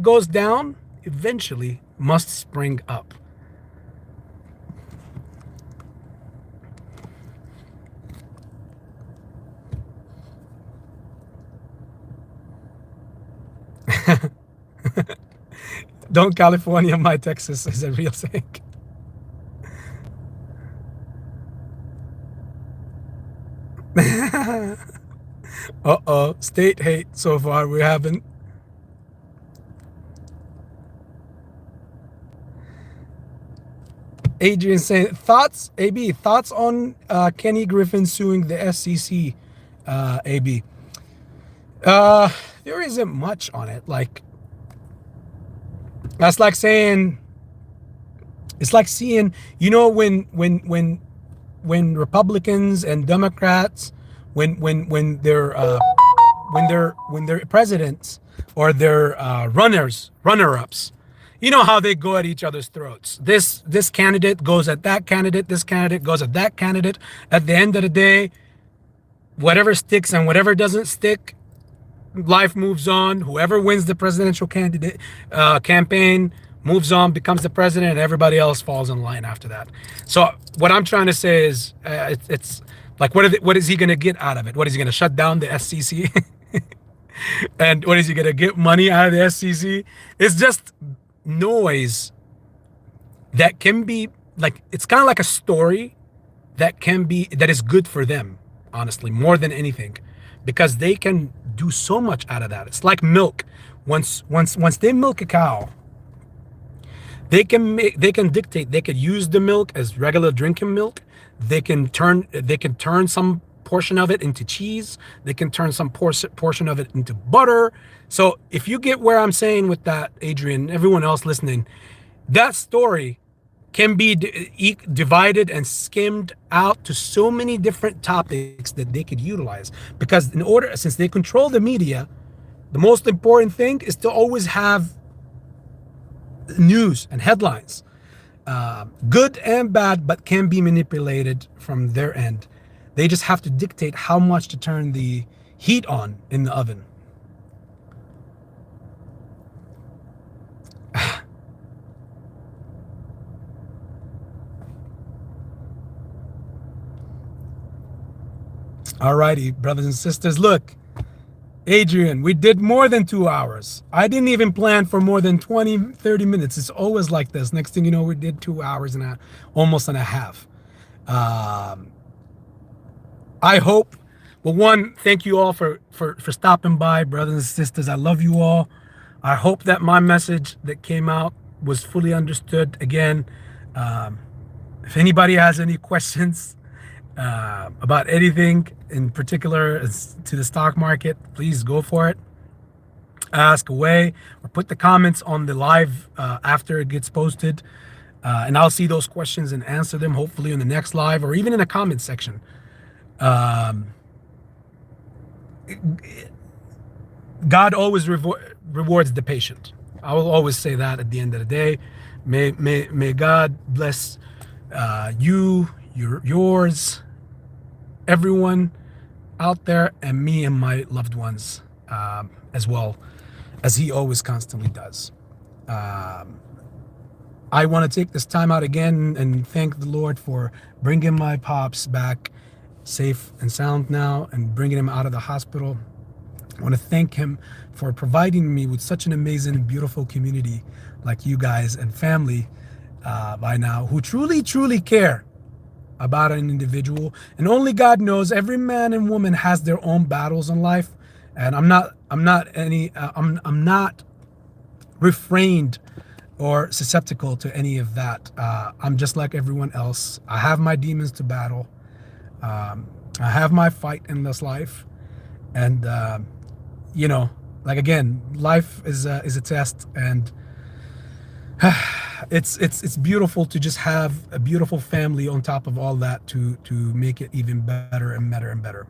Speaker 1: goes down eventually must spring up. Don't California my Texas is a real thing. Uh-oh, state hate so far we haven't. Adrian saying, thoughts, AB, thoughts on Kenny Griffin suing the SEC, AB? There isn't much on it. Like, that's like saying, it's like seeing, you know, when Republicans and Democrats, when they're when they're presidents or they're runner-ups, you know how they go at each other's throats. This candidate goes at that candidate. This candidate goes at that candidate. At the end of the day, whatever sticks and whatever doesn't stick, life moves on. Whoever wins the presidential candidate campaign moves on, becomes the president, and everybody else falls in line after that. So what I'm trying to say is, it's like, what is he going to get out of it? What is he going to shut down the SCC? And what is he going to get money out of the SCC? It's just noise that can be like, it's kind of like a story that is good for them, honestly, more than anything, because they can do so much out of that. It's like milk. Once they milk a cow, they can dictate. They could use the milk as regular drinking milk. They can turn some portion of it into cheese. They can turn some portion of it into butter. So if you get where I'm saying with that, Adrian, everyone else listening, that story can be divided and skimmed out to so many different topics that they could utilize. Because since they control the media, the most important thing is to always have news and headlines, good and bad, but can be manipulated from their end. They just have to dictate how much to turn the heat on in the oven. Alrighty, brothers and sisters, look, Adrian, we did more than 2 hours. I didn't even plan for more than 20-30 minutes. It's always like this. Next thing you know, we did 2 hours and almost and a half. I hope, well, one, thank you all for stopping by, brothers and sisters. I love you all. I hope that my message that came out was fully understood. Again, if anybody has any questions about anything in particular as to the stock market, please go for it. Ask away, or put the comments on the live after it gets posted, and I'll see those questions and answer them, hopefully in the next live or even in the comment section. God always rewards the patient. I will always say that at the end of the day. May God bless you, yours, everyone out there, and me and my loved ones, as well as he always constantly does. I want to take this time out again and thank the Lord for bringing my pops back safe and sound now and bringing him out of the hospital. I want to thank him for providing me with such an amazing, beautiful community like you guys and family by now, who truly care about an individual. And only God knows, every man and woman has their own battles in life, and I'm not refrained or susceptible to any of that. I'm just like everyone else. I have my demons to battle. I have my fight in this life, and you know, like, again, life is a test, and it's beautiful to just have a beautiful family on top of all that to make it even better and better and better.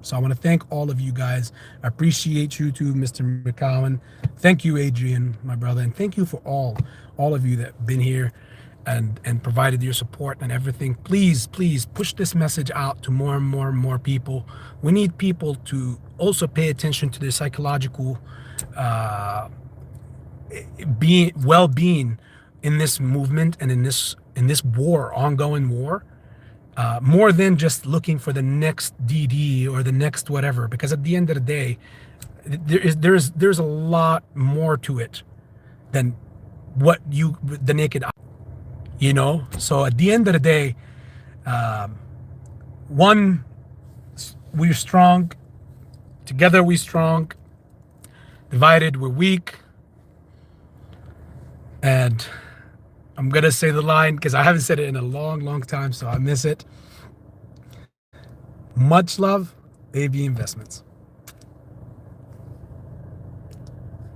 Speaker 1: So I want to thank all of you guys. I appreciate you too, Mr. McCowan. Thank you, Adrian, my brother, and thank you for all of you that have been here and provided your support and everything. Please push this message out to more and more people. We need people to also pay attention to their psychological well-being in this movement and in this war, ongoing war, more than just looking for the next DD or the next whatever. Because at the end of the day, there's a lot more to it than what the naked eye, you know. So at the end of the day, one, we're strong. Together we're strong. Divided we're weak. And I'm gonna say the line because I haven't said it in a long time, so I miss it. Much love, AB Investments.